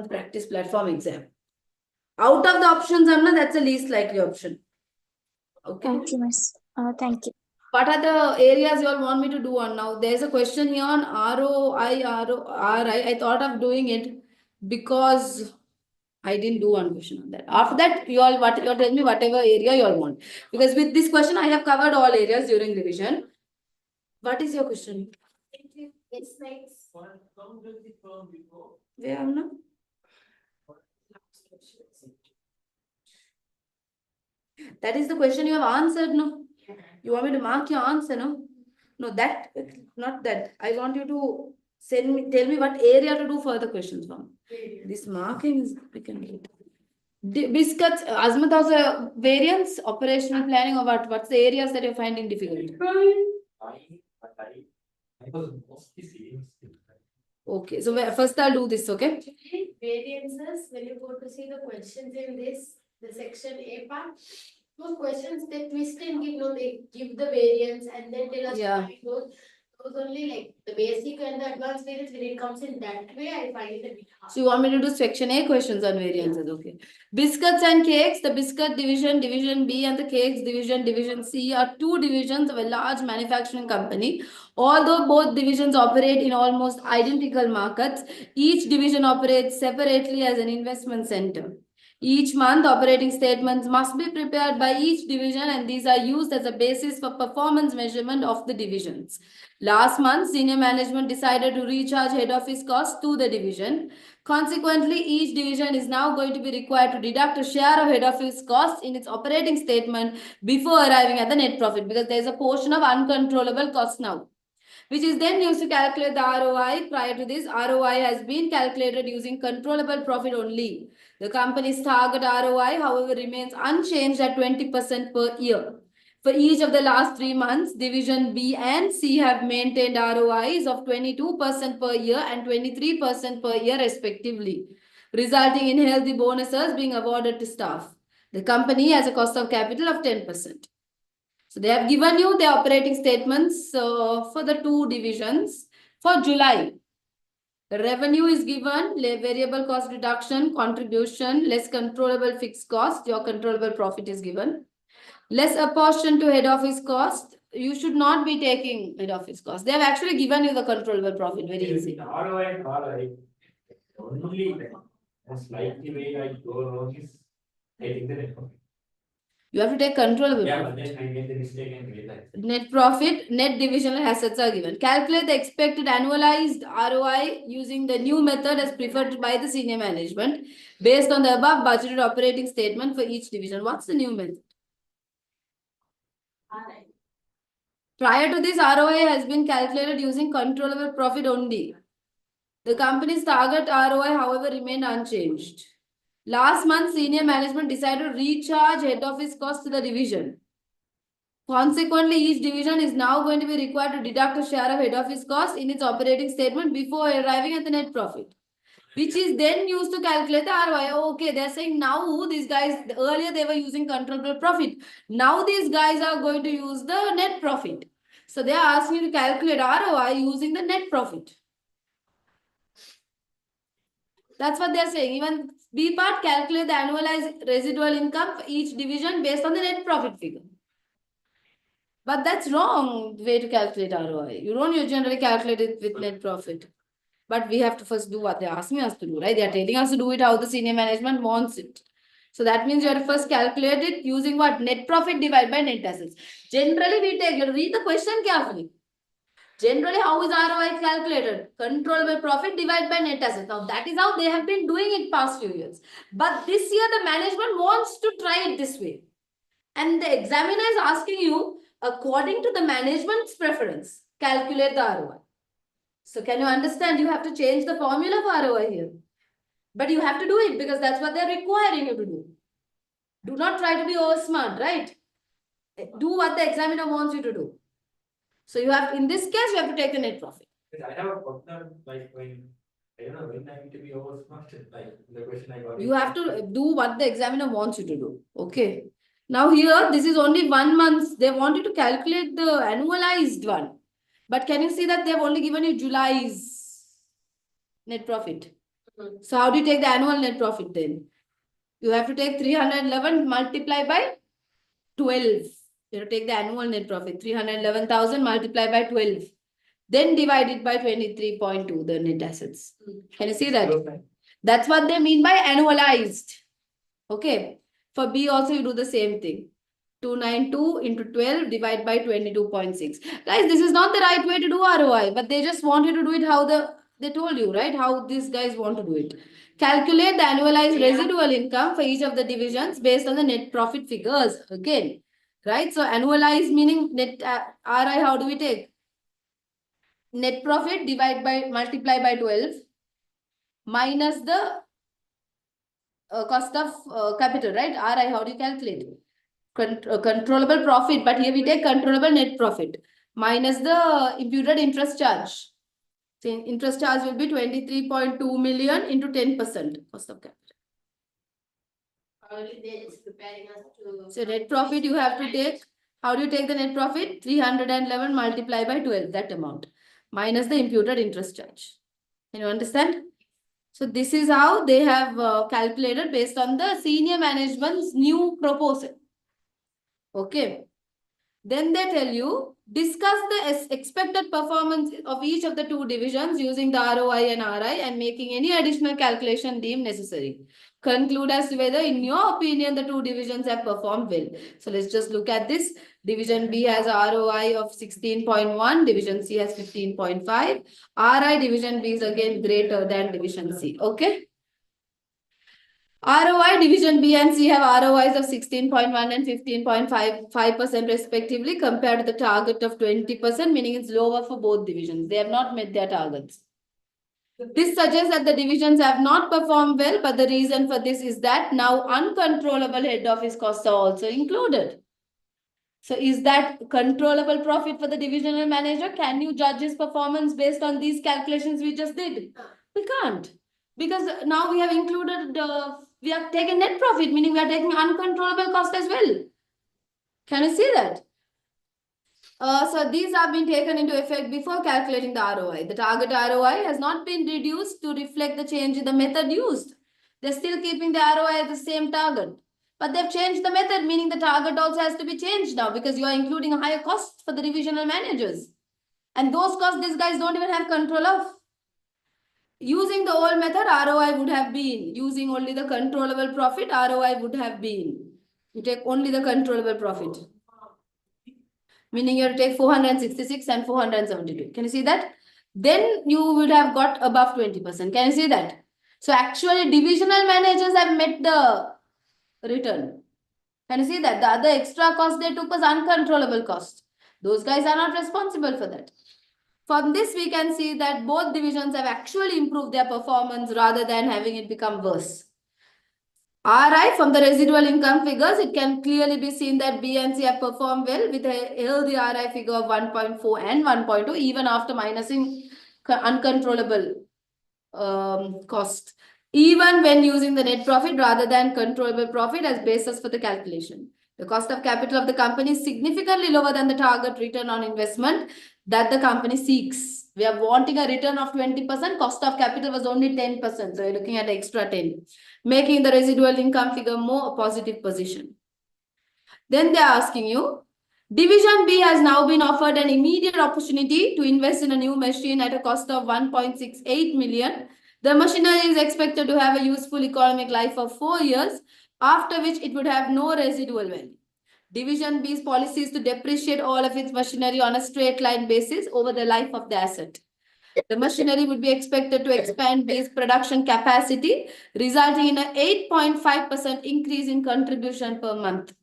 practice platform exam. Out of the options, Anna, that's the least likely option. Okay. Okay, Miss. Thank you. What are the areas you all want me to do on now? There's a question here on ROI. I thought of doing it because I didn't do one question on that. After that, you all tell me whatever area you all want. Because with this question, I have covered all areas during revision. What is your question? It's nice. Where am now? That is the question you have answered, no? You want me to mark your answer, no? No, that, not that. I want you to tell me what area to do further questions from. This marking is, we can read. Biscuits, Azmat has a variance, operational planning, or what? What's the areas that you're finding difficult? Okay, so first I'll do this, okay? Variances, when you go to see the questions in this, the section A part, those questions they twist and give, no, they give the variance and then tell us Yeah. why those only like the basic and the advanced variance, when it comes in that way, I find it a bit hard. So you want me to do section A questions on variances, okay? Biscuits and cakes, the biscuit division, division B, and the cakes division, division C are two divisions of a large manufacturing company. Although both divisions operate in almost identical markets, each division operates separately as an investment center. Each month, operating statements must be prepared by each division, and these are used as a basis for performance measurement of the divisions. Last month, senior management decided to recharge head office costs to the division. Consequently, each division is now going to be required to deduct a share of head office costs in its operating statement before arriving at the net profit, because there is a portion of uncontrollable costs now, which is then used to calculate the ROI. Prior to this, ROI has been calculated using controllable profit only. The company's target ROI, however, remains unchanged at 20% per year. For each of the last 3 months, Division B and C have maintained ROIs of 22% per year and 23% per year respectively, resulting in healthy bonuses being awarded to staff. The company has a cost of capital of 10%. So they have given you the operating statements for the 2 divisions for July. The revenue is given, variable cost reduction, contribution, less controllable fixed cost, your controllable profit is given. Less apportion to head office cost, you should not be taking head office cost. They have actually given you the controllable profit, very easy. ROI and ROI, only a slightly way I go wrong is taking the net profit. You have to take controllable Yeah, profit. but then I made the mistake and realized. Net profit, net divisional assets are given. Calculate the expected annualized ROI using the new method as preferred by the senior management based on the above budgeted operating statement for each division. What's the new method? Alright. Prior to this, ROI has been calculated using controllable profit only. The company's target ROI, however, remained unchanged. Last month, senior management decided to recharge head office costs to the division. Consequently, each division is now going to be required to deduct a share of head office costs in its operating statement before arriving at the net profit, which is then used to calculate the ROI. Okay, they're saying now these guys, earlier they were using controllable profit. Now these guys are going to use the net profit. So they are asking you to calculate ROI using the net profit. That's what they're saying. Even B part, calculate the annualized residual income for each division based on the net profit figure. But that's wrong way to calculate ROI. You don't generally calculate it with net profit. But we have to first do what they're asking us to do, right? They're telling us to do it how the senior management wants it. So that means you have to first calculate it using what? Net profit divided by net assets. Generally, we take, you read the question carefully. Generally, how is ROI calculated? Controllable profit divided by net assets. Now, that is how they have been doing it past few years. But this year, the management wants to try it this way. And the examiner is asking you, according to the management's preference, calculate the ROI. So can you understand? You have to change the formula for ROI here. But you have to do it because that's what they're requiring you to do. Do not try to be over smart, right? Do what the examiner wants you to do. So you have, in this case, you have to take the net profit. I have a problem, like when, I don't know, when I need to be over smart, like the question I got. You have to do what the examiner wants you to do. Okay. Now here, this is only 1 month. They want you to calculate the annualized one. But can you see that they've only given you July's net profit? So how do you take the annual net profit then? You have to take 311 multiplied by 12. You have to take the annual net profit. 311,000 multiplied by 12. Then divide it by 23.2, the net assets. Can you see that? That's what they mean by annualized. Okay. For B also you do the same thing. 292 into 12 divide by 22.6. Guys, this is not the right way to do ROI, but they just want you to do it how they told you, right? How these guys want to do it. Calculate the annualized residual income for each of the divisions based on the net profit figures. Again, right? So annualized meaning net RI, how do we take? Net profit divide by multiply by 12 minus the cost of capital, right? RI, how do you calculate? Controllable profit, but here we take controllable net profit minus the imputed interest charge. So interest charge will be 23.2 million into 10% cost of capital. Only they're just preparing us to. So net profit you have to take. How do you take the net profit? 311 multiplied by 12, that amount, minus the imputed interest charge. Can you understand? So this is how they have calculated based on the senior management's new proposal. Okay. Then they tell you, discuss the expected performance of each of the two divisions using the ROI and RI and making any additional calculation deemed necessary. Conclude as to whether, in your opinion, the two divisions have performed well. So let's just look at this. Division B has a ROI of 16.1, Division C has 15.5. RI Division B is again greater than Division C. Okay. ROI Division B and C have ROIs of 16.1 and 15.5% respectively compared to the target of 20%, meaning it's lower for both divisions. They have not met their targets. This suggests that the divisions have not performed well, but the reason for this is that now uncontrollable head office costs are also included. So is that controllable profit for the divisional manager? Can you judge his performance based on these calculations we just did? We can't. Because now we have included, we have taken net profit, meaning we are taking uncontrollable cost as well. Can you see that? So these have been taken into effect before calculating the ROI. The target ROI has not been reduced to reflect the change in the method used. They're still keeping the ROI at the same target. But they've changed the method, meaning the target also has to be changed now because you are including a higher cost for the divisional managers. And those costs these guys don't even have control of. Using the old method, ROI would have been, using only the controllable profit, ROI would have been, you take only the controllable profit. Meaning you have to take 466 and 472. Can you see that? Then you would have got above 20%. Can you see that? So actually divisional managers have met the return. Can you see that? The other extra cost they took was uncontrollable cost. Those guys are not responsible for that. From this, we can see that both divisions have actually improved their performance rather than having it become worse. RI, from the residual income figures, it can clearly be seen that B and C have performed well with a healthy RI figure of 1.4 and 1.2 even after minusing uncontrollable cost, even when using the net profit rather than controllable profit as basis for the calculation. The cost of capital of the company is significantly lower than the target return on investment that the company seeks. We are wanting a return of 20%. Cost of capital was only 10%. So you're looking at extra 10, making the residual income figure more a positive position. Then they're asking you, Division B has now been offered an immediate opportunity to invest in a new machine at a cost of 1.68 million. The machinery is expected to have a useful economic life of 4 years, after which it would have no residual value. Division B's policy is to depreciate all of its machinery on a straight line basis over the life of the asset. The machinery would be expected to expand B's production capacity, resulting in an 8.5% increase in contribution per month.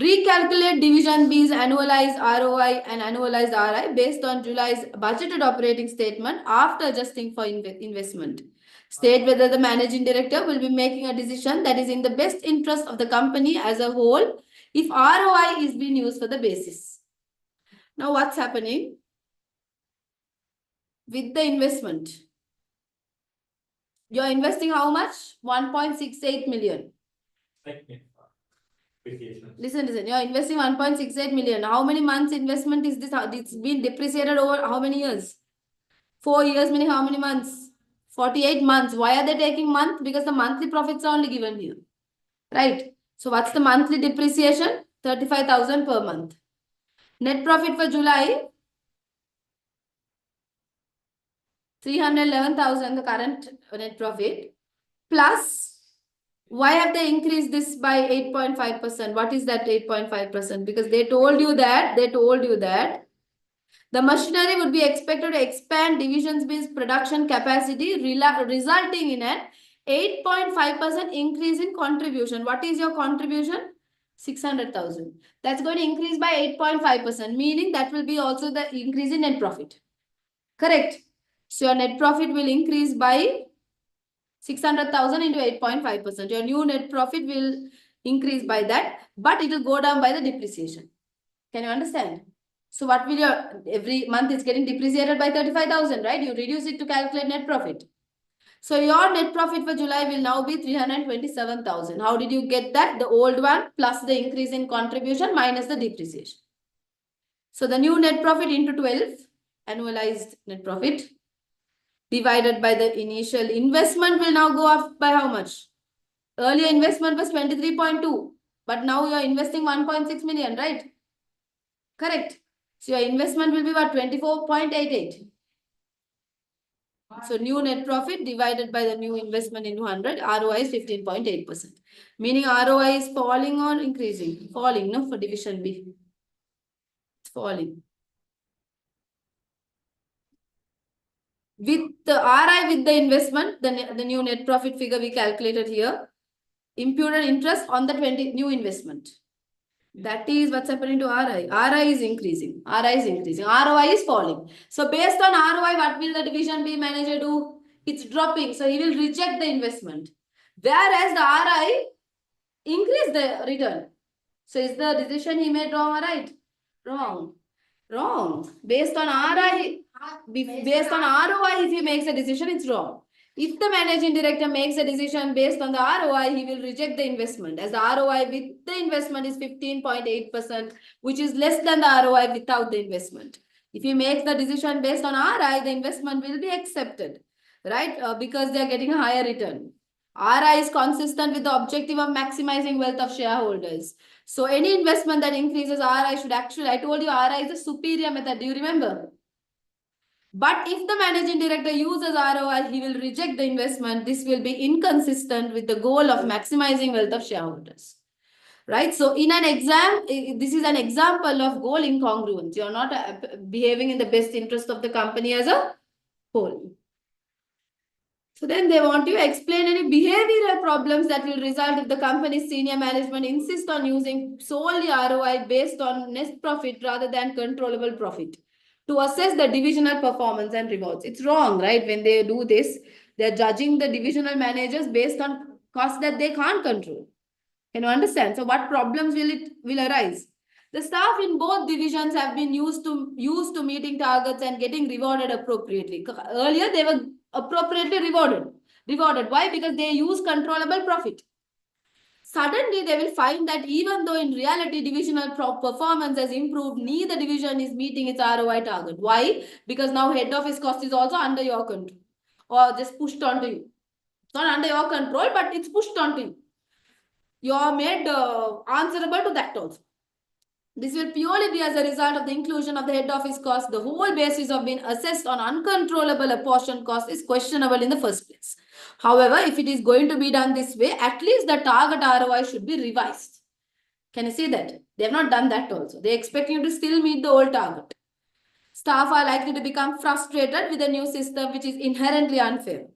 Recalculate Division B's annualized ROI and annualized RI based on July's budgeted operating statement after adjusting for investment. State whether the managing director will be making a decision that is in the best interest of the company as a whole if ROI is being used for the basis. Now what's happening with the investment? You're investing how much? 1.68 million. Listen. You're investing 1.68 million. How many months investment is this? It's been depreciated over how many years? 4 years, meaning how many months? 48 months. Why are they taking month? Because the monthly profits are only given here. Right? So what's the monthly depreciation? 35,000 per month. Net profit for July, 311,000, the current net profit. Plus, why have they increased this by 8.5%? What is that 8.5%? Because they told you that the machinery would be expected to expand Division B's production capacity, resulting in an 8.5% increase in contribution. What is your contribution? 600,000. That's going to increase by 8.5%, meaning that will be also the increase in net profit. Correct. So your net profit will increase by 600,000 into 8.5%. Your new net profit will increase by that, but it will go down by the depreciation. Can you understand? So what will your, every month is getting depreciated by 35,000, right? You reduce it to calculate net profit. So your net profit for July will now be 327,000. How did you get that? The old one plus the increase in contribution minus the depreciation. So the new net profit into 12, annualized net profit, divided by the initial investment will now go up by how much? Earlier investment was 23.2, but now you are investing 1.6 million, right? Correct. So your investment will be what? 24.88. So new net profit divided by the new investment into 100, ROI is 15.8%. Meaning ROI is falling or increasing? Falling, no, for division B. It's falling. With the RI with the investment, the new net profit figure we calculated here, imputed interest on the new investment. That is what's happening to RI. RI is increasing. RI is increasing. ROI is falling. So based on ROI, what will the division B manager do? It's dropping. So he will reject the investment. Whereas the RI increase the return. So is the decision he made wrong or right? Wrong. Wrong. Based on RI, based on ROI, if he makes a decision, it's wrong. If the managing director makes a decision based on the ROI, he will reject the investment, as the ROI with the investment is 15.8%, which is less than the ROI without the investment. If he makes the decision based on RI, the investment will be accepted, right? Because they are getting a higher return. RI is consistent with the objective of maximizing wealth of shareholders. So any investment that increases RI should actually, I told you RI is a superior method. Do you remember? But if the managing director uses ROI, he will reject the investment. This will be inconsistent with the goal of maximizing wealth of shareholders. Right? So in an exam, this is an example of goal incongruence. You're not behaving in the best interest of the company as a whole. So then they want you to explain any behavioral problems that will result if the company's senior management insists on using solely ROI based on net profit rather than controllable profit to assess the divisional performance and rewards. It's wrong, right? When they do this, they're judging the divisional managers based on costs that they can't control. Can you understand? So what problems will arise? The staff in both divisions have been used to meeting targets and getting rewarded appropriately. Earlier, they were appropriately rewarded. Why? Because they use controllable profit. Suddenly, they will find that even though in reality divisional performance has improved, neither division is meeting its ROI target. Why? Because now head office cost is also under your control or just pushed onto you. It's not under your control, but it's pushed onto you. You are made answerable to that also. This will purely be as a result of the inclusion of the head office cost. The whole basis of being assessed on uncontrollable apportion cost is questionable in the first place. However, if it is going to be done this way, at least the target ROI should be revised. Can you see that? They have not done that also. They expect you to still meet the old target. Staff are likely to become frustrated with the new system, which is inherently unfair.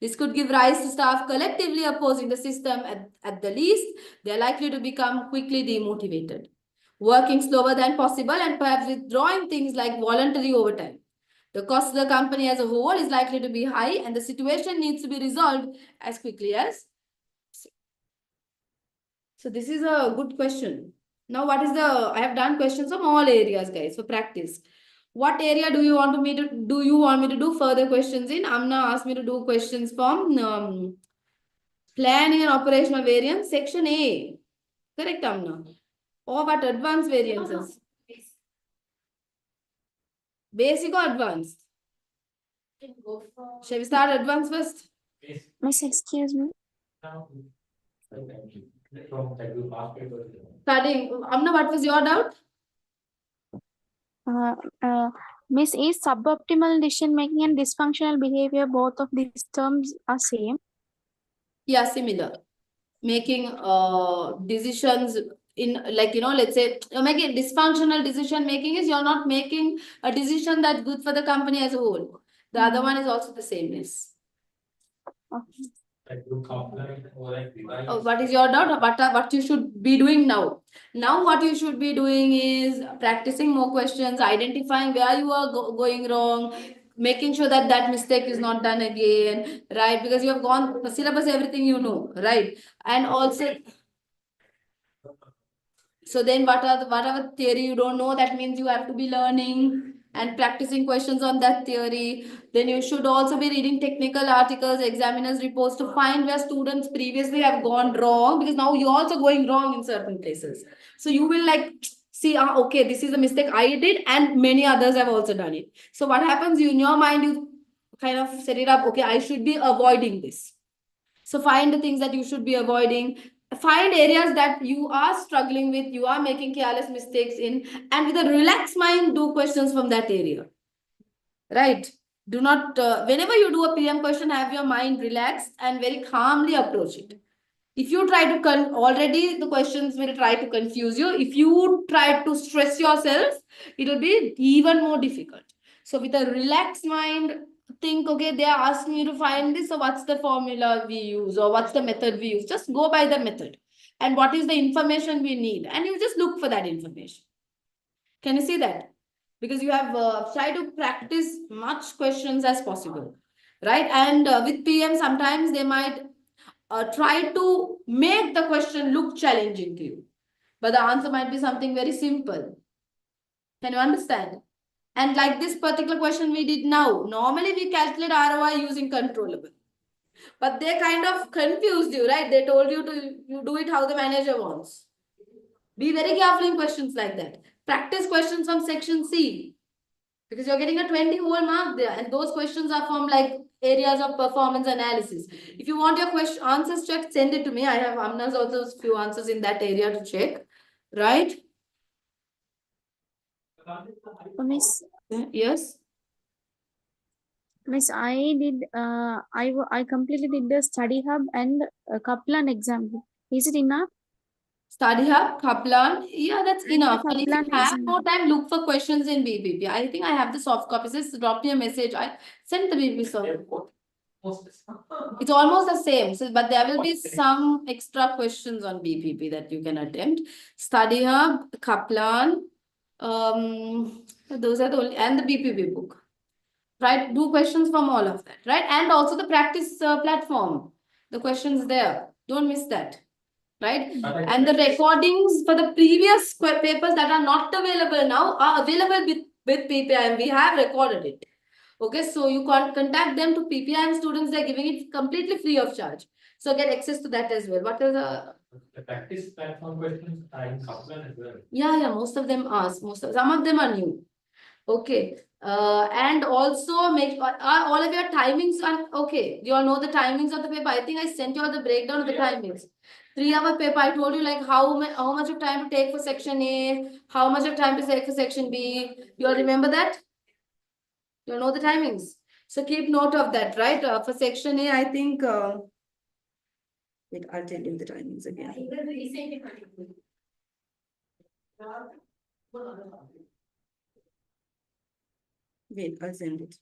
This could give rise to staff collectively opposing the system. At the least, they are likely to become quickly demotivated, working slower than possible and perhaps withdrawing things like voluntary overtime. The cost of the company as a whole is likely to be high and the situation needs to be resolved as quickly as. So this is a good question. Now what is I have done questions from all areas, guys, for practice. What area do you want me to do further questions in? Amna asked me to do questions from planning and operational variance, section A. Correct, Amna? Or what advanced variances? Basic or advanced? Shall we start advanced first? Miss, excuse me. Starting, Amna, what was your doubt? Miss, is suboptimal decision making and dysfunctional behavior, both of these terms are same? Yeah, similar. Making decisions in, like, let's say you're making dysfunctional decision making is you're not making a decision that's good for the company as a whole. The other one is also the same. Yes. Okay. What is your doubt? What you should be doing now? Now what you should be doing is practicing more questions, identifying where you are going wrong, making sure that that mistake is not done again, right? Because you have gone the syllabus, everything you know, right? And also, so then whatever theory you don't know, that means you have to be learning and practicing questions on that theory. Then you should also be reading technical articles, examiners reports to find where students previously have gone wrong, because now you're also going wrong in certain places. So you will like see, okay, this is a mistake I did and many others have also done it. So what happens, in your mind, you kind of set it up, okay, I should be avoiding this. So find the things that you should be avoiding, find areas that you are struggling with, you are making careless mistakes in, and with a relaxed mind, do questions from that area. Right? Do not, whenever you do a PM question, have your mind relaxed and very calmly approach it. If you try to already the questions will try to confuse you. If you try to stress yourself, it will be even more difficult. So with a relaxed mind, think, okay, they are asking you to find this, so what's the formula we use or what's the method we use? Just go by the method. And what is the information we need? And you just look for that information. Can you see that? Because you have tried to practice much questions as possible, right? And with PM, sometimes they might try to make the question look challenging to you, but the answer might be something very simple. Can you understand? And like this particular question we did now, normally we calculate ROI using controllable, but they kind of confused you, right? They told you to you do it how the manager wants. Be very careful in questions like that. Practice questions from section C, because you're getting a 20 whole mark there, and those questions are from like areas of performance analysis. If you want your question answers checked, send it to me. I have Amna's also few answers in that area to check, right? Miss, Yes. Miss, I did. I completely did the study hub and Kaplan exam. Is it enough? Study Hub, Kaplan. Yeah, that's And the enough. And if you Kaplan have exam. more time, look for questions in BBP. I think I have the soft copies. Just drop me a message. I sent the BBP soft. It's almost the same. So, but there will be some extra questions on BPP that you can attempt. Study Hub, Kaplan. Those are the only, and the BPP book. Right? Do questions from all of that. Right? And also the practice platform. The questions there. Don't miss that. Right? And the recordings for the previous papers that are not available now are available with PPIM. We have recorded it. Okay, so you can contact them to PPIM students. They're giving it completely free of charge. So get access to that as well. What is the practice platform questions are in Kaplan as well? Yeah, most of them are. Some of them are new. Okay. And also make all of your timings are okay. You all know the timings of the paper. I think I sent you all the breakdown of the timings. 3-hour paper. I told you like how much of time to take for section A, how much of time to take for section B. You all remember that? You all know the timings. So keep note of that, right? For section A, I think. Wait, I'll tell you the timings again. Wait, I'll send it.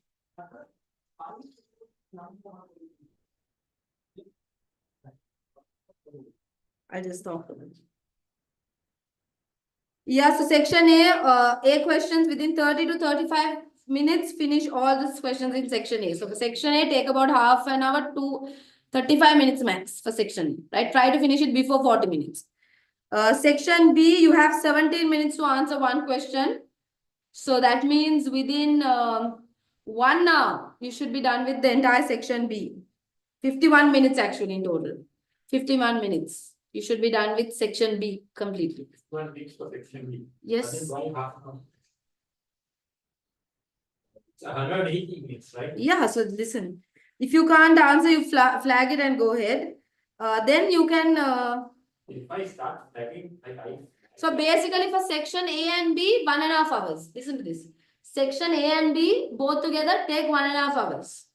I'll just talk about it. Yeah, so section A questions within 30 to 35 minutes, finish all these questions in section A. So for section A, take about half an hour to 35 minutes max for section A, right? Try to finish it before 40 minutes. Section B, you have 17 minutes to answer one question. So that means within 1 hour, you should be done with the entire section B. 51 minutes actually in total. 51 minutes. You should be done with section B completely. 1 week for section B. Yes. It's 180 minutes, right? Yeah, so listen. If you can't answer, you flag it and go ahead. Then you can... if I start flagging, So basically for section A and B, 1.5 hours. Listen to this. Section A and B, both together, take 1.5 hours.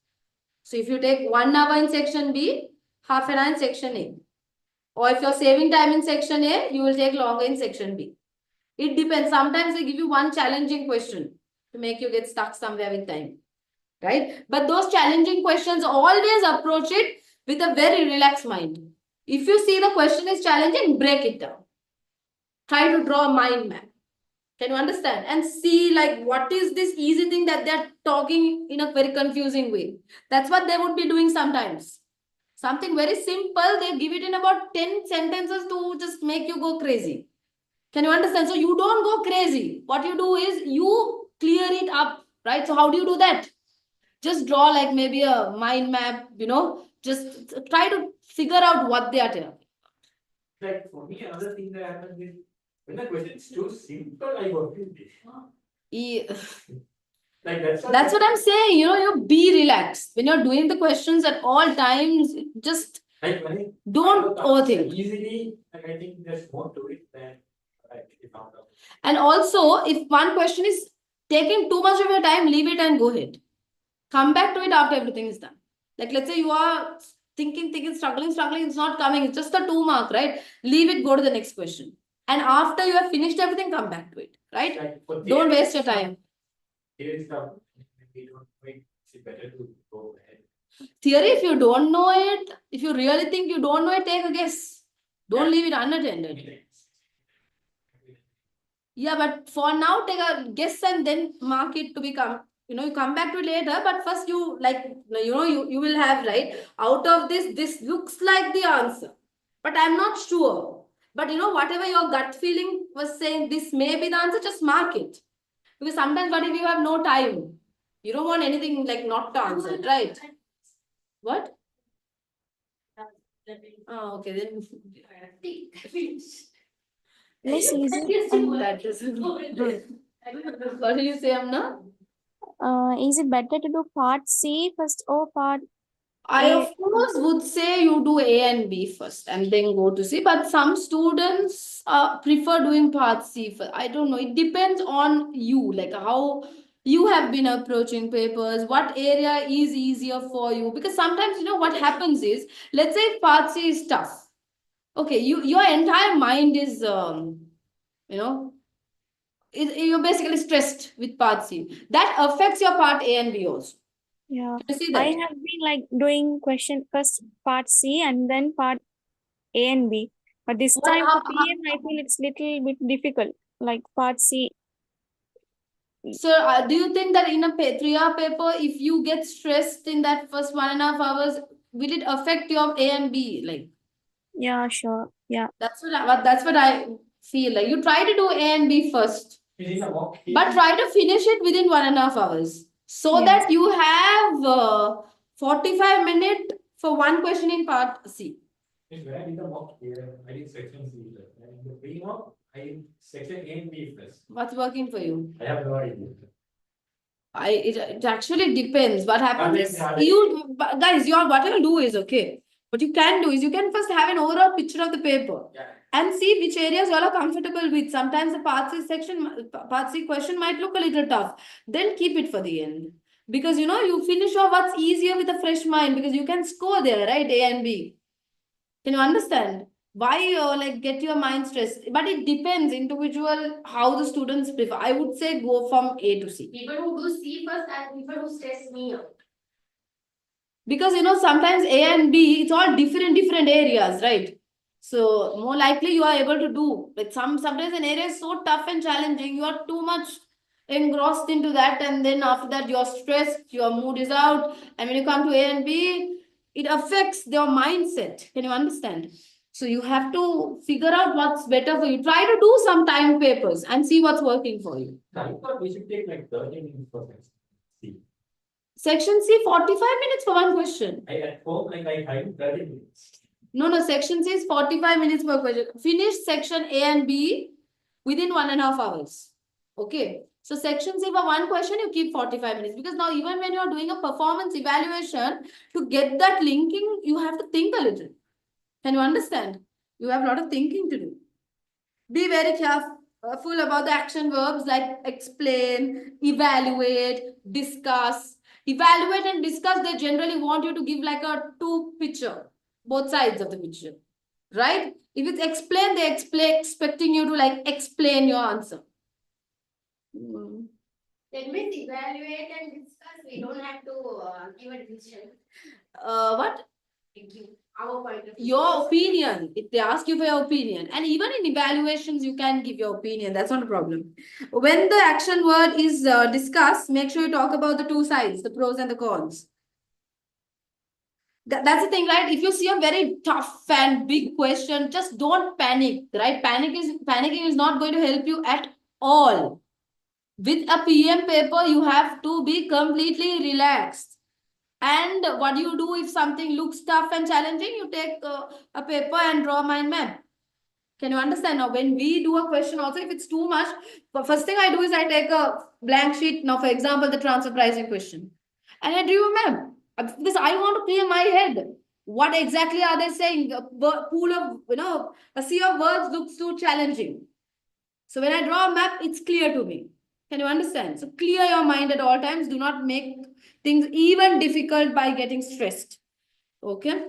So if you take 1 hour in section B, half an hour in section A. Or if you're saving time in section A, you will take longer in section B. It depends. Sometimes they give you one challenging question to make you get stuck somewhere with time. Right? But those challenging questions, always approach it with a very relaxed mind. If you see the question is challenging, break it down. Try to draw a mind map. Can you understand? And see like what is this easy thing that they're talking in a very confusing way. That's what they would be doing sometimes. Something very simple, they give it in about 10 sentences to just make you go crazy. Can you understand? So you don't go crazy. What you do is you clear it up, right? So how do you do that? Just draw like maybe a mind map, just try to figure out what they are telling. Like for me, another thing that happens is when the question is too simple, I go like that's what I'm saying. You be relaxed when you're doing the questions at all times. Just Like when I Don't overthink. easily, like I think there's more to it than I actually found out. And also, if one question is taking too much of your time, leave it and go ahead. Come back to it after everything is done. Like, let's say you are thinking, struggling, it's not coming. It's just a 2 mark, right? Leave it, go to the next question. And after you have finished everything, come back to it, right? Like for Don't theory waste your stuff- time. Theory stuff, we don't make it's better to go ahead. Theory, if you don't know it, if you really think you don't know it, take a guess. Don't Yeah. leave it unattended. Yeah, but for now, take a guess and then mark it to become, you come back to it later, but first you you will have, right? Out of this looks like the answer, but I'm not sure. But whatever your gut feeling was saying, this may be the answer, just mark it. Because sometimes, what if you have no time? You don't want anything like not to answer, right? What? Oh, okay, then. Miss, is it, That doesn't. What did you say, Amna? is it better to do part C first or part I, A? of course, would say you do A and B first and then go to C. But some students prefer doing part C first. I don't know. It depends on you, like how you have been approaching papers, what area is easier for you. Because sometimes, what happens is, let's say part C is tough. Okay, your entire mind is, you know, you're basically stressed with part C. That affects your part A and B also. Yeah, Can you see I that? have been like doing question first part C and then part A and B. But this But time for PM, I feel it's little bit difficult. Like part C, so, do you think that in a 3-hour paper, if you get stressed in that first 1.5 hours, will it affect your A and B? Like yeah, sure, yeah, that's what I feel. Like you try to do A and B first, Is it a walk? but try to finish it within 1.5 hours, so yes. that you have 45 minutes for one question in part C. It's when I did the mock here, I did section C first. And in the pre-mock, I did section A and B first. What's working for you? I have no idea. It actually depends. What happens is Sometimes guys, what you'll do is, okay. What you can do is you can first have an overall picture of the paper. Yeah. And see which areas you all are comfortable with. Sometimes the part C question might look a little tough. Then keep it for the end. Because you finish off what's easier with a fresh mind, because you can score there, right? A and B. Can you understand? Why like get your mind stressed? But it depends individual how the students prefer. I would say go from A to C. People who do C first and people who stress me out. Because sometimes A and B, it's all different areas, right? So more likely you are able to do. Like sometimes an area is so tough and challenging, you are too much engrossed into that, and then after that you're stressed, your mood is out, and when you come to A and B, it affects your mindset. Can you understand? So you have to figure out what's better for you. Try to do some time papers and see what's working for you. I thought we should take like 30 minutes for section C. Section C, 45 minutes for one question. At home, like I had 30 minutes. No, section C is 45 minutes per question. Finish section A and B within 1.5 hours. Okay. So section C for one question, you keep 45 minutes. Because now even when you are doing a performance evaluation, to get that linking, you have to think a little. Can you understand? You have a lot of thinking to do. Be very careful about the action verbs like explain, evaluate, discuss. Evaluate and discuss, they generally want you to give like a two picture, both sides of the picture, right? If it's explain, they expecting you to like explain your answer. Then we evaluate and discuss. We don't have to give a decision. What? Give our point of view. Your opinion. If they ask you for your opinion, and even in evaluations, you can give your opinion. That's not a problem. When the action word is discussed, make sure you talk about the two sides, the pros and the cons. That's the thing, right? If you see a very tough and big question, just don't panic, right? Panicking is not going to help you at all. With a PM paper, you have to be completely relaxed. And what do you do if something looks tough and challenging? You take a paper and draw a mind map. Can you understand? Now, when we do a question also, if it's too much, the first thing I do is I take a blank sheet. Now, for example, the transfer pricing question. And I drew a map. Because I want to clear my head. What exactly are they saying? A pool of, a sea of words looks too challenging. So when I draw a map, it's clear to me. Can you understand? So clear your mind at all times. Do not make things even difficult by getting stressed. Okay.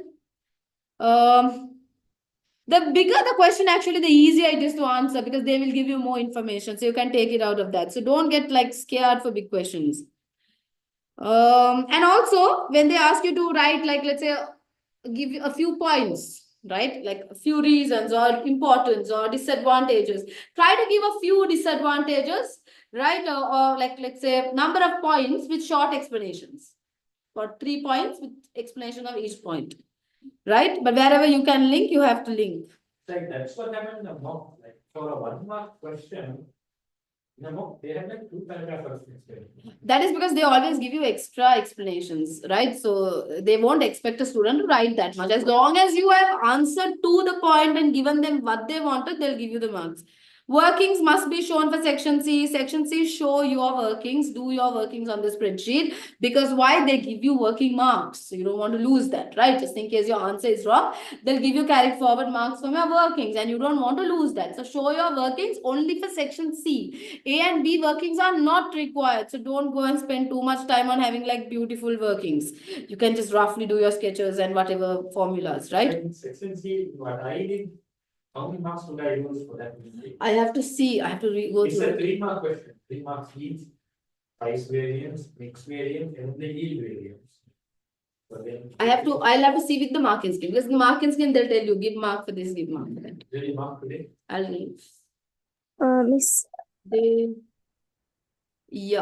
The bigger the question, actually, the easier it is to answer because they will give you more information. So you can take it out of that. So don't get like scared for big questions. And also when they ask you to write, like, let's say, give you a few points, right? Like a few reasons or importance or disadvantages. Try to give a few disadvantages, right? Or like, let's say, number of points with short explanations. For 3 points with explanation of each point, right? But wherever you can link, you have to link. Like that's what happened in the mock. Like for a 1 mark question, in the mock, they had like 2 paragraphs. That is because they always give you extra explanations, right? So they won't expect a student to write that much. As long as you have answered to the point and given them what they wanted, they'll give you the marks. Workings must be shown for section C. Section C, show your workings, do your workings on the spreadsheet. Because why? They give you working marks. So you don't want to lose that, right? Just in case your answer is wrong, they'll give you carried forward marks from your workings and you don't want to lose that. So show your workings only for section C. A and B workings are not required. So don't go and spend too much time on having like beautiful workings. You can just roughly do your sketches and whatever formulas, right? In section C, what I did, how many marks would I use for that? I have to see. I have to go It's through a it. 3-mark question. 3 marks each. Price variance, mix variance, and the yield variance. So then I'll have to see with the marking scheme. Because the marking scheme, they'll tell you, give mark for this, give mark for that. will you mark today? Miss,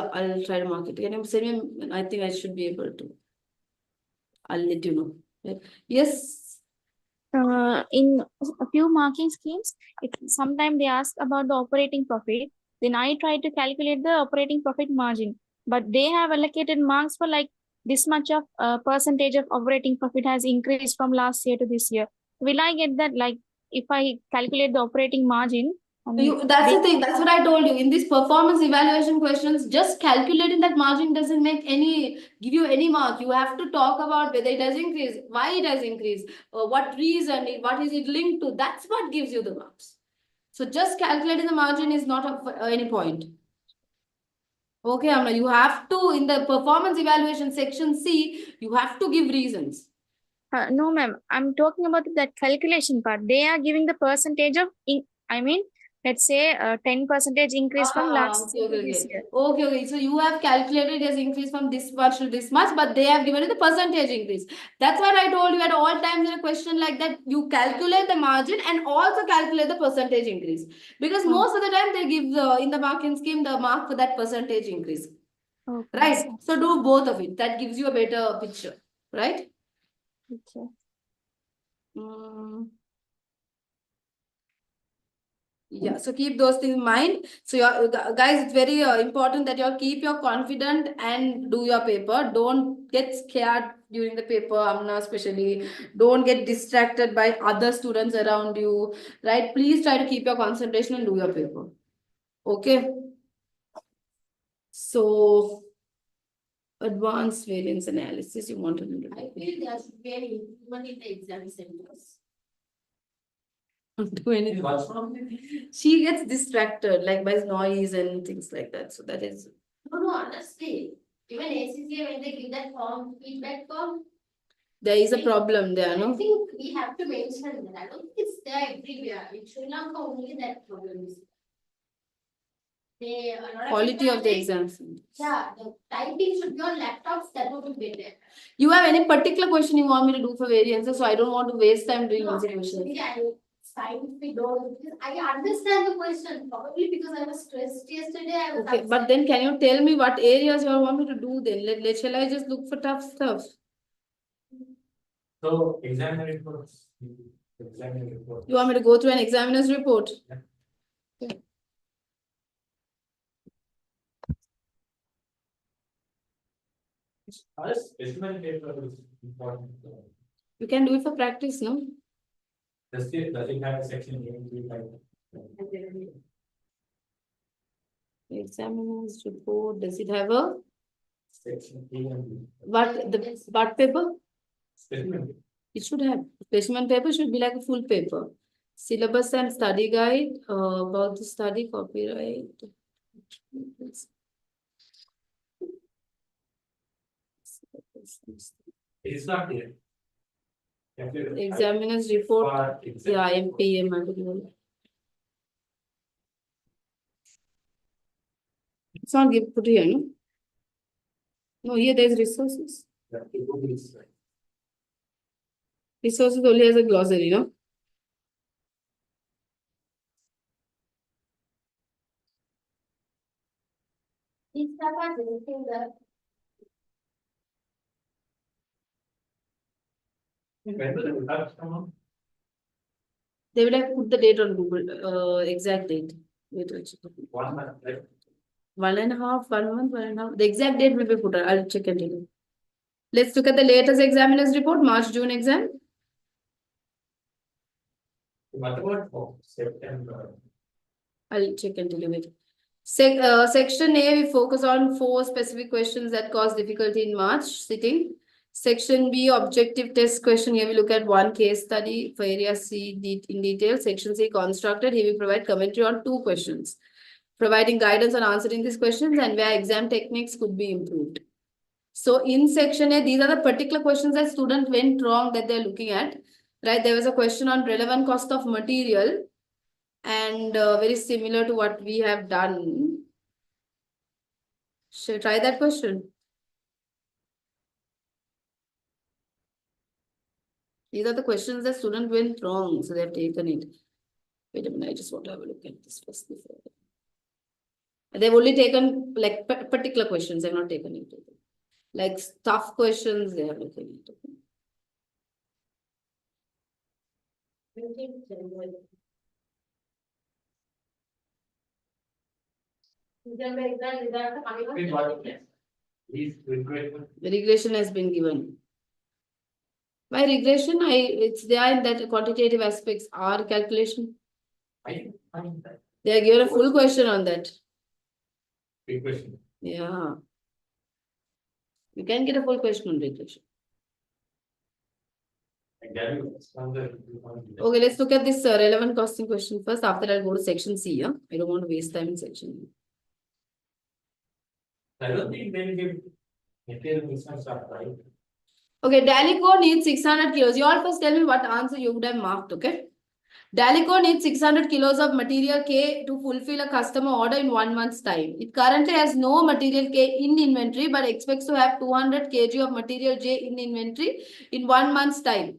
I'll try to mark it. Can you send me? I think I should be able to. I'll let you know. Right? Yes. in a few marking schemes, sometimes they ask about the operating profit. Then I try to calculate the operating profit margin, but they have allocated marks for like this much of percentage of operating profit has increased from last year to this year. Will I get that? Like if I calculate the operating margin, That's the thing. That's what I told you. In these performance evaluation questions, just calculating that margin doesn't give you any mark. You have to talk about whether it has increased, why it has increased, what reason, what is it linked to. That's what gives you the marks. So just calculating the margin is not of any point. Okay, Amna, you have to, in the performance evaluation section C, you have to give reasons. No, ma'am. I'm talking about that calculation part. They are giving the percentage of, let's say 10% increase from last year to this year. Okay. So you have calculated it has increased from this much to this much, but they have given you the percentage increase. That's what I told you at all times in a question like that. You calculate the margin and also calculate the percentage increase. Because most of the time they give in the marking scheme the mark for that percentage increase. Okay, Right? So do both of it. That gives you a better picture. Right? Okay. Yeah, so keep those things in mind. So guys, it's very important that you all keep your confident and do your paper. Don't get scared during the paper, Amna especially. Don't get distracted by other students around you, right? Please try to keep your concentration and do your paper. Okay. So advanced variance analysis, you want to do? I feel there should be an improvement in the exam centers. Do anything. What's wrong with it? She gets distracted like by noise and things like that. So that is. No, honestly, even ACCA when they give that form, feedback form, There is a problem there, I no? think we have to mention that. I don't think it's there everywhere. In Sri Lanka only that problem is. They, a lot of Quality people of the say, exams. yeah, the typing should be on laptops, that would be better. You have any particular question you want me to do for variances? So I don't want to waste time doing No, easy questions. it's fine if we don't. I understand the question, probably because I was stressed yesterday. I was Okay, but upset. then can you tell me what areas you want me to do then? Shall I just look for tough stuff? So examiner reports. Examiner report. You want me to go through an examiner's report? Yeah. Okay. Our specimen paper is important. You can do it for practice, no? Does it have a section like Examiner's report, does it have a section A and B? what paper? Specimen. It should have. Specimen paper should be like a full paper. Syllabus and study guide about the study copyright. It's not here. Examiner's report. Yeah, MPM. It's not put here, no? No, here there's resources. Resources only has a glossary, no? It's not visiting the When will the results come out? They would have put the date on Google, exact date. Wait, wait, check. 1 month, right? 1.5, 1 month, 1.5. The exact date will be put. I'll check and tell you. Let's look at the latest examiner's report, March, June exam. What about September? I'll check and tell you. Wait. Section A, we focus on 4 specific questions that cause difficulty in March sitting. Section B, objective test question. Here we look at 1 case study for area C in detail. Section C, constructed. Here we provide commentary on 2 questions, providing guidance on answering these questions and where exam techniques could be improved. So in section A, these are the particular questions that student went wrong that they're looking at. Right, there was a question on relevant cost of material and very similar to what we have done. Shall I try that question? These are the questions that student went wrong, so they have taken it. Wait a minute, I just want to have a look at this first before. They've only taken like particular questions, they've not taken it. Like tough questions, they have taken it. December exam results are coming out. Please regression. Regression has been given. By regression, it's there in that quantitative aspects R calculation. I find that. They are given a full question on that. Regression. Yeah. You can get a full question on regression. Okay, let's look at this relevant costing question first. After I'll go to section C. Yeah? I don't want to waste time in section B. I don't think they will give material mismatch stuff, right? Okay, Dalico needs 600 kilos. You all first tell me what answer you would have marked, okay? Dalico needs 600 kilos of material K to fulfill a customer order in 1 month's time. It currently has no material K in inventory, but expects to have 200 kg of material J in inventory in 1 month's time.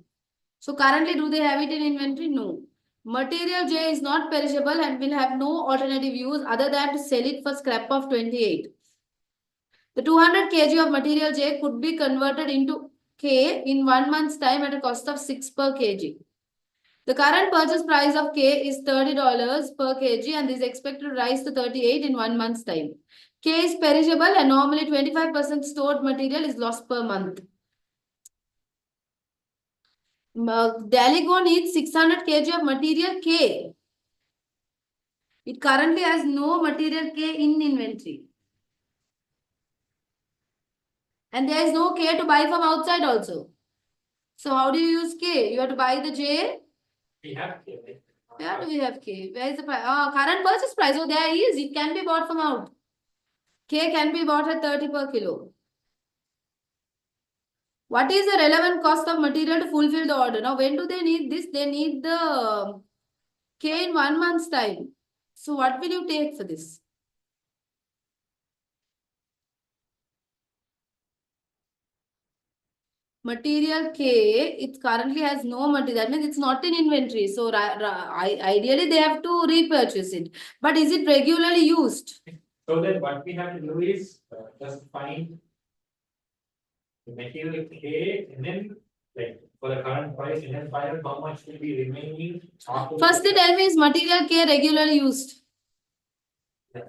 So currently, do they have it in inventory? No. Material J is not perishable and will have no alternative use other than to sell it for scrap of 28. The 200 kg of material J could be converted into K in 1 month's time at a cost of 6 per kg. The current purchase price of K is $30 per kg and is expected to rise to 38 in 1 month's time. K is perishable and normally 25% stored material is lost per month. Dalico needs 600 kg of material K. It currently has no material K in inventory. And there is no K to buy from outside also. So how do you use K? You have to buy the J. We have K, right? Where do we have K? Where is the price? Current purchase price. Oh, there is. It can be bought from out. K can be bought at 30 per kilo. What is the relevant cost of material to fulfill the order? Now, when do they need this? They need the K in 1 month's time. So, what will you take for this? Material K, it currently has no material. That means it's not in inventory. So, ideally, they have to repurchase it. But is it regularly used? So then what we have to do is just find the material K and then like for the current price and then find out how much will be remaining. After First, they tell me is material K regularly used. Yeah.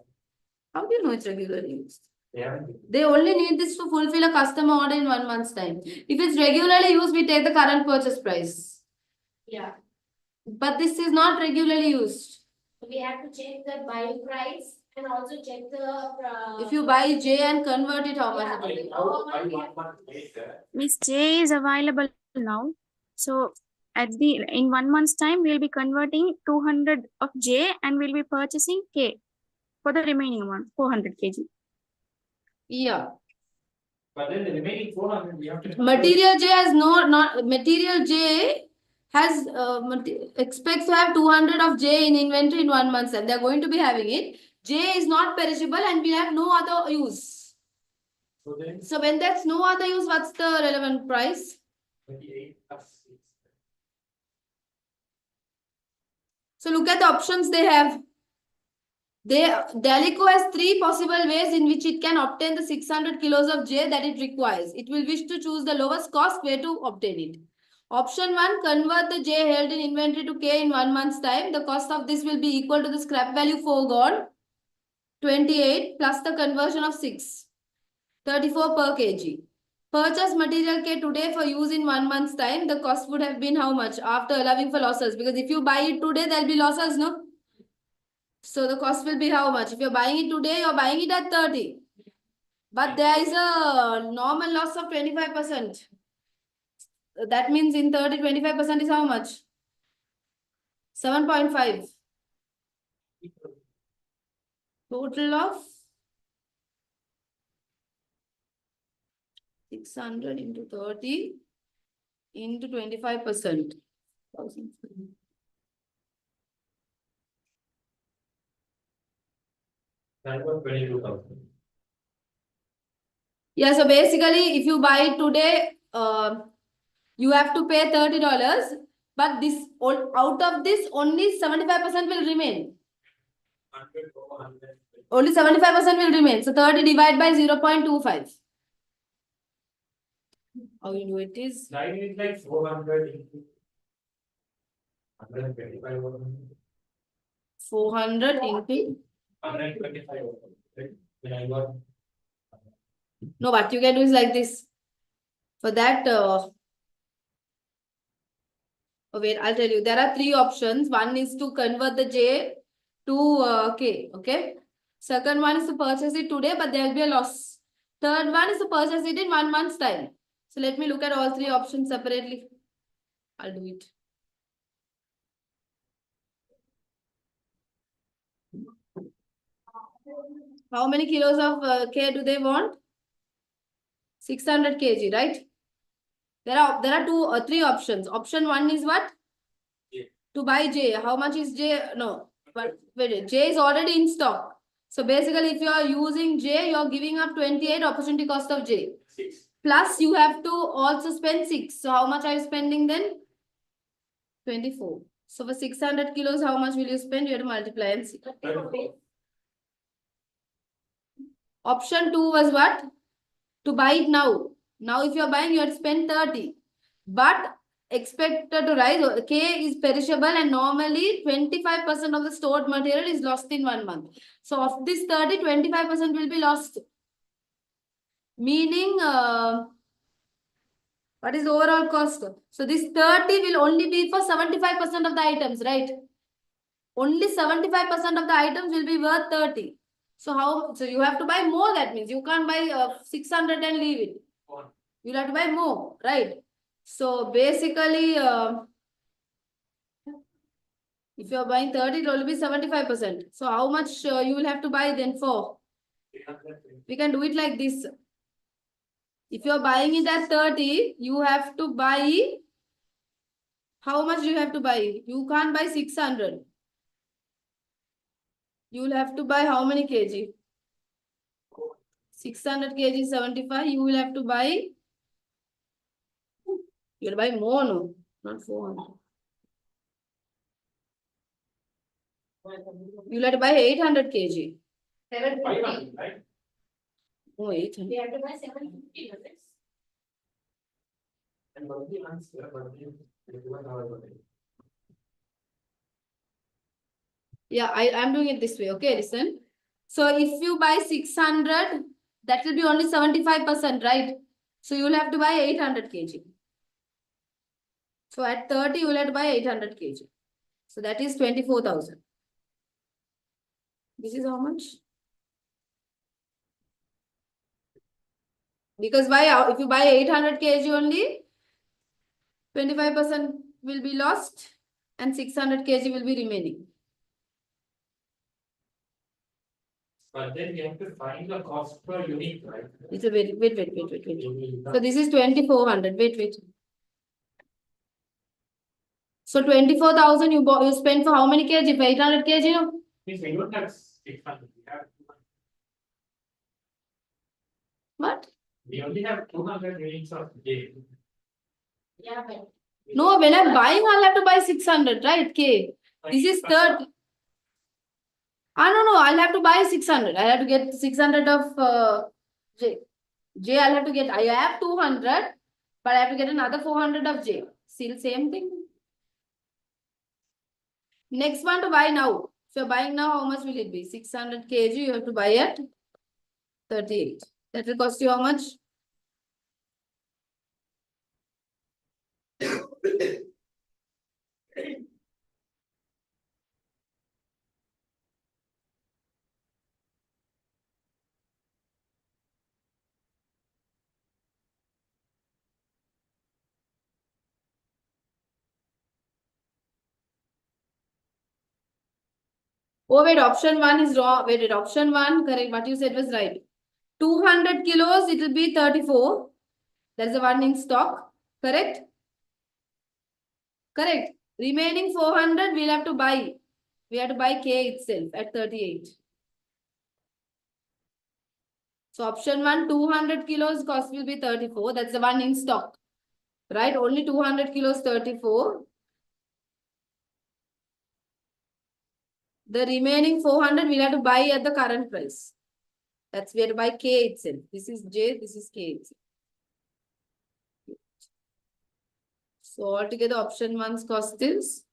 How do you know it's regularly used? Yeah. They only need this to fulfill a customer order in 1 month's time. If it's regularly used, we take the current purchase price. Yeah, But this is not regularly used. we have to check the buying price and also check the. If you buy J and convert it, how much Yeah. it will be? Now, by 1 month later, Miss J is available now. So in 1 month's time, we'll be converting 200 of J and we'll be purchasing K for the remaining one, 400 kg. Yeah. But then the remaining 400 we have to. Material J has material J has expects to have 200 of J in inventory in 1 month, and they're going to be having it. J is not perishable and we have no other use. So when that's no other use, what's the relevant price? 28 plus 6. So look at the options they have. Dalico has 3 possible ways in which it can obtain the 600 kilos of J that it requires. It will wish to choose the lowest cost way to obtain it. Option 1, convert the J held in inventory to K in 1 month's time. The cost of this will be equal to the scrap value foregone, 28 plus the conversion of 6, 34 per kg. Purchase material K today for use in 1 month's time. The cost would have been how much after allowing for losses? Because if you buy it today, there'll be losses, no? So the cost will be how much? If you're buying it today, you're buying it at 30. But there is a normal loss of 25%. That means in 30, 25% is how much? 7.5. Total of 600 into 30 into 25%. That was 22,000. Yeah, so basically, if you buy it today, you have to pay $30. But this out of this, only 75% will remain. 100 over 100. Only 75% will remain. So 30 divided by 0.25. How you do it is? Nine is like 400 into 125 over 400 into. 125 over 100. Then I got. No, what you can do is like this. For that, oh wait, I'll tell you. There are 3 options. One is to convert the J to K. Okay. Second one is to purchase it today, but there will be a loss. Third one is to purchase it in 1 month's time. So let me look at all 3 options separately. I'll do it. How many kilos of K do they want? 600 kg, right? There are 3 options. Option 1 is what? J. To buy J. How much is J? No, but wait, J is already in stock. So basically, if you are using J, you are giving up 28 opportunity cost of J. 6. Plus, you have to also spend 6. So how much are you spending then? 24. So for 600 kilos, how much will you spend? You have to multiply and see. 34. Option 2 was what? To buy it now. Now, if you are buying, you have to spend 30. But expected to rise. K is perishable and normally 25% of the stored material is lost in 1 month. So of this 30, 25% will be lost. Meaning, what is the overall cost? So this 30 will only be for 75% of the items, right? Only 75% of the items will be worth 30. So you have to buy more, that means you can't buy 600 and leave it. You'll have to buy more, right? So basically, if you are buying 30, it will only be 75%. So how much you will have to buy then for? We can do it like this. If you are buying it at 30, you have to buy, how much do you have to buy? You can't buy 600. You will have to buy how many kg? 600 kg, 75. You will have to buy, you will buy more, no? Not 400. You'll have to buy 800 kg. 750. Right? Oh, 800. We have to buy 750 units. And what the answer, but the 1 hour. Yeah, I'm doing it this way. Okay, listen. So if you buy 600, that will be only 75%, right? So you will have to buy 800 kg. So at 30, you will have to buy 800 kg. So that is 24,000. This is how much? Because if you buy 800 kg only, 25% will be lost and 600 kg will be remaining. But then you have to find the cost per unit, right? It's a wait. So this is 2400. Wait. So 24,000 you spend for how many kg? For 800 kg, no? Means we don't have 600. What? We only have 200 units of J. Yeah, but No, when I'm buying, I'll have to buy 600, right? K. This is third. No, I'll have to buy 600. I'll have to get 600 of J. I'll have to get, I have 200, but I have to get another 400 of J. Still same thing. Next one to buy now. If you're buying now, how much will it be? 600 kg, you have to buy at 38. That will cost you how much? Oh, wait, option 1 is wrong. Wait, option 1, correct. What you said was right. 200 kilos, it will be 34. That's the one in stock. Correct? Correct. Remaining 400, we'll have to buy. We have to buy K itself at 38. So option 1, 200 kilos cost will be 34. That's the one in stock. Right? Only 200 kilos, 34. The remaining 400 we'll have to buy at the current price. That's we have to buy K itself. This is J, this is K itself. So altogether option 1's cost is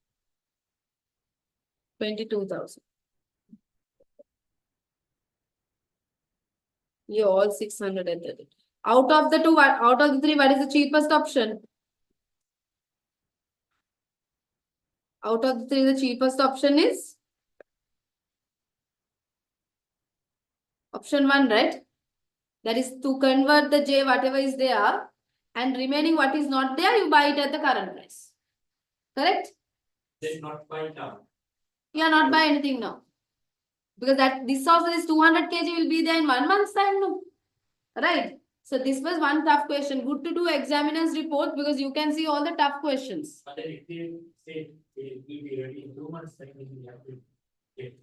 22,000. You all 630. Out of the two, out of the three, what is the cheapest option? Out of the three, the cheapest option is option 1, right? That is to convert the J, whatever is there, and remaining what is not there, you buy it at the current price. Correct? Then not buy now. Yeah, not buy anything now. Because that this also this 200 kg will be there in 1 month's time, no? Right? So this was one tough question. Good to do examiner's report because you can see all the tough questions. But then if they say it will be ready in 2 months, then we have to get.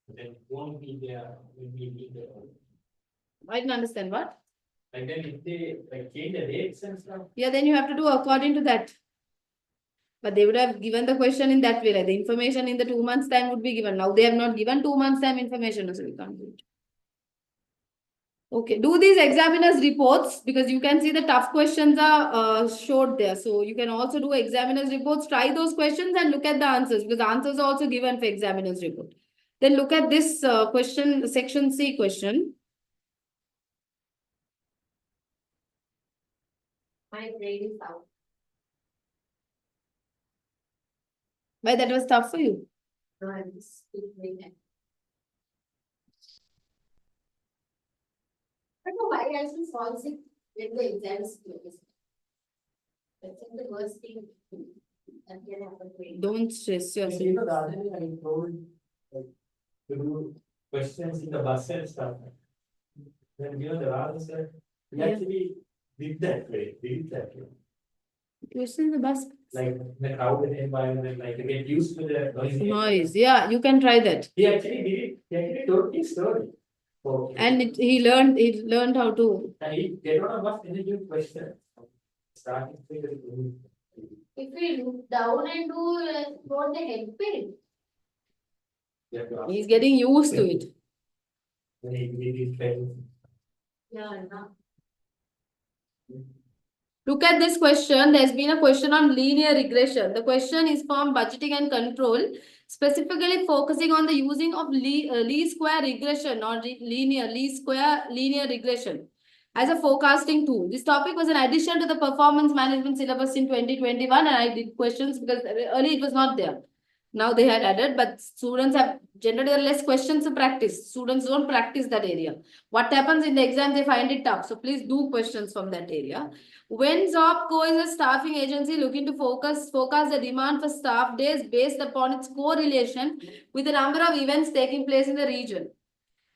Then it won't be there when we need the. I didn't understand what? Like then if they like change the rates and stuff. Yeah, then you have to do according to that. But they would have given the question in that way. Like the information in the 2 months time would be given. Now they have not given 2 months time information, so we can't do it. Okay, do these examiners reports because you can see the tough questions are showed there. So you can also do examiners reports, try those questions and look at the answers because the answers are also given for examiners report. Then look at this question, section C question. my brain is out. Why that was tough for you? No, I'm just doing that. I don't know why I actually fall sick when the exam is closed. That's like the worst thing that can happen to me. Don't stress yourself. You know, the other day I told like to do questions in the bus and stuff. Then you know the answer, we Yeah. actually did that way. Question in the bus. Like in the crowded environment, like to get used to the Noise. Yeah, you can try that. He actually did it. He actually told me a story. Okay. And he learned how to. And he get on a bus and he give questions. Starting to If we look down and do what the head pain. He's getting used to it. When he did his friends. Yeah, no. Look at this question. There's been a question on linear regression. The question is from budgeting and control, specifically focusing on the using of least square regression or least square linear regression as a forecasting tool. This topic was an addition to the performance management syllabus in 2021 and I did questions because earlier it was not there. Now they had added, but students have generally less questions to practice. Students don't practice that area. What happens in the exam, they find it tough. So please do questions from that area. When JobCo is a staffing agency looking to forecast the demand for staff days based upon its correlation with the number of events taking place in the region.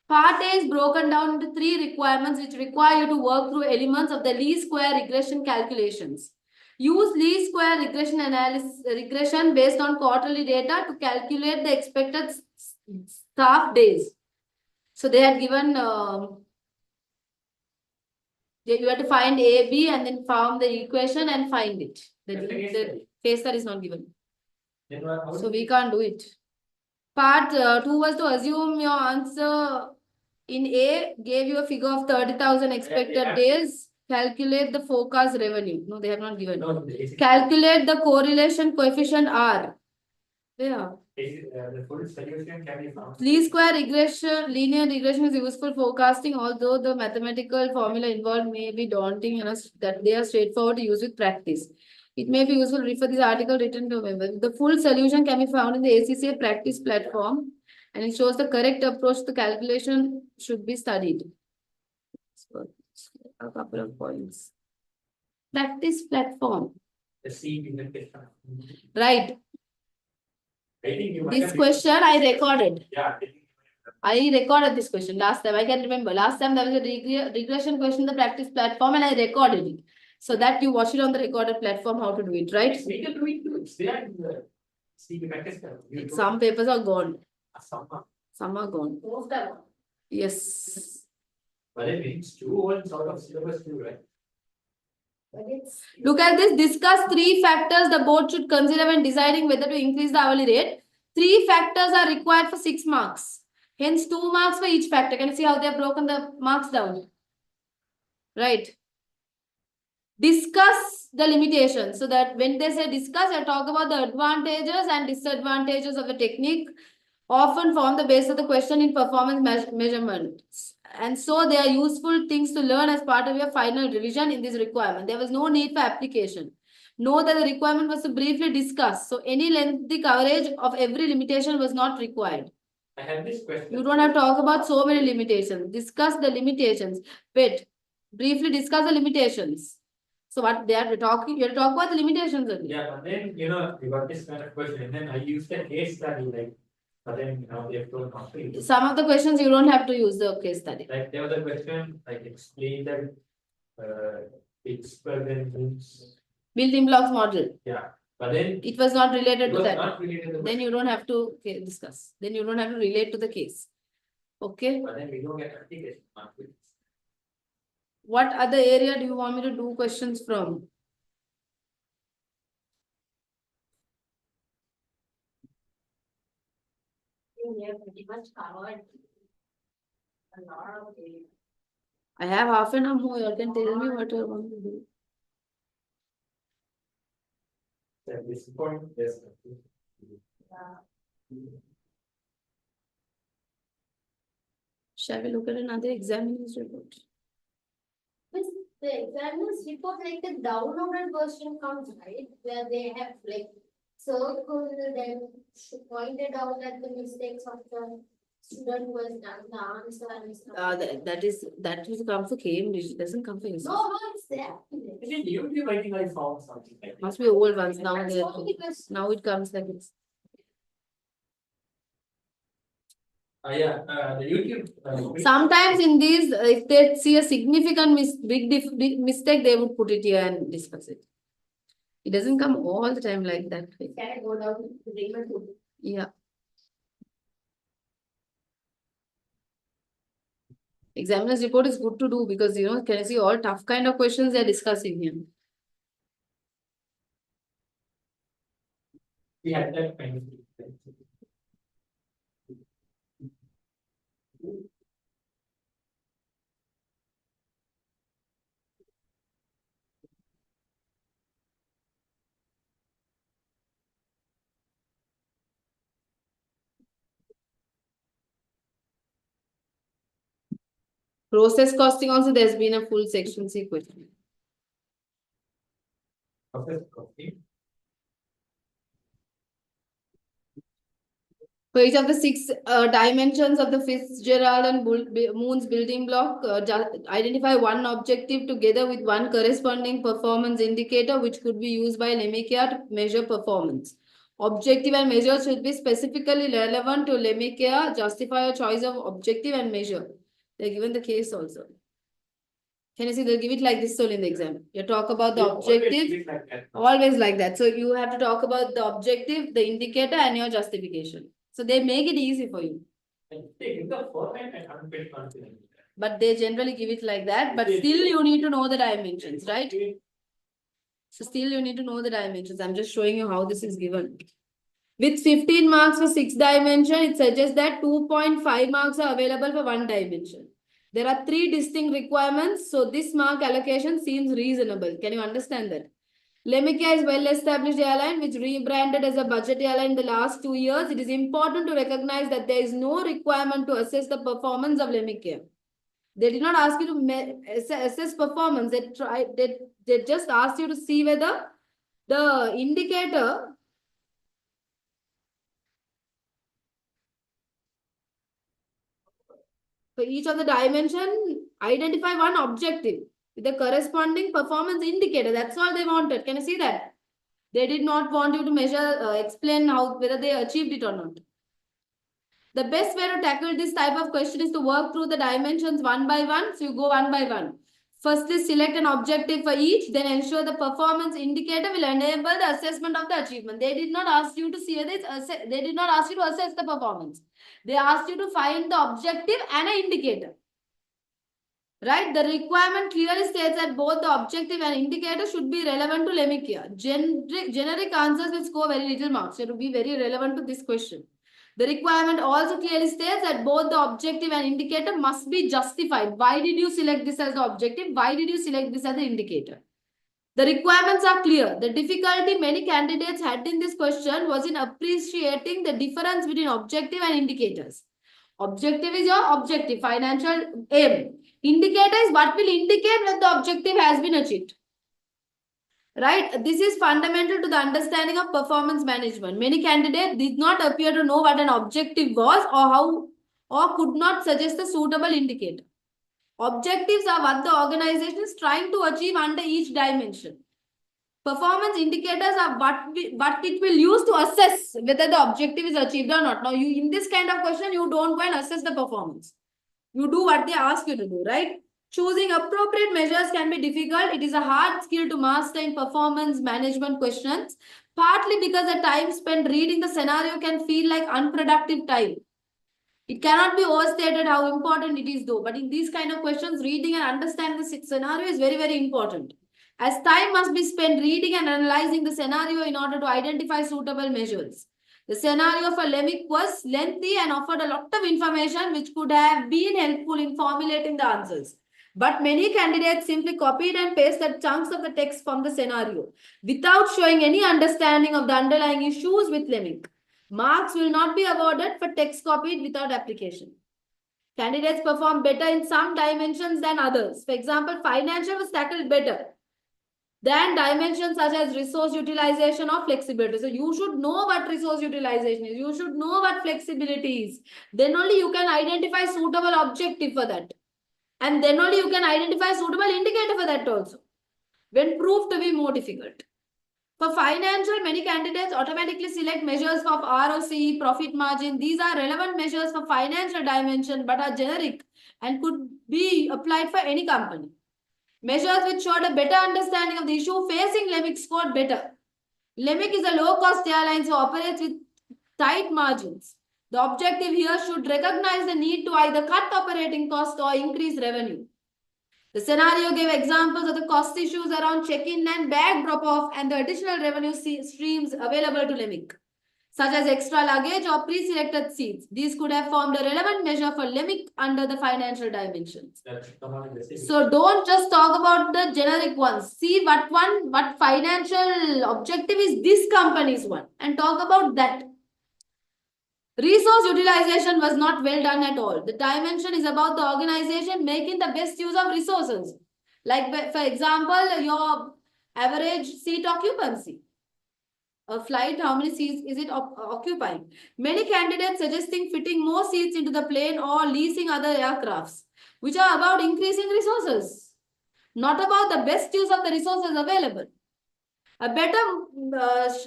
Part A is broken down into 3 requirements which require you to work through elements of the least square regression calculations. Use least square regression based on quarterly data to calculate the expected staff days. So they had given you have to find A, B, and then form the equation and find it. The case that is not given. So we can't do it. Part 2 was to assume your answer in A gave you a figure of 30,000 expected days. Calculate the forecast revenue. No, they have not given. Calculate the correlation coefficient R. Yeah. The full solution can be found. Least square regression, linear regression is useful forecasting, although the mathematical formula involved may be daunting, that they are straightforward to use with practice. It may be useful to refer this article written to members. The full solution can be found in the ACCA practice platform, and it shows the correct approach to calculation should be studied. So, a couple of points. Practice platform. The C in the question. Right. I think you This question I recorded. Yeah. I recorded this question last time. I can remember. Last time there was a regression question in the practice platform and I recorded it. So that you watch it on the recorded platform how to do it, right? We can do it too. It's there in the C practice. Some papers are gone. Some are gone. Most of them. Yes. But it's too old sort of syllabus too, right? But it's. Look at this. Discuss 3 factors the board should consider when deciding whether to increase the hourly rate. 3 factors are required for 6 marks. Hence 2 marks for each factor. Can you see how they have broken the marks down? Right. Discuss the limitations. So that when they say discuss, I talk about the advantages and disadvantages of a technique often form the base of the question in performance measurements. And so they are useful things to learn as part of your final revision in this requirement. There was no need for application. Know that the requirement was to briefly discuss. So any lengthy coverage of every limitation was not required. I have this question. You don't have to talk about so many limitations. Discuss the limitations. Wait, briefly discuss the limitations. So what they are talking, you have to talk about the limitations only. Yeah, but then you got this kind of question, and then I used the case study but then they have told not to use. Some of the questions you don't have to use the case study. Like there was a question explain that experiment Building blocks model. Yeah, but then it was not related to that. Not related to then you don't have to discuss. Then you don't have to relate to the case. Okay. But then we don't get application. What other area do you want me to do questions from? We have pretty much covered a lot of it. I have half an hour more. You can tell me what you want to do. At this point, yes. Shall we look at another examiner's report? The examiner's report, like the downloaded version comes, right? Where they have like circled and pointed out at the mistakes of the student who has done the answer and stuff. That will come for Cambridge. It doesn't come for yourself. No, it's there. You'll be writing like found something like that. Must be old ones now. Now it comes like it's. Yeah, the YouTube. Sometimes in these, if they see a significant big mistake, they would put it here and discuss it. It doesn't come all the time like that. Can I go down to bring my food? Yeah. Examiner's report is good to do because, can you see all tough kind of questions they are discussing here. We had that kind of. Process costing also, there's been a full section C question. Process costing. For each of the six dimensions of the Fitzgerald and Moon's building block, identify one objective together with one corresponding performance indicator which could be used by Lemikia to measure performance. Objective and measure should be specifically relevant to Lemikia. Justify a choice of objective and measure. They're given the case also. Can you see they'll give it like this only in the exam? You talk about the objective. Always like that. So you have to talk about the objective, the indicator, and your justification. So they make it easy for you. But they generally give it like that. But still you need to know the dimensions, right? So still you need to know the dimensions. I'm just showing you how this is given. With 15 marks for 6 dimension, it suggests that 2.5 marks are available for 1 dimension. There are 3 distinct requirements. So this mark allocation seems reasonable. Can you understand that? Lemikia is well-established airline which rebranded as a budget airline in the last 2 years. It is important to recognize that there is no requirement to assess the performance of Lemikia. They did not ask you to assess performance. They just asked you to see whether the indicator for each of the dimension, identify one objective with the corresponding performance indicator. That's all they wanted. Can you see that? They did not want you to measure, explain whether they achieved it or not. The best way to tackle this type of question is to work through the dimensions one by one. So you go one by one. Firstly, select an objective for each, then ensure the performance indicator will enable the assessment of the achievement. They did not ask you to see whether they did not ask you to assess the performance. They asked you to find the objective and an indicator. Right? The requirement clearly states that both the objective and indicator should be relevant to Lemikia. Generic answers will score very little marks. So it will be very relevant to this question. The requirement also clearly states that both the objective and indicator must be justified. Why did you select this as the objective? Why did you select this as the indicator? The requirements are clear. The difficulty many candidates had in this question was in appreciating the difference between objective and indicators. Objective is your objective, financial aim. Indicator is what will indicate that the objective has been achieved. Right? This is fundamental to the understanding of performance management. Many candidates did not appear to know what an objective was or could not suggest a suitable indicator. Objectives are what the organization is trying to achieve under each dimension. Performance indicators are what it will use to assess whether the objective is achieved or not. Now, in this kind of question, you don't go and assess the performance. You do what they ask you to do, right? Choosing appropriate measures can be difficult. It is a hard skill to master in performance management questions, partly because the time spent reading the scenario can feel like unproductive time. It cannot be overstated how important it is though. But in these kind of questions, reading and understanding the scenario is very, very important. As time must be spent reading and analyzing the scenario in order to identify suitable measures. The scenario for Lemick was lengthy and offered a lot of information which could have been helpful in formulating the answers. But many candidates simply copied and pasted chunks of the text from the scenario without showing any understanding of the underlying issues with Lemick. Marks will not be awarded for text copied without application. Candidates perform better in some dimensions than others. For example, financial was tackled better than dimensions such as resource utilization or flexibility. So you should know what resource utilization is. You should know what flexibility is. Then only you can identify suitable objective for that. And then only you can identify suitable indicator for that also. When proved to be more difficult. For financial, many candidates automatically select measures of ROC, profit margin. These are relevant measures for financial dimension but are generic and could be applied for any company. Measures which showed a better understanding of the issue facing Lemick scored better. Lemick is a low-cost airline who operates with tight margins. The objective here should recognize the need to either cut operating costs or increase revenue. The scenario gave examples of the cost issues around check-in and bag drop-off and the additional revenue streams available to Lemick, such as extra luggage or pre-selected seats. These could have formed a relevant measure for Lemick under the financial dimensions. So don't just talk about the generic ones. See what financial objective is this company's one and talk about that. Resource utilization was not well done at all. The dimension is about the organization making the best use of resources. Like, for example, your average seat occupancy. a flight, how many seats is it occupying? Many candidates suggesting fitting more seats into the plane or leasing other aircrafts, which are about increasing resources, not about the best use of the resources available. A better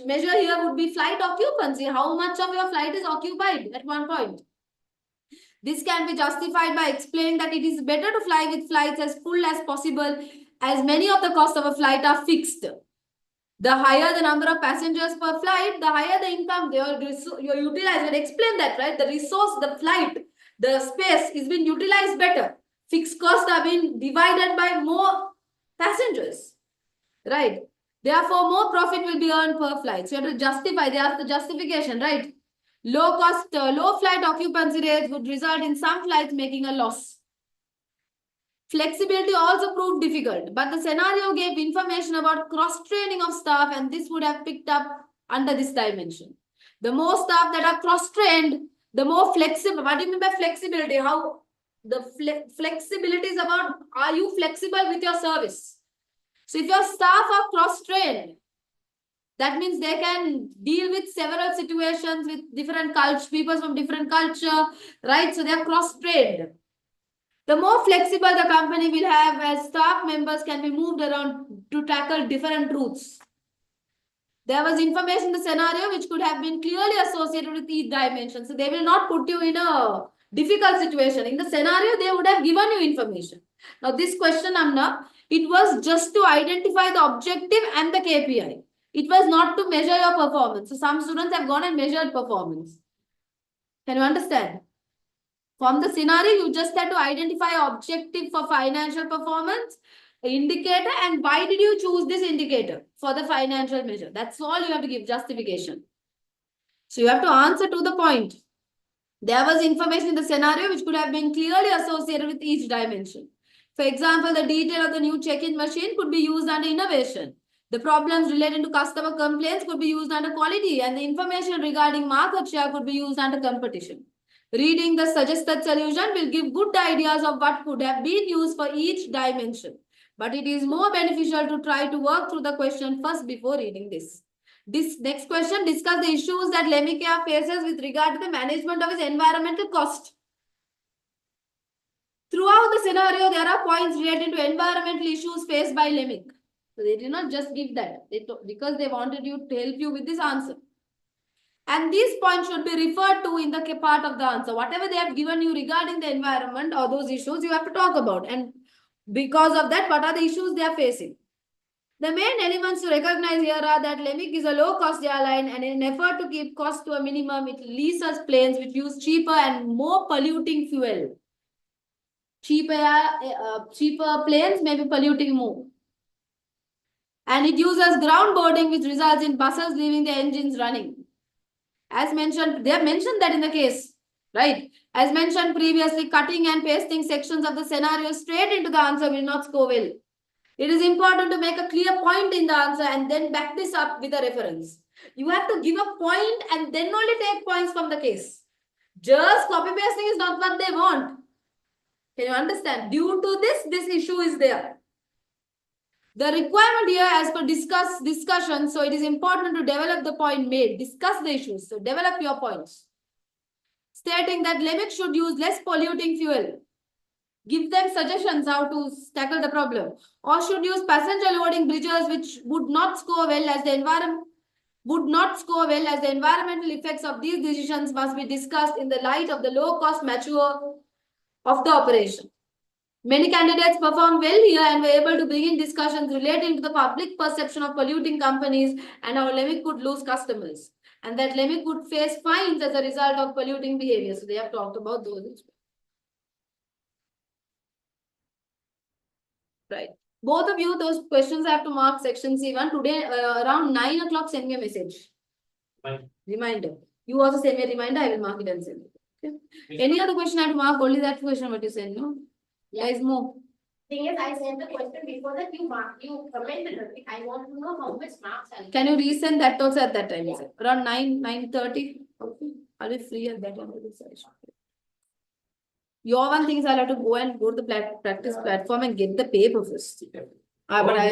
measure here would be flight occupancy. How much of your flight is occupied at one point? This can be justified by explaining that it is better to fly with flights as full as possible, as many of the costs of a flight are fixed. The higher the number of passengers per flight, the higher the income you're utilized. And explain that, right? The resource, the flight, the space is being utilized better. Fixed costs are being divided by more passengers, right? Therefore, more profit will be earned per flight. So you have to justify. They ask the justification, right? Low flight occupancy rates would result in some flights making a loss. Flexibility also proved difficult, but the scenario gave information about cross-training of staff, and this would have picked up under this dimension. The more staff that are cross-trained, the more flexible. What do you mean by flexibility? How the flexibility is about, are you flexible with your service? So if your staff are cross-trained, that means they can deal with several situations with different culture, people from different culture, right? So they are cross-trained. The more flexible the company will have, as staff members can be moved around to tackle different routes. There was information in the scenario which could have been clearly associated with each dimension. So they will not put you in a difficult situation. In the scenario, they would have given you information. Now this question, Amna, it was just to identify the objective and the KPI. It was not to measure your performance. So some students have gone and measured performance. Can you understand? From the scenario, you just had to identify objective for financial performance, indicator, and why did you choose this indicator for the financial measure? That's all you have to give justification. So you have to answer to the point. There was information in the scenario which could have been clearly associated with each dimension. For example, the detail of the new check-in machine could be used under innovation. The problems related to customer complaints could be used under quality, and the information regarding market share could be used under competition. Reading the suggested solution will give good ideas of what could have been used for each dimension. But it is more beneficial to try to work through the question first before reading this. This next question, discuss the issues that Lemicare faces with regard to the management of its environmental cost. Throughout the scenario, there are points related to environmental issues faced by Lemic. So they did not just give that, because they wanted you to help you with this answer. And these points should be referred to in the part of the answer. Whatever they have given you regarding the environment or those issues, you have to talk about. And because of that, what are the issues they are facing? The main elements to recognize here are that Lemic is a low-cost airline, and in an effort to keep costs to a minimum, it leases planes which use cheaper and more polluting fuel. Cheaper planes may be polluting more. And it uses ground boarding, which results in buses leaving the engines running. As mentioned, they have mentioned that in the case, right? As mentioned previously, cutting and pasting sections of the scenario straight into the answer will not score well. It is important to make a clear point in the answer and then back this up with a reference. You have to give a point and then only take points from the case. Just copy pasting is not what they want. Can you understand? Due to this issue is there. The requirement here as per discussion, so it is important to develop the point made. Discuss the issues. So develop your points. Stating that Lemic should use less polluting fuel. Give them suggestions how to tackle the problem. Or should use passenger loading bridges which would not score well as the environmental effects of these decisions must be discussed in the light of the low-cost mature of the operation. Many candidates performed well here and were able to begin discussions relating to the public perception of polluting companies and how Lemic could lose customers, and that Lemic could face fines as a result of polluting behavior. So they have talked about those. Right. Both of you, those questions I have to mark section C1. Today, around 9 o'clock, send me a message. Reminder. You also send me a reminder, I will mark it and send it. Okay. Any other question I have to mark? Only that question what you send, no? Yeah. Guys, move. Thing is, I sent the question before that you commented on it. I want to know how much marks are. Can you resend that also at that time? Yeah. Around 9:30. Okay. I'll be free at that time. Your one thing is I'll have to go to the practice platform and get the paper first. But I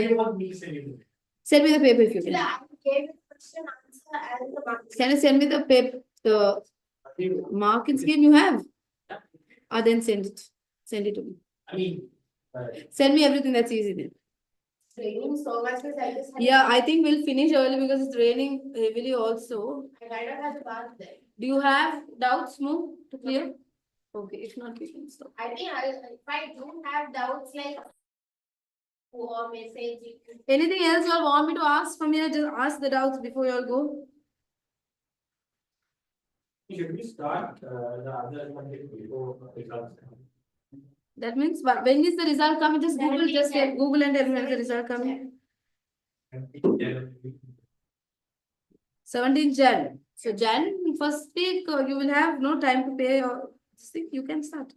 send me the paper if you can. I gave the question answer and the market. Can you send me the paper, the marking scheme you have? Then send it. Send it to me. I mean, Send me everything that's easy then. Raining so much that I just had Yeah, I think we'll finish early because it's raining heavily also. I kind of had a bath there. Do you have doubts, Mo, to clear? Okay, if not, we can stop. I think if I do have doubts like or message. Anything else you all want me to ask from here? Just ask the doubts before you all go. should we start the other one before results? That means when is the result coming? Just Google, just Jan. Google and tell me when is the result coming. 17th Jan. So Jan first week you will have no time to pay your this thing. You can start.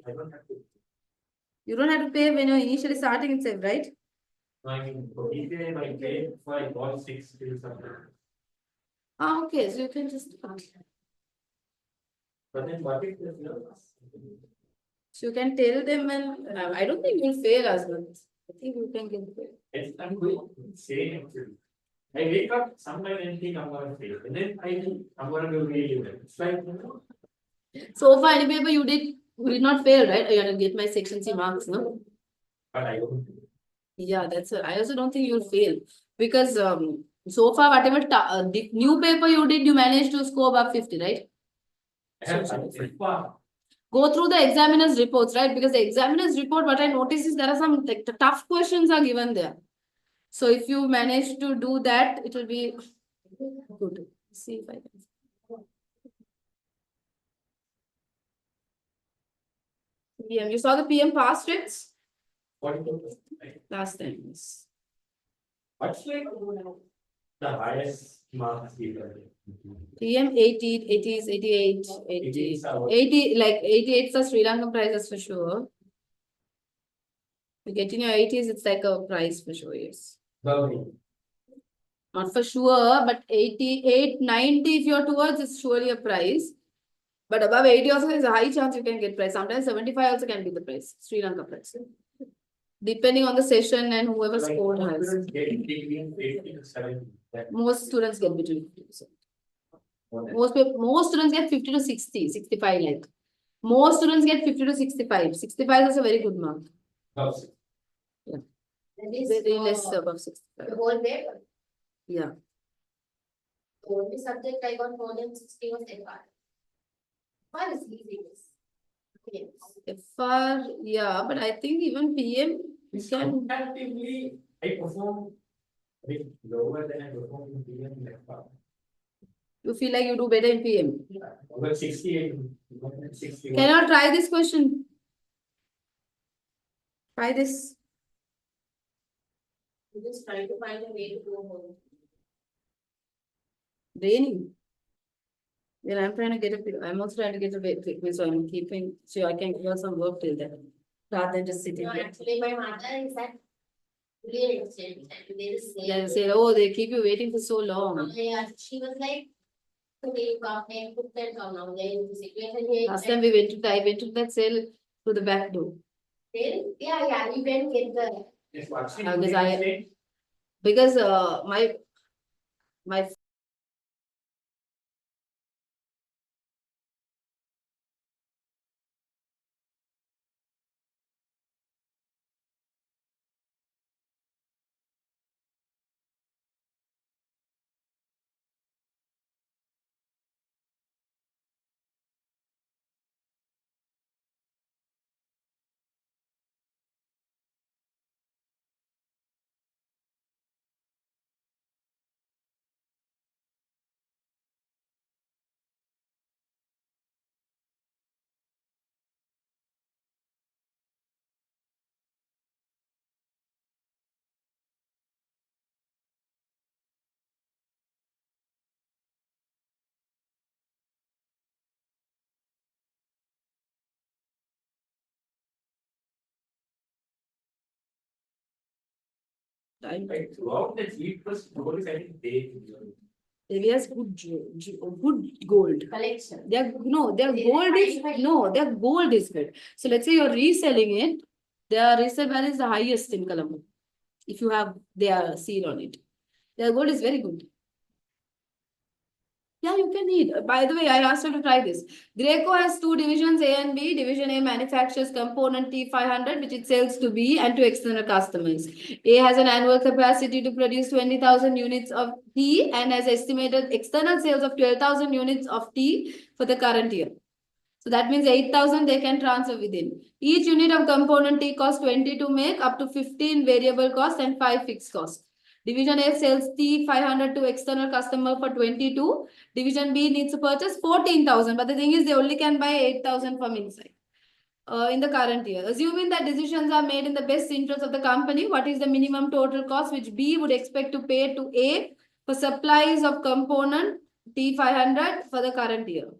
I don't have to. You don't have to pay when you're initially starting itself, right? I mean, for each my pay for I got 6 till something. Okay, so you can just start. But then what if the syllabus? So you can tell them and I don't think you'll fail as well. I think you can get fail. It's I'm going saying actually. I wake up sometime and think I'm gonna fail. And then I think I'm gonna do really well. It's like, So far, any paper you did not fail, right? You had to get my section C marks, no? but I don't. Yeah, that's it. I also don't think you'll fail because so far whatever the new paper you did, you managed to score above 50, right? I have So far. go through the examiner's reports, right? Because the examiner's report, what I noticed is there are some like the tough questions are given there. So if you manage to do that, it will be good. See if I can. PM, you saw the PM pass rates 42%. last time. Yes. What's like the highest marks given? PM 80, 80s, 88, 80, 80, like 88 are Sri Lankan prizes for sure. You get in your 80s, it's like a prize for sure, yes. Well, Not for sure, but 88, 90, if you're towards, it's surely a prize. But above 80 also, there's a high chance you can get prize. Sometimes 75 also can be the prize, Sri Lanka prize. Depending on the session and whoever like scored most has. students get between 80 to 70. Most students get between 50%. Most students get 50 to 60, 65 like. Most students get 50 to 65. 65 is a very good mark. That is Very less for above 65. the whole paper. Yeah. The only subject I got more than 60 was FR. FR is easy. Yes. FR, yeah, but I think even PM It's can. comparatively, I perform a bit lower than I perform in PM and FR. You feel like you do better in PM. Over 68, 61. Can I try this question? Try this. I'm just trying to find a way to go home. Raining. Then I'm trying to get I'm also trying to get a bit, so I'm keeping, so I can give some work till then. Rather than just sitting No, here. actually, my mother is at really interested. They just say, Then say, oh, they keep you waiting for so long. yeah, she was like, okay, you come and put that down now. There is the situation here. Last time we went to, I went to that cell through the back door. Yeah, you can get the. Yes, what's the Because mistake? Because my time. Like throughout the G plus goal is I think they. Areas good gold. Collection. Their gold is their gold is good. So let's say you're reselling it, their resale value is the highest in Colombo. If you have their seal on it. Their gold is very good. Yeah, you can eat. By the way, I asked you to try this. Greco has two divisions, A and B. Division A manufactures component T500, which it sells to B and to external customers. A has an annual capacity to produce 20,000 units of T and has estimated external sales of 12,000 units of T for the current year. So that means 8,000 they can transfer within. Each unit of component T costs 20 to make, up to 15 variable costs and 5 fixed costs. Division A sells T500 to external customer for 22. Division B needs to purchase 14,000. But the thing is, they only can buy 8,000 from inside. In the current year. Assuming that decisions are made in the best interest of the company, what is the minimum total cost which B would expect to pay to A for supplies of component T500 for the current year?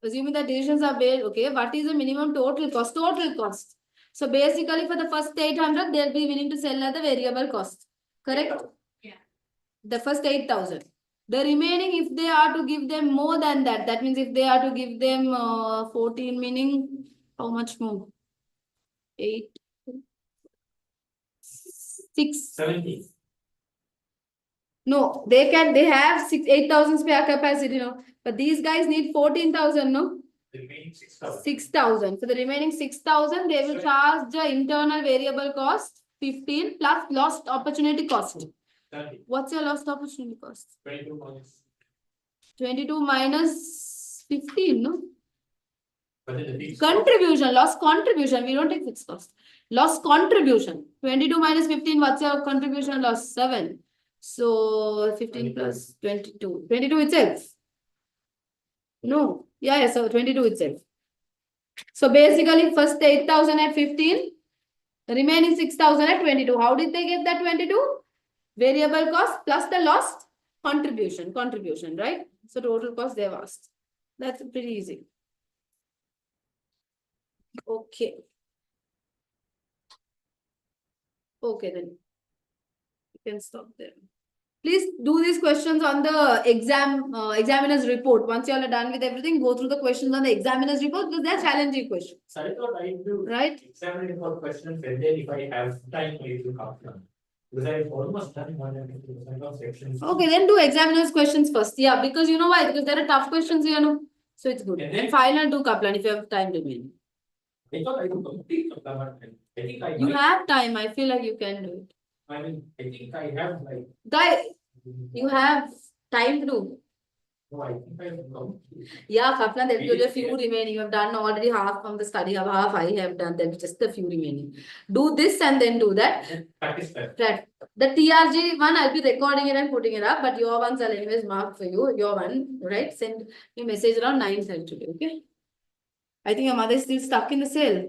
Assuming that decisions are made, okay, what is the minimum total cost? Total cost. So basically for the first 800, they'll be willing to sell at the variable cost. Correct? Yeah. The first 8,000. The remaining, if they are to give them more than that, that means if they are to give them 14, meaning how much more? 8, 6. 70. No, they have 8,000 spare capacity, no. But these guys need 14,000, no? The remaining 6,000. 6,000. For the remaining 6,000, they will charge the internal variable cost 15 plus lost opportunity cost. 30. What's your lost opportunity cost? 22 minus. 22 minus 15, no? But then the fixed Contribution, lost contribution. We don't take fixed cost. Lost contribution. 22 minus 15, what's your contribution loss? 7. So 15 plus 22. 22 itself. No. Yeah, so 22 itself. So basically, first 8,000 at 15, remaining 6,000 at 22. How did they get that 22? Variable cost plus the lost contribution, right? So total cost they've asked. That's pretty easy. Okay. Okay, then you can stop there. Please do these questions on the examiner's report. Once you all are done with everything, go through the questions on the examiner's report because they're challenging questions. So I thought I do Right? examine for questions and then if I have time I will come down. Because I've almost done 150% of sections. Okay, then do examiner's questions first. Yeah, because you know why? Because there are tough questions here, no? So it's good. And then- And final do Kaplan if you have time remaining. I thought I would complete the cover. I think I You might. have time. I feel like you can do it. I mean, I think I have like. Guys, you have time to do. No, I think I have complete. Yeah, Kaplan, there will be a Yes, few yes. remaining. You have done already half from the study, half I have done. There is just a few remaining. Do this and then do that. Practice that. Right. The TRG one, I'll be recording it and putting it up, but your ones are anyways marked for you. Your one, right? Send me a message around 9:30 today, okay? I think your mother is still stuck in the cell.